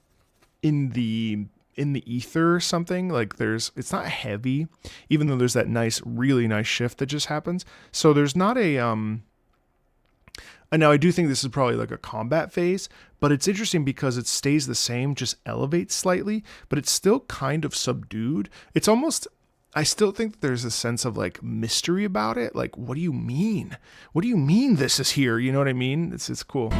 in the ether or something. Like it's not heavy, even though there's that really nice shift that just happens. So there's not a and now I do think this is probably like a combat phase, but it's interesting because it stays the same, just elevates slightly, but it's still kind of subdued. It's almost, I still think there's a sense of like mystery about it. Like, what do you mean? What do you mean this is here? You know what I mean? It's cool.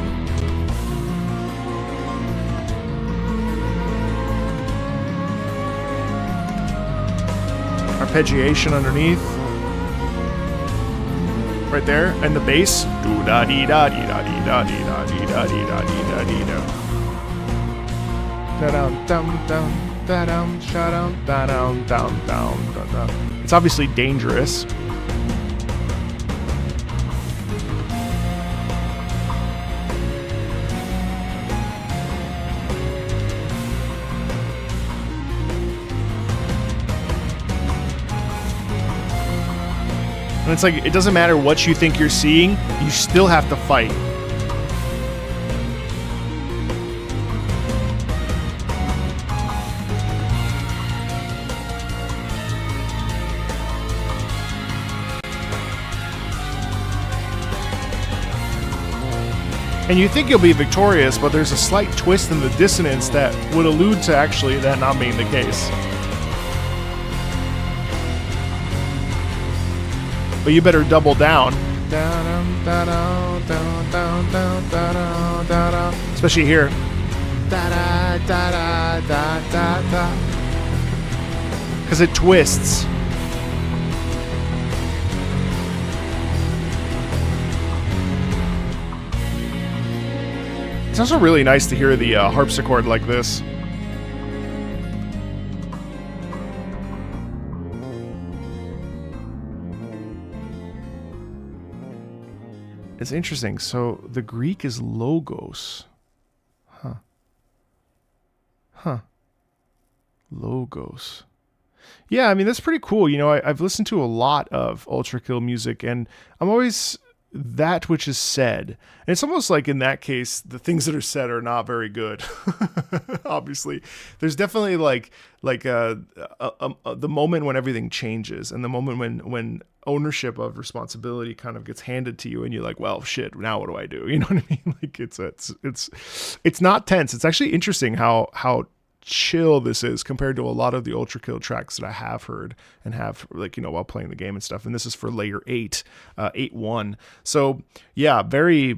Arpeggiation underneath. Right there, and the bass. Do da dee da dee da dee da dee da dee da dee da dee da dee da. Da down down down da down sha down da down down down da da. It's obviously dangerous. And it's like, it doesn't matter what you think you're seeing, you still have to fight. And you think you'll be victorious, but there's a slight twist in the dissonance that would allude to actually that not being the case. But you better double down. Especially here. Because it twists. It's also really nice to hear the harpsichord like this. It's interesting. So the Greek is logos. Huh. Logos. Yeah, I mean, that's pretty cool. You know, I've listened to a lot of Ultra Kill music, and I'm always that which is said. And it's almost like in that case, the things that are said are not very good. Obviously, there's definitely like the moment when everything changes, and the moment when ownership of responsibility kind of gets handed to you, and you're like, well, shit, now what do I do? You know what I mean? Like it's not tense. It's actually interesting how chill this is compared to a lot of the Ultra Kill tracks that I have heard and have, like, you know, while playing the game and stuff. And this is for layer 8.1. So yeah, very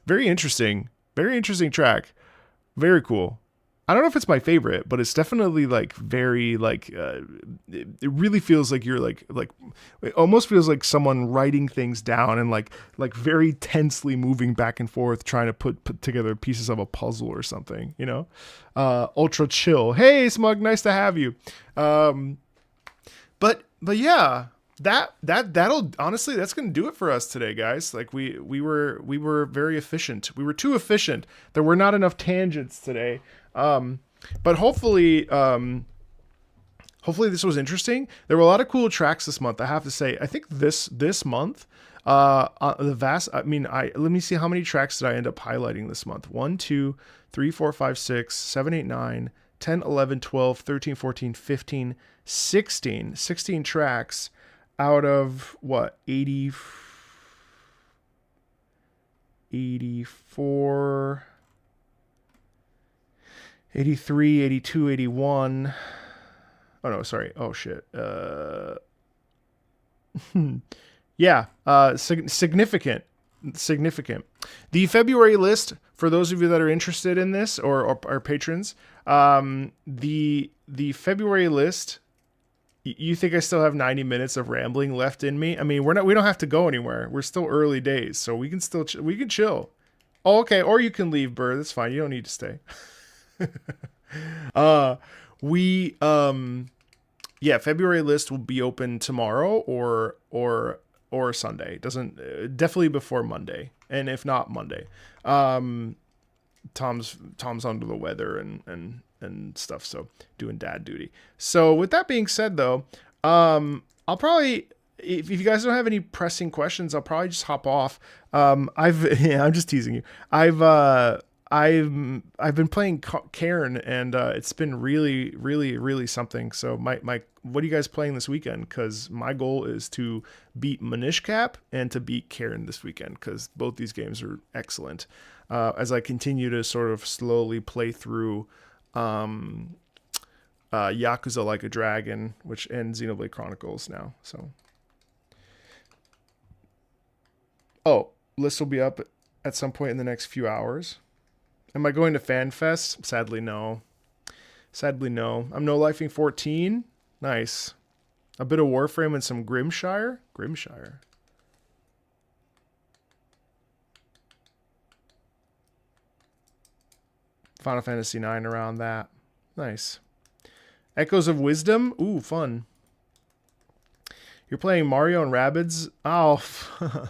interesting track. Very cool. I don't know if it's my favorite, but it's definitely like very like it really feels like you're like it almost feels like someone writing things down and like very tensely moving back and forth trying to put together pieces of a puzzle or something, you know. Ultra chill. Hey Smug, nice to have you. But yeah, that'll honestly, that's gonna do it for us today, guys. Like we were very efficient. We were too efficient. There were not enough tangents today. But hopefully this was interesting. There were a lot of cool tracks this month, I have to say. I think this month, let me see how many tracks did I end up highlighting this month. 1, 2, 3, 4, 5, 6, 7, 8, 9, 10, 11, 12, 13, 14, 15, 16. 16 tracks out of what? 84, 83, 82, 81. Oh no, sorry. Oh shit. Yeah, significant. The February list, for those of you that are interested in this or are patrons, the February list, you think I still have 90 minutes of rambling left in me? I mean, we don't have to go anywhere. We're still early days, so we can still we can chill. Oh, okay, or you can leave, Burr. That's fine. You don't need to stay. February list will be open tomorrow or Sunday. Doesn't definitely before Monday, and if not Monday. Tom's under the weather and stuff, so doing dad duty. So with that being said, though, I'll probably, if you guys don't have any pressing questions, I'll probably just hop off. I'm just teasing you. I've been playing Cairn, and it's been really, really, really something. So what are you guys playing this weekend? Because my goal is to beat Manish Cap and to beat Cairn this weekend, because both these games are excellent. As I continue to sort of slowly play through Yakuza Like a Dragon, and Xenoblade Chronicles now. So, list will be up at some point in the next few hours. Am I going to FanFest? Sadly, no. I'm no-lifing 14. Nice. A bit of Warframe and some Grimshire. Final Fantasy 9 around that. Nice. Echoes of Wisdom. Ooh, fun. You're playing Mario and Rabbids? Oh,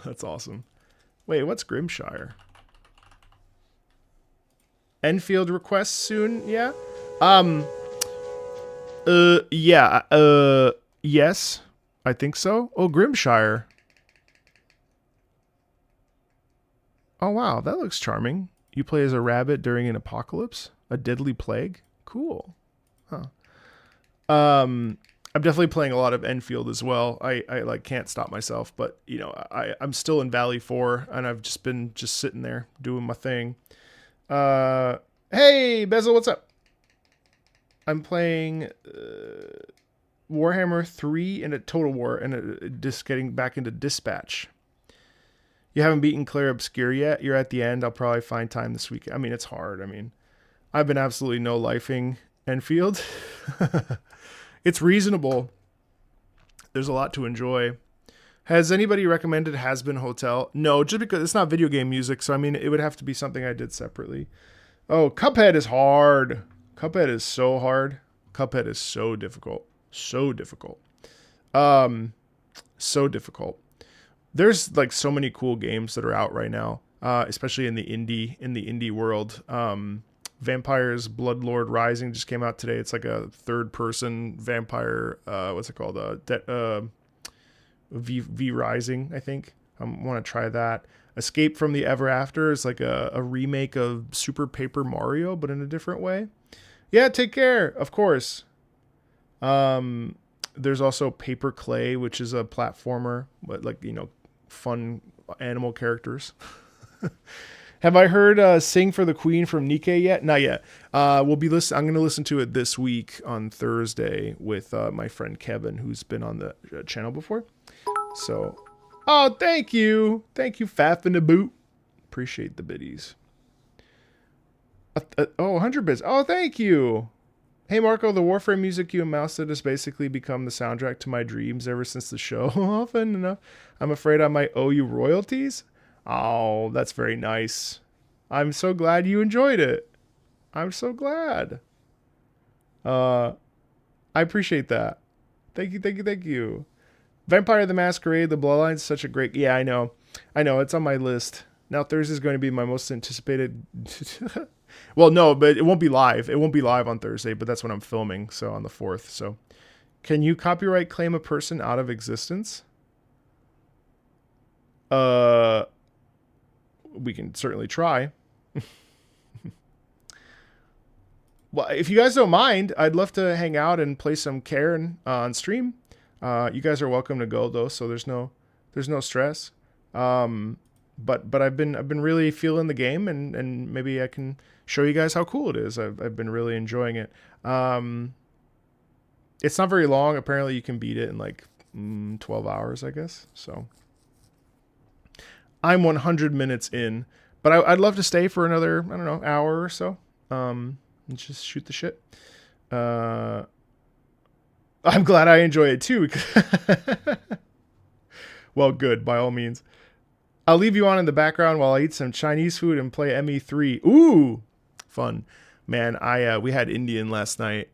that's awesome. Wait, what's Grimshire? Enfield requests soon, yeah? Yes, I think so. Oh, Grimshire. Oh, wow, that looks charming. You play as a rabbit during an apocalypse? A deadly plague? Cool. Huh. I'm definitely playing a lot of Enfield as well. I like can't stop myself, but you know, I'm still in Valley 4, and I've just been sitting there doing my thing. Hey, Bezel, what's up? I'm playing Warhammer 3 and a Total War, and just getting back into Dispatch. You haven't beaten Claire Obscure yet? You're at the end. I'll probably find time this week. I mean, it's hard. I mean, I've been absolutely no-lifing Enfield. It's reasonable. There's a lot to enjoy. Has anybody recommended Has Been Hotel? No, just because it's not video game music, so I mean, it would have to be something I did separately. Oh, Cuphead is hard. Cuphead is so hard. Cuphead is so difficult. So difficult. So difficult. There's like so many cool games that are out right now, especially in the indie world. Vampires Bloodlord Rising just came out today. It's like a third-person vampire. What's it called? V Rising, I think. I want to try that. Escape from the Ever After is like a remake of Super Paper Mario, but in a different way. Yeah, take care, of course. There's also Paper Clay, which is a platformer, but like, you know, fun animal characters. Have I heard Sing for the Queen from Nikkei yet? Not yet. I'm going to listen to it this week on Thursday with my friend Kevin, who's been on the channel before. So, oh, thank you. Thank you, Faff in the Boot. Appreciate the biddies. 100 bits. Oh, thank you. Hey, Marco, the Warframe music you and Mouse did has basically become the soundtrack to my dreams ever since the show. Often enough, I'm afraid I might owe you royalties. Oh, that's very nice. I'm so glad you enjoyed it. I'm so glad. I appreciate that. Thank you. Vampire the Masquerade, The Bloodlines, such a great... Yeah, I know. It's on my list. Now Thursday is going to be my most anticipated... Well, no, but it won't be live. It won't be live on Thursday, but that's when I'm filming, so on the 4th. So, can you copyright claim a person out of existence? We can certainly try. Well, if you guys don't mind, I'd love to hang out and play some Karen on stream. You guys are welcome to go though, so there's no stress. But I've been really feeling the game, and maybe I can show you guys how cool it is. I've been really enjoying it. It's not very long. Apparently, you can beat it in like 12 hours, I guess. So I'm 100 minutes in, but I'd love to stay for another, I don't know, hour or so. And just shoot the shit. I'm glad I enjoy it too. Well, good, by all means. I'll leave you on in the background while I eat some Chinese food and play ME3. Ooh, fun. Man, we had Indian last night.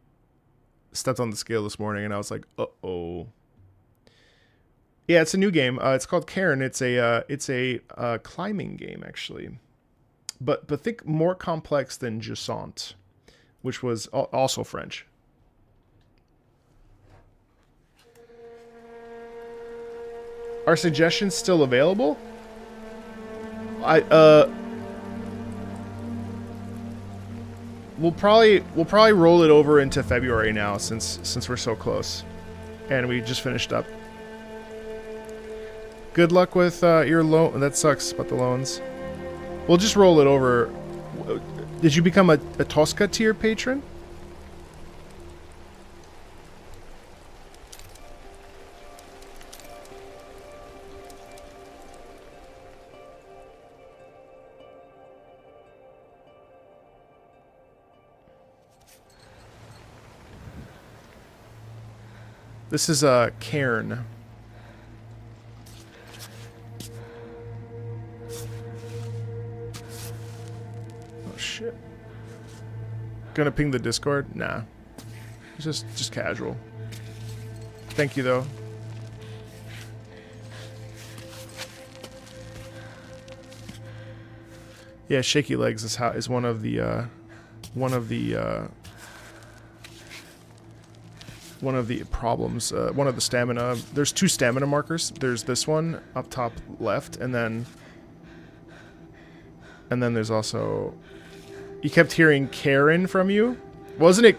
Stepped on the scale this morning and I was like, uh-oh. Yeah, it's a new game. It's called Karen. It's a climbing game actually. But think more complex than Jusant, which was also French. Are suggestions still available? We'll probably roll it over into February now since we're so close, and we just finished up. Good luck with your loan. That sucks about the loans. We'll just roll it over. Did you become a Tosca tier patron? This is Cairn. Oh shit. Gonna ping the Discord? Nah. It's just casual. Thank you though. Yeah, shaky legs is one of the problems, one of the stamina. There's 2 stamina markers. There's this one up top left, and then there's also. You kept hearing Karen from you, wasn't it?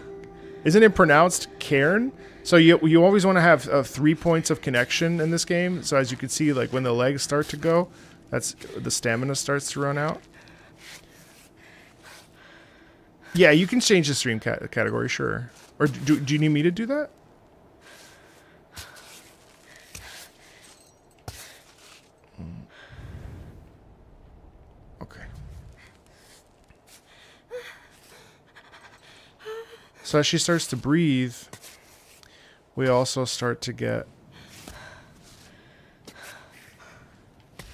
Isn't it pronounced Karen? So you always want to have 3 points of connection in this game. So as you can see, like when the legs start to go, that's the stamina starts to run out. Yeah, you can change the stream category, sure. Or do you need me to do that? Okay. So as she starts to breathe, we also start to get...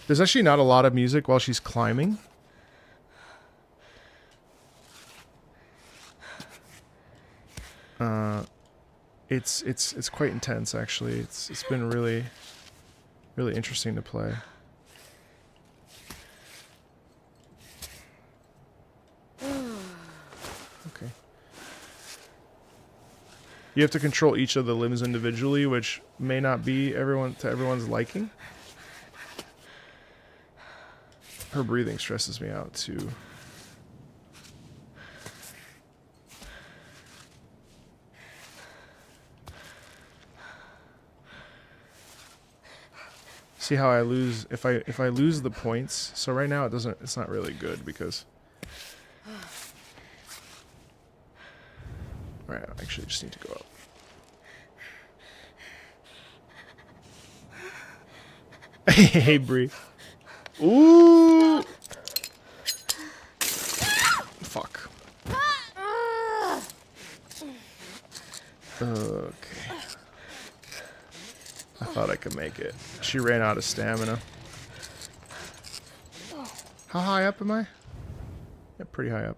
There's actually not a lot of music while she's climbing. It's quite intense actually. It's been really interesting to play. Okay. You have to control each of the limbs individually, which may not be to everyone's liking. Her breathing stresses me out too. See how I lose if I lose the points. So right now it's not really good because alright, I actually just need to go up. Hey Bree. Ooh. Fuck. Okay. I thought I could make it. She ran out of stamina. How high up am I? Yeah, pretty high up.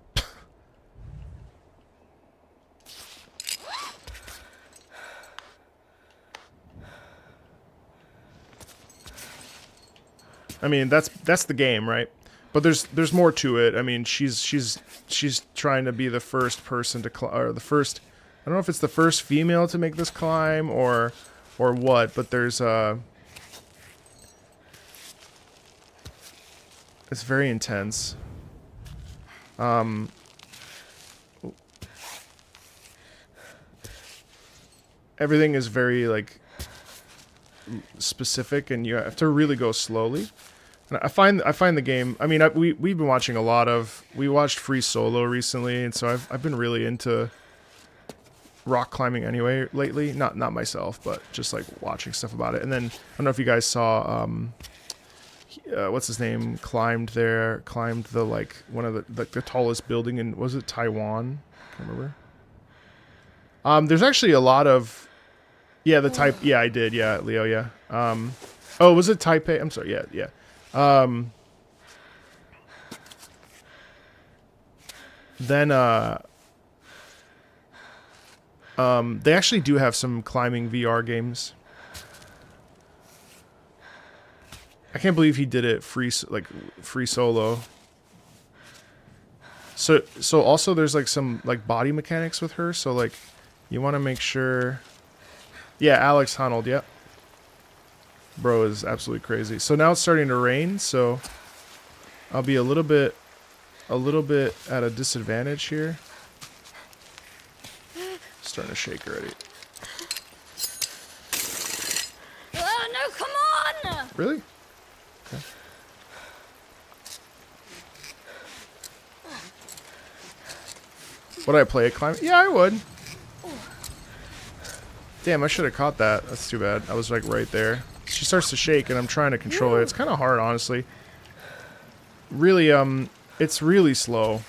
I mean, that's the game, right? But there's more to it. I mean, she's trying to be the first person to climb, or the first. I don't know if it's the first female to make this climb or what, but there's it's very intense. Everything is very like specific, and you have to really go slowly. And I find the game. I mean, we've been watching a lot of. We watched Free Solo recently, and so I've been really into rock climbing anyway lately. Not myself, but just like watching stuff about it. And then I don't know if you guys saw what's his name climbed the like one of the tallest building in, was it Taiwan? I can't remember. There's actually a lot of yeah, I did, yeah, Leo, yeah. Oh, was it Taipei? I'm sorry, yeah. Then they actually do have some climbing VR games. I can't believe he did it free solo. So also there's like some like body mechanics with her. So like you want to make sure. Yeah, Alex Honnold. Yep. Bro is absolutely crazy. So now it's starting to rain. So I'll be a little bit at a disadvantage here. Starting to shake already. Oh no! Come on! Really? Okay. Would I play a climb? Yeah, I would. Damn, I should have caught that. That's too bad. I was like right there. She starts to shake and I'm trying to control it. It's kind of hard, honestly. Really, it's really slow.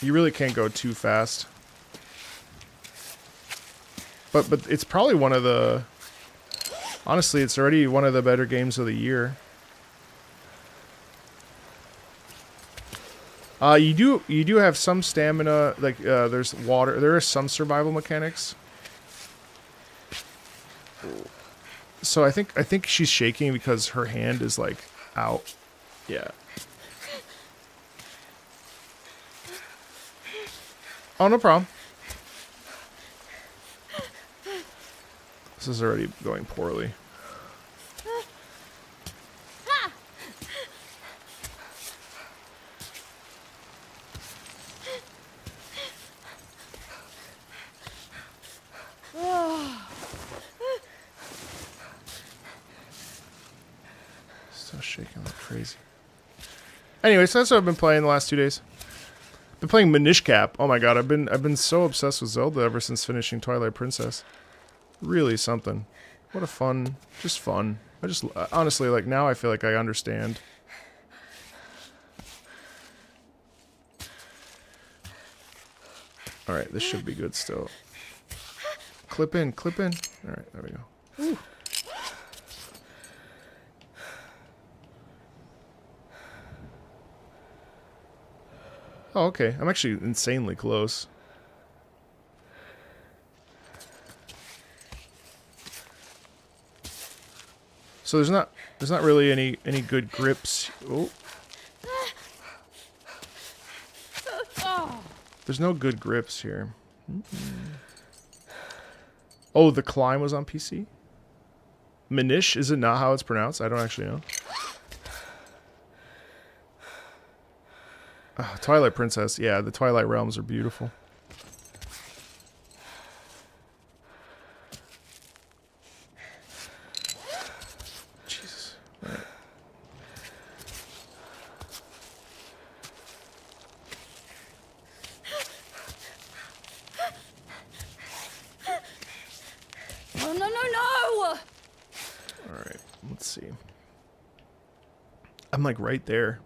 You really can't go too fast. But it's probably one of the... Honestly, it's already one of the better games of the year. You do have some stamina, like there's water. There are some survival mechanics. So I think she's shaking because her hand is like out. Yeah. Oh, no problem. This is already going poorly. Still shaking like crazy. Anyway, so that's what I've been playing the last 2 days. Been playing Minish Cap. Oh my god, I've been so obsessed with Zelda ever since finishing Twilight Princess. Really something. What a fun, just fun. I just honestly like now I feel like I understand. All right, this should be good still. Clip in, clip in. All right, there we go. Ooh. Oh, okay. I'm actually insanely close. So there's not really any good grips. Oh. There's no good grips here. Oh, the climb was on PC? Minish? Is it not how it's pronounced? I don't actually know. Oh, Twilight Princess. Yeah, the Twilight Realms are beautiful. Jesus. All right. No, no, no, no! All right. Let's see. I'm like right there.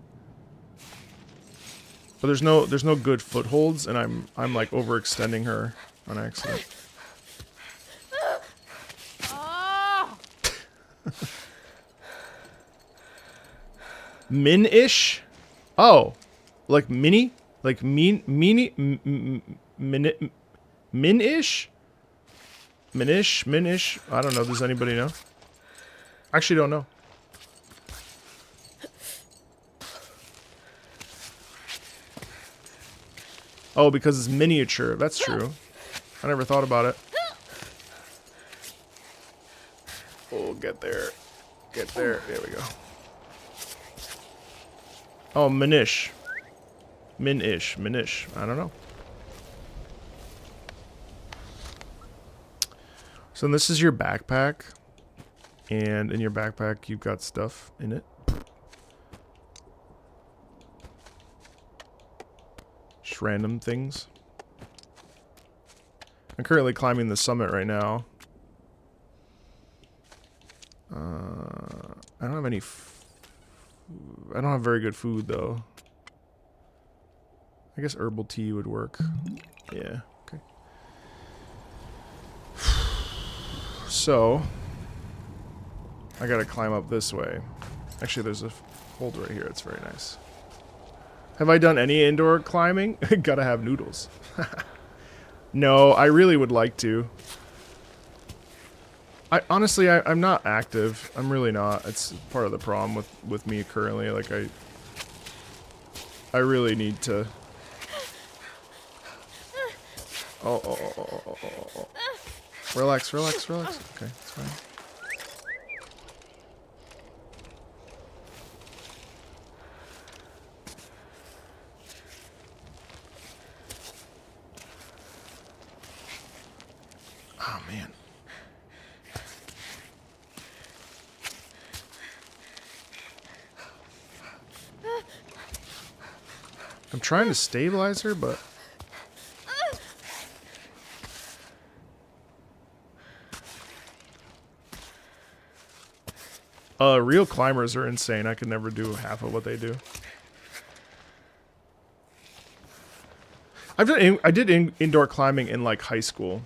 But there's no good footholds, and I'm like overextending her on accident. Oh! Min-ish? Oh, like mini? Like min-ish? Minish? I don't know. Does anybody know? Actually, don't know. Oh, because it's miniature. That's true. I never thought about it. Oh, get there. Get there. There we go. Oh, Minish. Minish. Minish. I don't know. So this is your backpack. And in your backpack, you've got stuff in it. Just random things. I'm currently climbing the summit right now. I don't have any... I don't have very good food, though. I guess herbal tea would work. Yeah, okay. So... I gotta climb up this way. Actually, there's a hold right here. It's very nice. Have I done any indoor climbing? Gotta have noodles. No, I really would like to. Honestly, I'm not active. I'm really not. It's part of the problem with me currently. Like, I really need to... Oh. Relax. Okay, it's fine. Oh, man. I'm trying to stabilize her, but... Real climbers are insane. I could never do half of what they do. I did indoor climbing in, like, high school.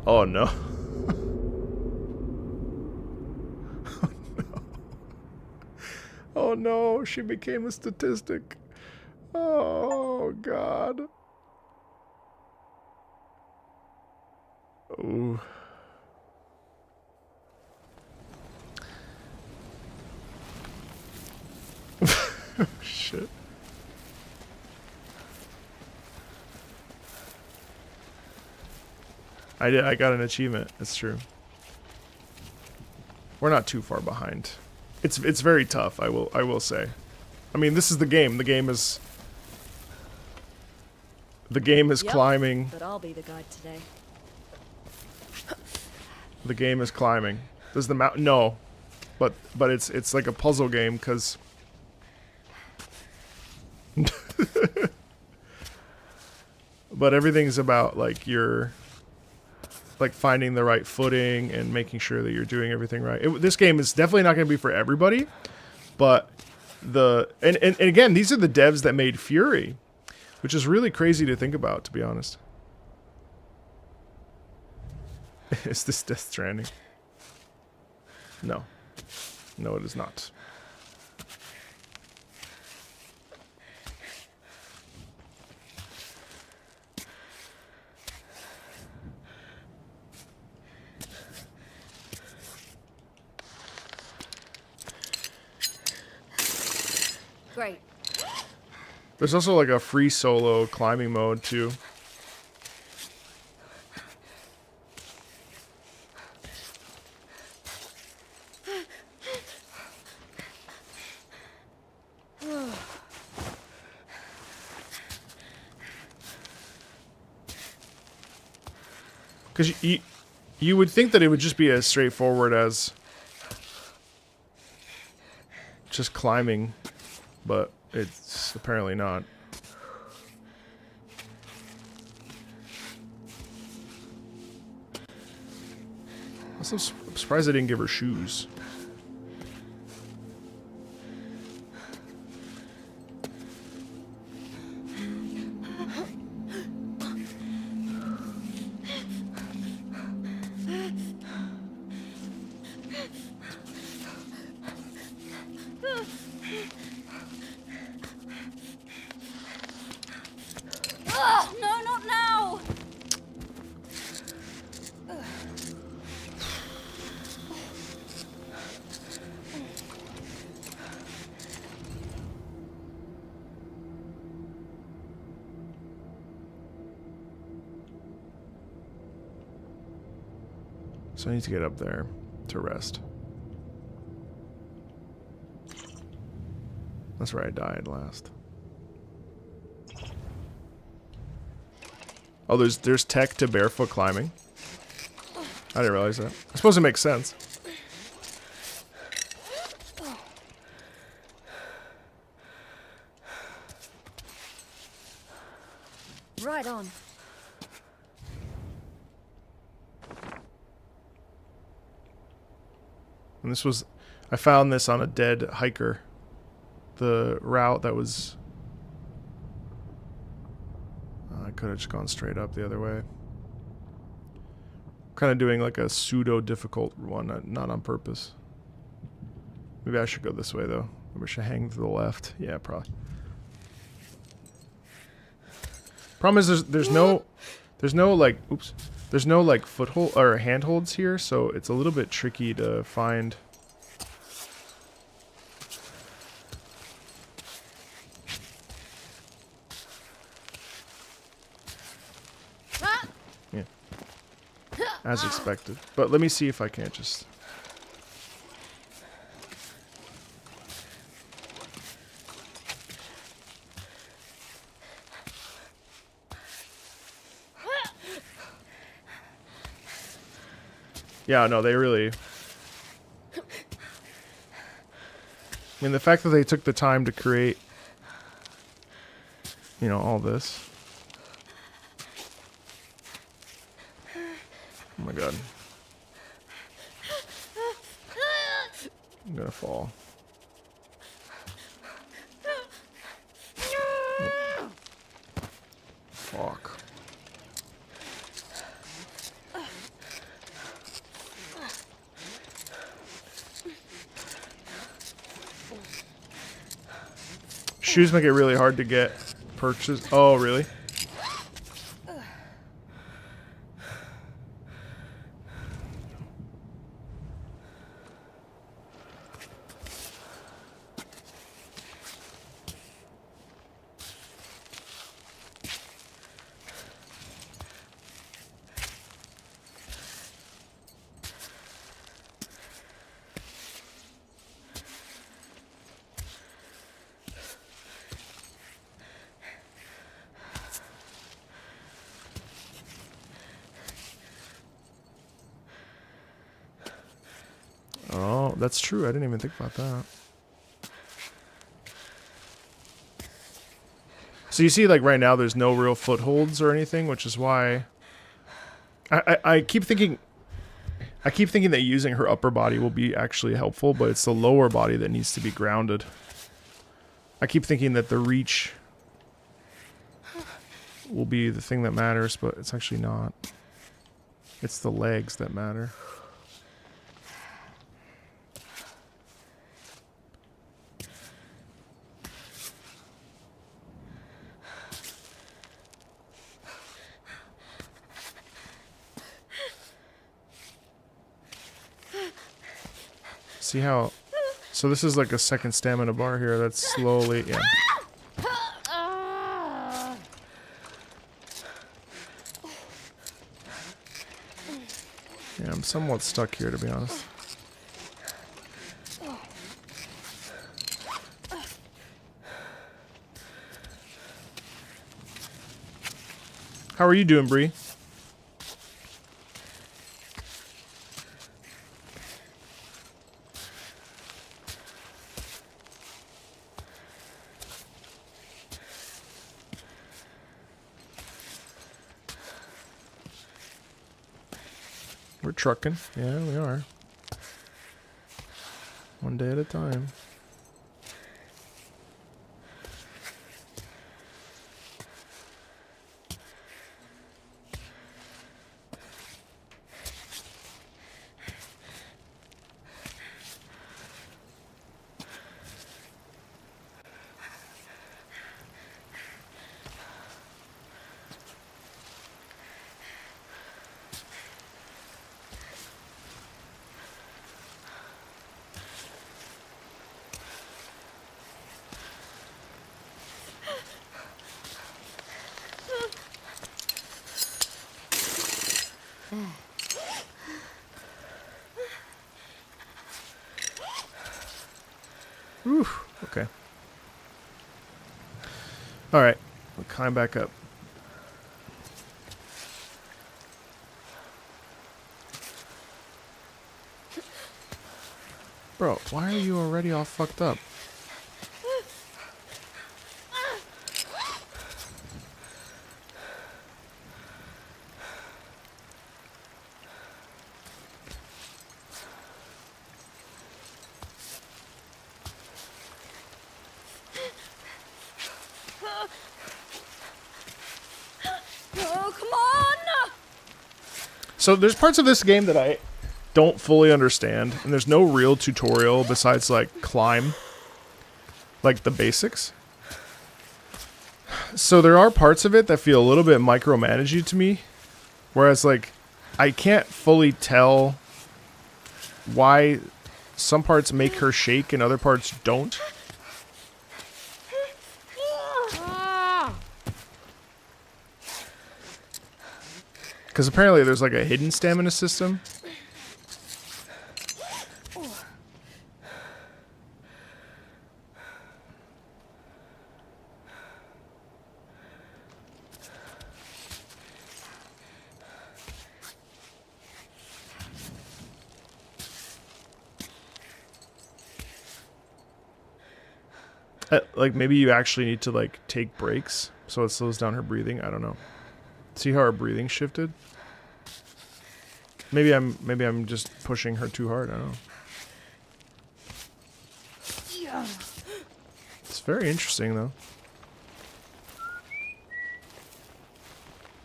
Oh no. Oh no. Oh no, she became a statistic. Oh god. Ooh. Shit. I got an achievement. It's true. We're not too far behind. It's very tough, I will say. I mean, this is the game. The game is Yep, climbing. But I'll be the guide today. The game is climbing. Does the mountain? No, but it's like a puzzle game because. But everything's about like finding the right footing and making sure that you're doing everything right. This game is definitely not going to be for everybody, but and again, these are the devs that made Fury, which is really crazy to think about, to be honest. Is this Death Stranding? No. No, it is not. Great. There's also like a free solo climbing mode too. Because you would think that it would just be as straightforward as just climbing, but it's apparently not. I'm surprised I didn't give her shoes. No, not now! So I need to get up there to rest. That's where I died last. Oh, there's tech to barefoot climbing. I didn't realize that. I suppose it makes sense. Right on. And this was, I found this on a dead hiker. The route that was, I could have just gone straight up the other way. Kind of doing like a pseudo difficult one, not on purpose. Maybe I should go this way though. Maybe I should hang to the left. Yeah, probably. Problem is there's no like, oops. There's no like foothold or handholds here, so it's a little bit tricky to find. Yeah. As expected. But let me see if I can't just... Yeah, no, they really... I mean, the fact that they took the time to create, you know, all this. Oh my god. I'm gonna fall. Fuck. Shoes make it really hard to get purchased. Oh, really? Oh, that's true. I didn't even think about that. So you see, like, right now, there's no real footholds or anything, which is why I keep thinking... I keep thinking that using her upper body will be actually helpful, but it's the lower body that needs to be grounded. I keep thinking that the reach will be the thing that matters, but it's actually not. It's the legs that matter. See how... So this is like a second stamina bar here that's slowly... Yeah. Yeah, I'm somewhat stuck here, to be honest. How are you doing, Bree? We're trucking. Yeah, we are. One day at a time. Whew, okay. Alright, we'll climb back up. Bro, why are you already all fucked up? Oh, come on! So there's parts of this game that I don't fully understand, and there's no real tutorial besides like climb, like the basics. So there are parts of it that feel a little bit micromanagey to me, whereas like I can't fully tell why some parts make her shake and other parts don't. Because apparently there's like a hidden stamina system. Like maybe you actually need to like take breaks so it slows down her breathing. I don't know. See how her breathing shifted? Maybe I'm just pushing her too hard. I don't know. It's very interesting though.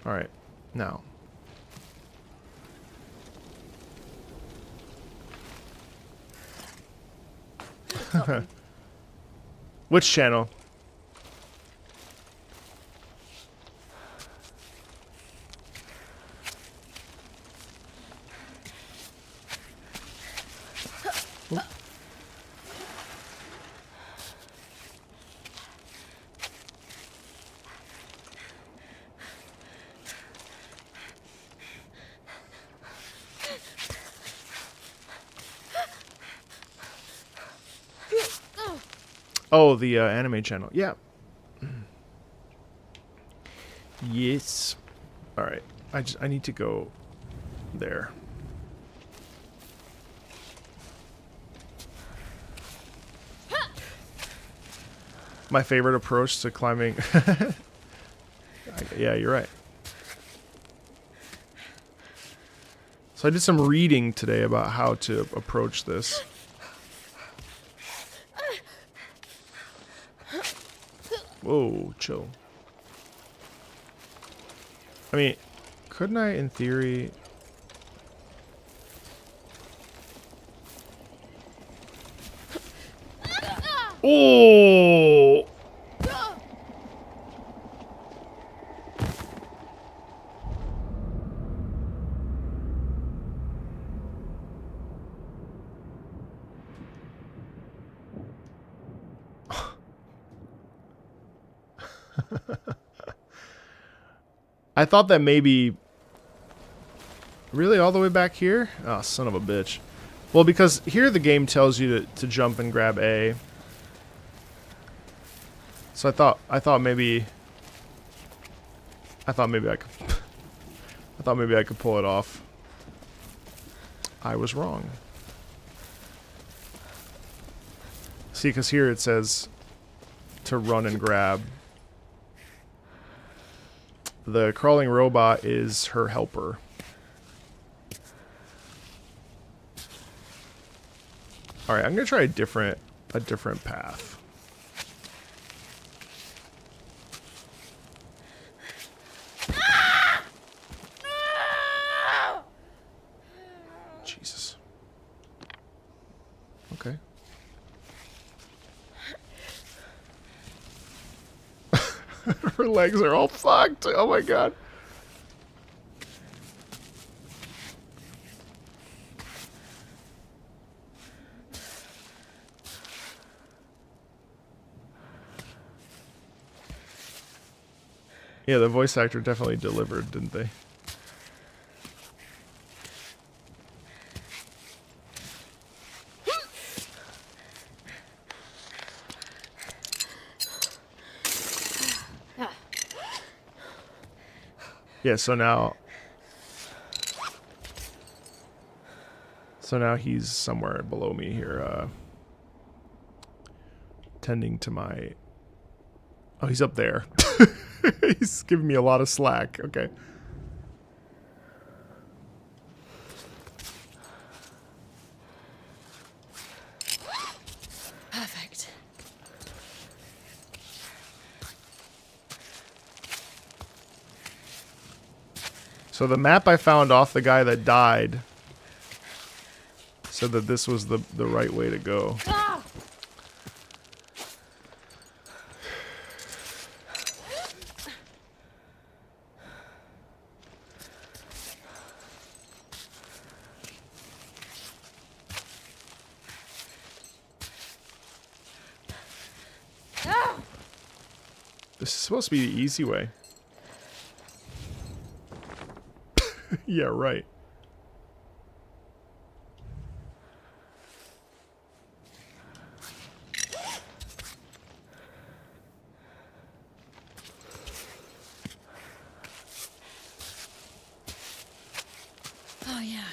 All right, now. Which channel? Oh, the anime channel. Yeah. Yes. All right. I need to go there. My favorite approach to climbing. Yeah, you're right. So I did some reading today about how to approach this. Whoa, chill. I mean, couldn't I, in theory... Oh! I thought that maybe... Really, all the way back here? Oh, son of a bitch. Well, because here the game tells you to jump and grab A. So I thought maybe I could pull it off. I was wrong. See, because here it says to run and grab. The crawling robot is her helper. All right, I'm gonna try a different path. Jesus. Okay. Her legs are all fucked. Oh my god. Yeah, the voice actor definitely delivered, didn't they? Yeah, so now he's somewhere below me here, tending to my... Oh, he's up there. He's giving me a lot of slack. Okay. Perfect. So the map I found off the guy that died said that this was the right way to go. Ah! This is supposed to be the easy way. Yeah, right. Oh yeah.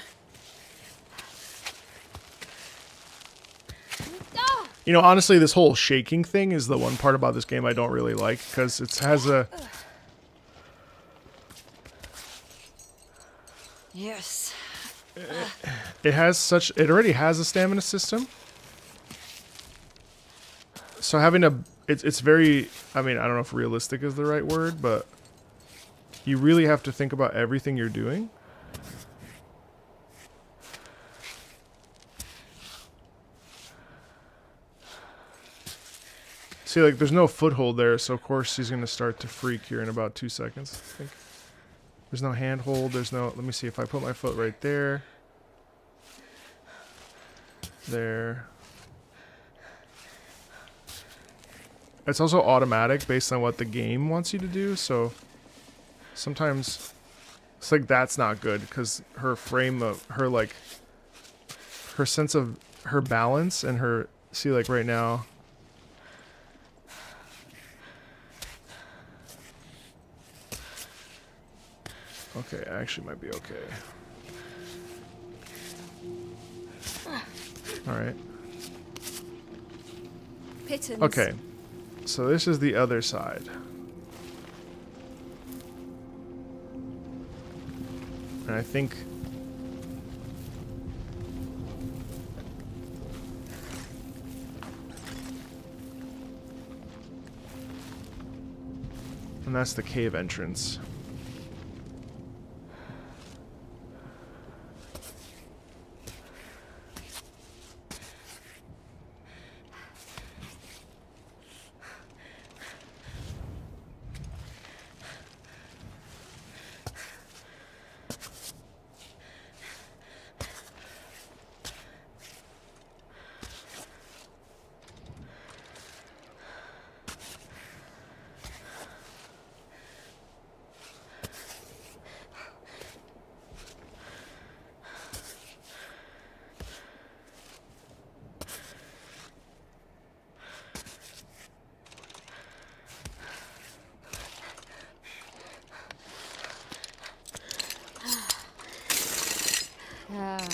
Ah! You know, honestly, this whole shaking thing is the one part about this game I don't really like, because it has a... Yes. It has such... It already has a stamina system. So having a... It's very... I mean, I don't know if realistic is the right word, but... You really have to think about everything you're doing. See, like, there's no foothold there, so of course he's going to start to freak here in about 2 seconds, I think. There's no handhold, there's no... Let me see, if I put my foot right there... There... It's also automatic based on what the game wants you to do, so... Sometimes... It's like, that's not good, because her frame of... Her, like... Her sense of... Her balance and her... See, like, right now... Okay, I actually might be okay. Alright. Pittance. Okay. So this is the other side. And I think... And that's the cave entrance. Ah.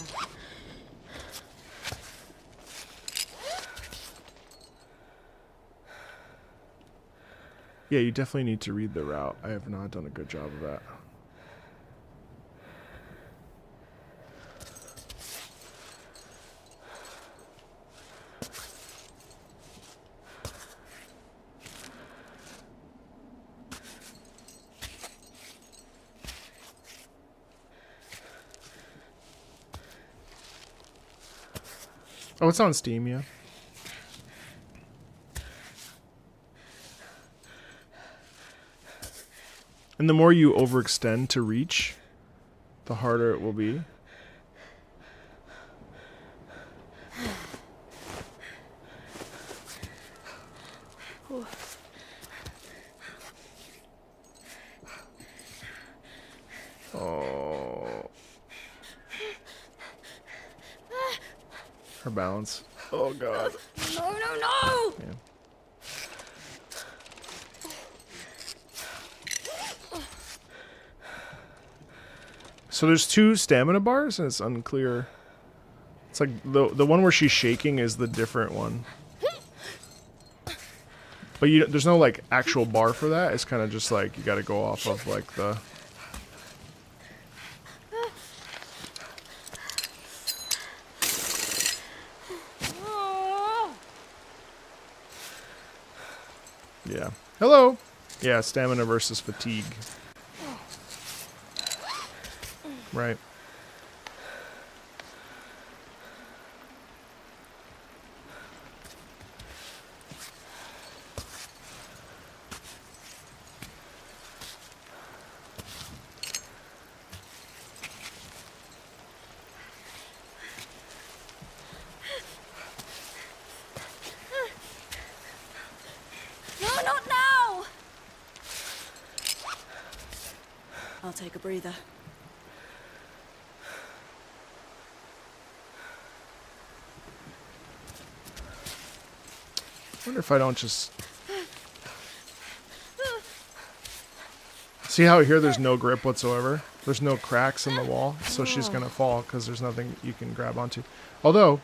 Yeah, you definitely need to read the route. I have not done a good job of that. Oh, it's on Steam, yeah. And the more you overextend to reach, the harder it will be. Oh. Her balance. Oh god. No, no, no! Yeah. So there's 2 stamina bars, and it's unclear. It's like the one where she's shaking is the different one. But there's no like actual bar for that. It's kind of just like you got to go off of like the. Yeah. Hello. Yeah, stamina versus fatigue. Right. No, not now! I'll take a breather. I wonder if I don't just... See how here there's no grip whatsoever? There's no cracks in the wall, so she's going to fall because there's nothing you can grab onto. Although...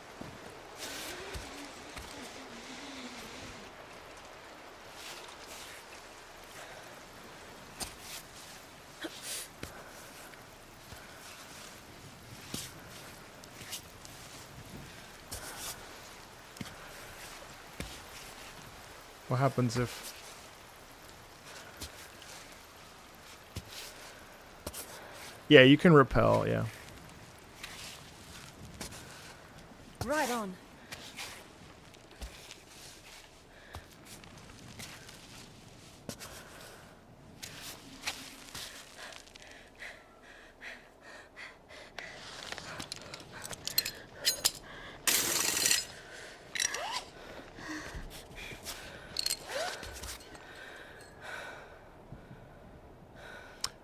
What happens if... Yeah, you can repel, yeah. Right on.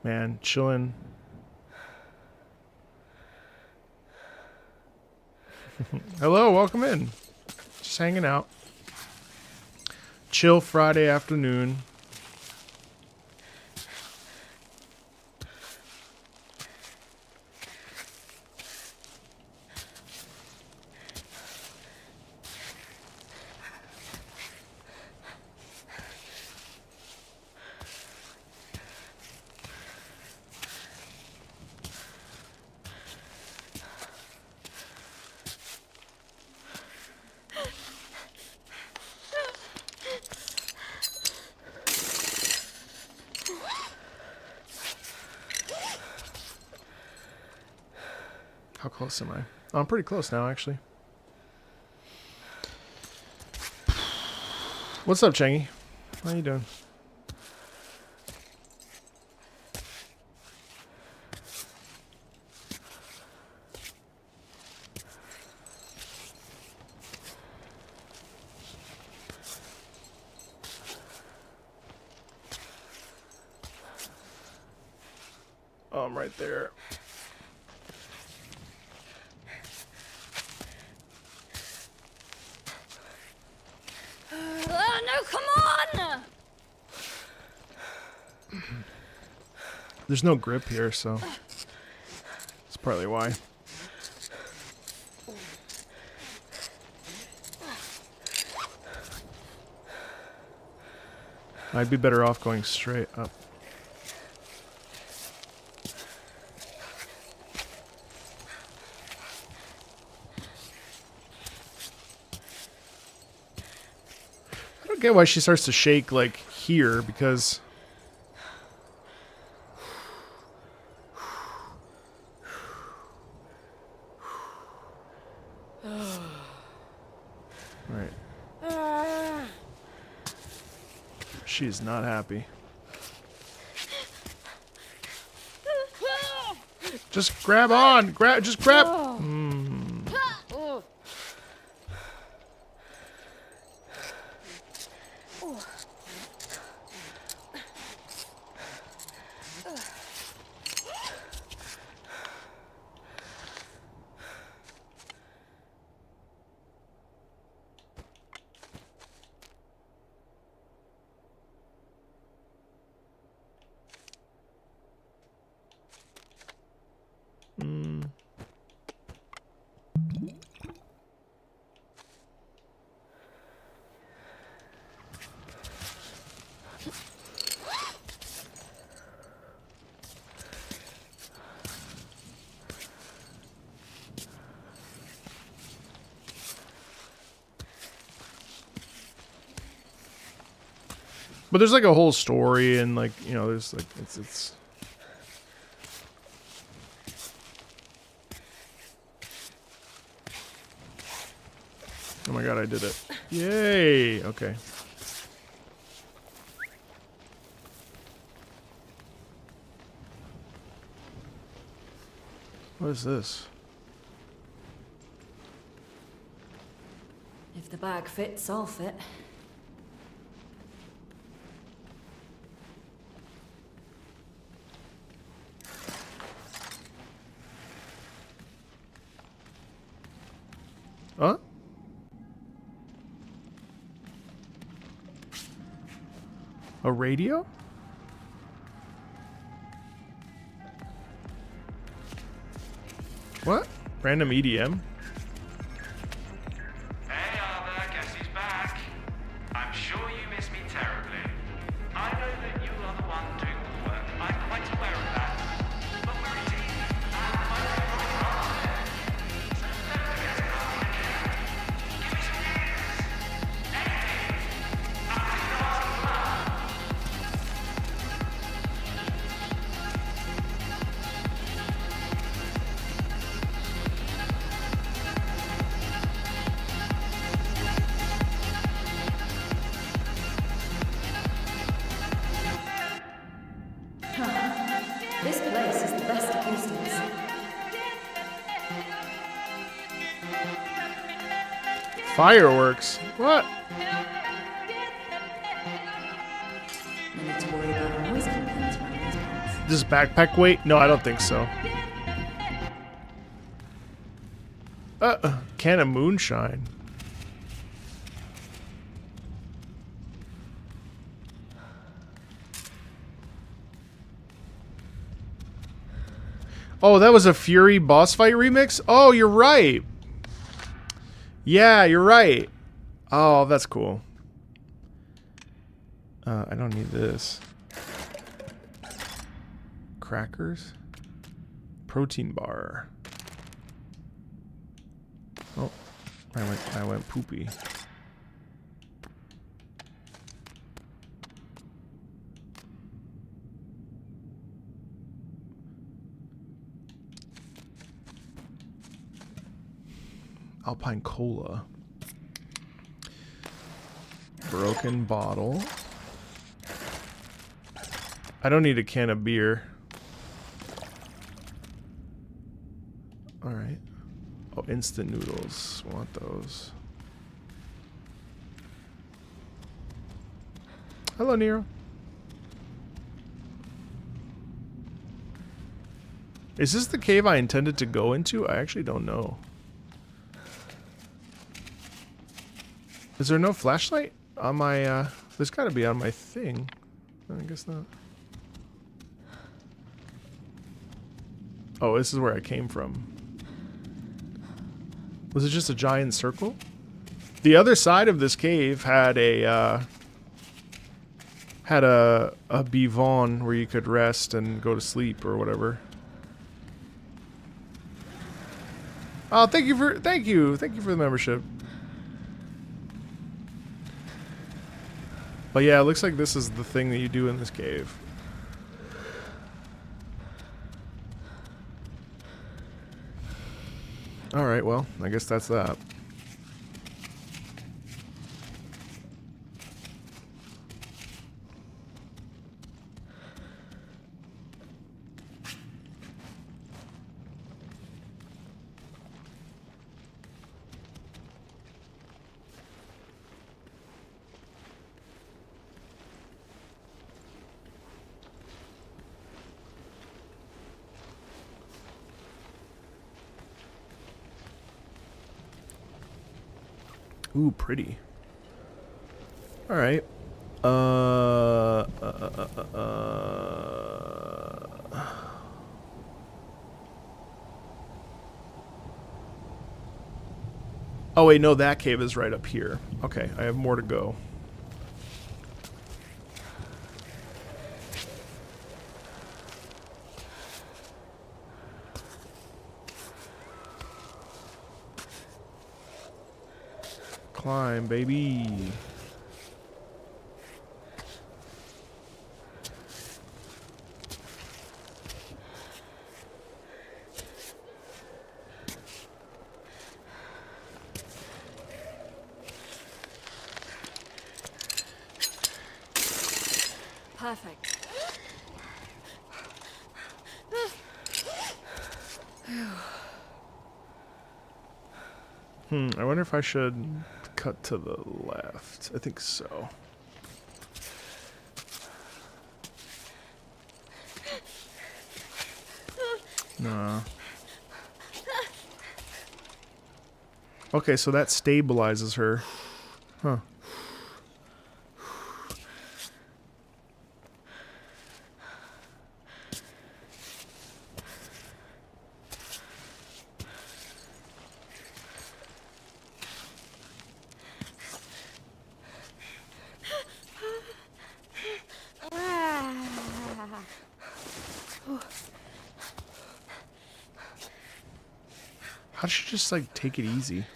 Man, chillin'. Hello, welcome in. Just hanging out. Chill Friday afternoon. How close am I? Oh, I'm pretty close now, actually. What's up, Changy? How you doing? Oh, I'm right there. No, come on! There's no grip here, so that's partly why. I'd be better off going straight up. I don't get why she starts to shake like here, because She's not happy. Just grab on. Just grab. But there's like a whole story and like, you know, there's like it's oh my god, I did it. Yay. Okay. What is this? If the bag fits, I'll fit. Huh? A radio? What? Random EDM? Hey Arthur, guess who's back? I'm sure you miss me terribly. I know that you are the one doing all the work. I'm quite aware of that. But we're a team, and I'm probably there. So don't forget to call me again. Give me some news. Anything. I'm asking love. This place is the best acoustics. Fireworks? What? No need to worry about noise complaints around these parts. Does backpack weight? No, I don't think so. Can of moonshine. Oh, that was a Fury boss fight remix? Oh, you're right. Yeah, you're right. Oh, that's cool. I don't need this. Crackers? Protein bar. Oh, I went poopy. Alpine Cola. Broken bottle. I don't need a can of beer. Alright. Oh, instant noodles. Want those. Hello, Nero. Is this the cave I intended to go into? I actually don't know. Is there no flashlight on my, there's gotta be on my thing. I guess not. Oh, this is where I came from. Was it just a giant circle? The other side of this cave had a bivon where you could rest and go to sleep or whatever. Oh, thank you for the membership. But yeah, it looks like this is the thing that you do in this cave. Alright, well, I guess that's that. Ooh, pretty. All right. Oh wait, no, that cave is right up here. Okay, I have more to go. Climb, baby. Perfect. I wonder if I should cut to the left. I think so. Nah. Okay, so that stabilizes her. Huh. How does she just like take it easy?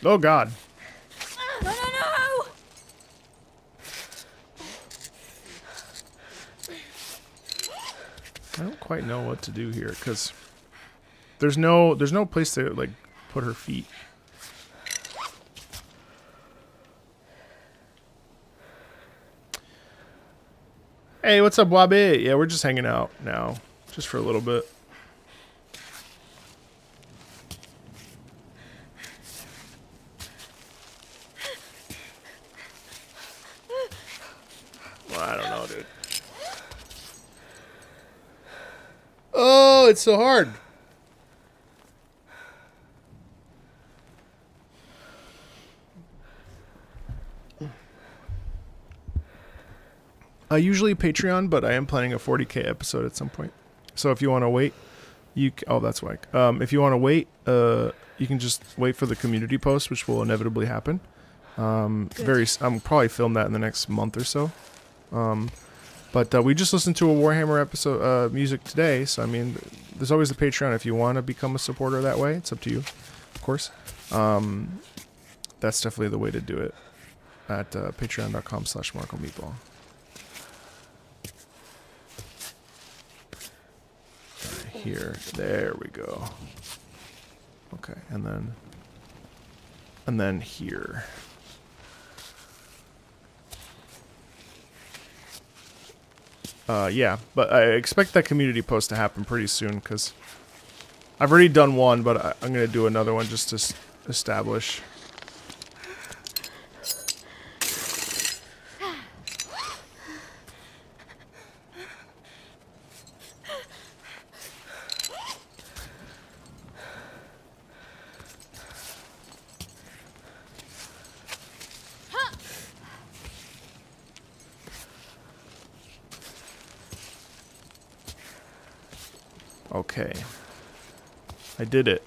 Oh God. No, no, no! I don't quite know what to do here because there's no place to like put her feet. Hey, what's up, Wabe? Yeah, we're just hanging out now, just for a little bit. Well, I don't know, dude. Oh, it's so hard. Usually Patreon, but I am planning a 40K episode at some point. So if you want to wait, oh, that's whack. If you want to wait, you can just wait for the community post, which will inevitably happen. I'm probably film that in the next month or so. But we just listened to a Warhammer episode music today, so I mean, there's always the Patreon if you want to become a supporter that way. It's up to you, of course. That's definitely the way to do it at patreon.com/MarcoMeatball. Here, there we go. Okay, and then here. Yeah, but I expect that community post to happen pretty soon because I've already done one, but I'm gonna do another one just to establish. Okay. I did it.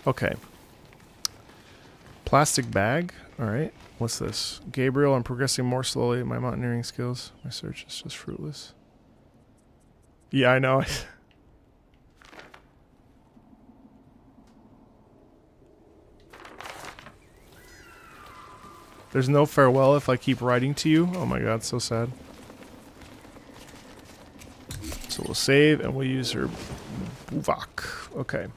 Okay. Plastic bag. Alright. What's this? Gabriel, I'm progressing more slowly in my mountaineering skills. My search is just fruitless. Yeah, I know. There's no farewell if I keep writing to you. Oh my god, so sad. So we'll save and we'll use her Buvak. Okay.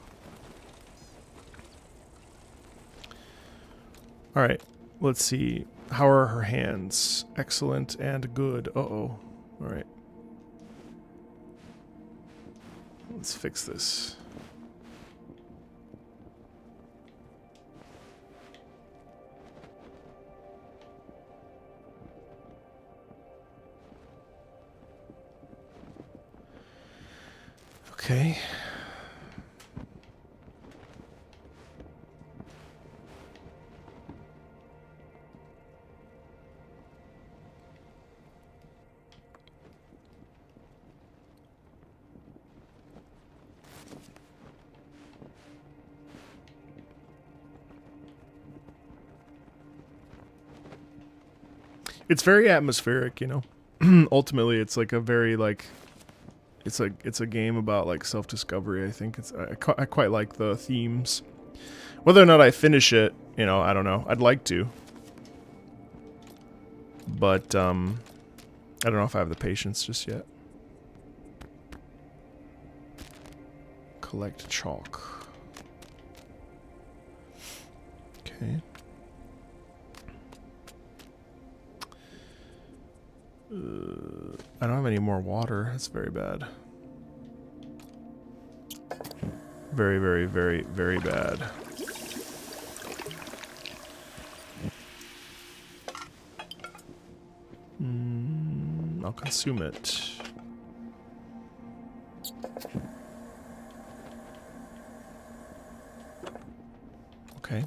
Alright, let's see. How are her hands? Excellent and good. Uh-oh. Alright. Let's fix this. Okay. It's very atmospheric, you know. Ultimately, it's like a very like, it's a game about like self-discovery. I think I quite like the themes. Whether or not I finish it, you know, I don't know. I'd like to, but I don't know if I have the patience just yet. Collect chalk. Okay. I don't have any more water. That's very bad. Very, very, very, very bad. I'll consume it. Okay.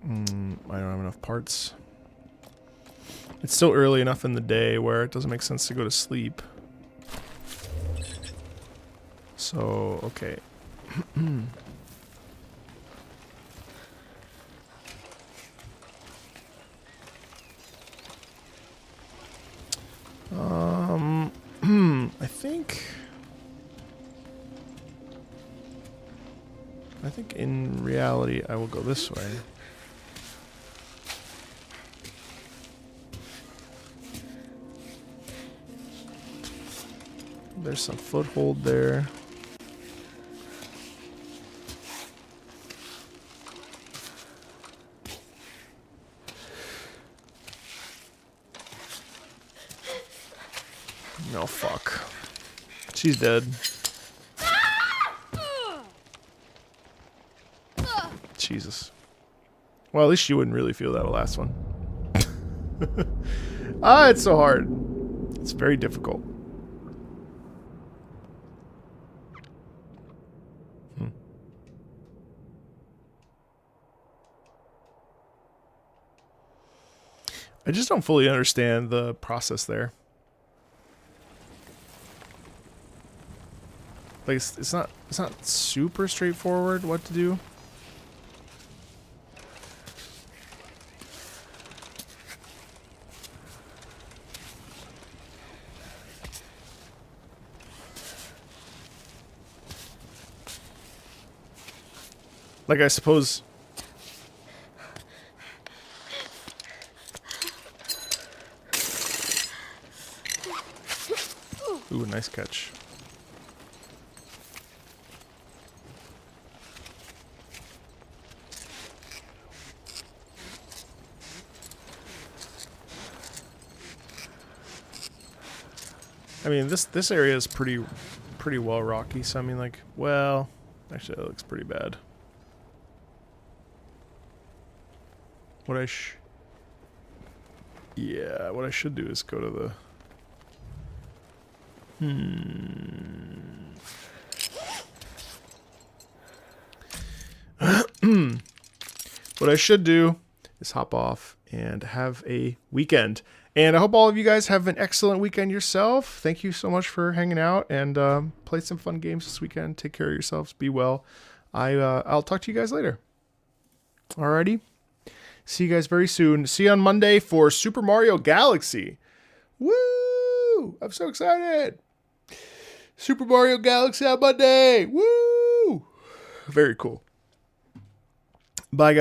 I don't have enough parts. It's still early enough in the day where it doesn't make sense to go to sleep. So, okay. I think in reality I will go this way. There's some foothold there. No, fuck. She's dead. Jesus. Well, at least she wouldn't really feel that last one. Ah, it's so hard. It's very difficult. I just don't fully understand the process there. Like it's not super straightforward what to do. Like I suppose ooh, nice catch. I mean, this area is pretty well rocky, so I mean, like, well, actually that looks pretty bad. What I should do is go to the what I should do is hop off and have a weekend. And I hope all of you guys have an excellent weekend yourself. Thank you so much for hanging out and play some fun games this weekend. Take care of yourselves. Be well. I'll talk to you guys later. Alrighty. See you guys very soon. See you on Monday for Super Mario Galaxy. Woo! I'm so excited. Super Mario Galaxy on Monday. Woo! Very cool. Bye, guys.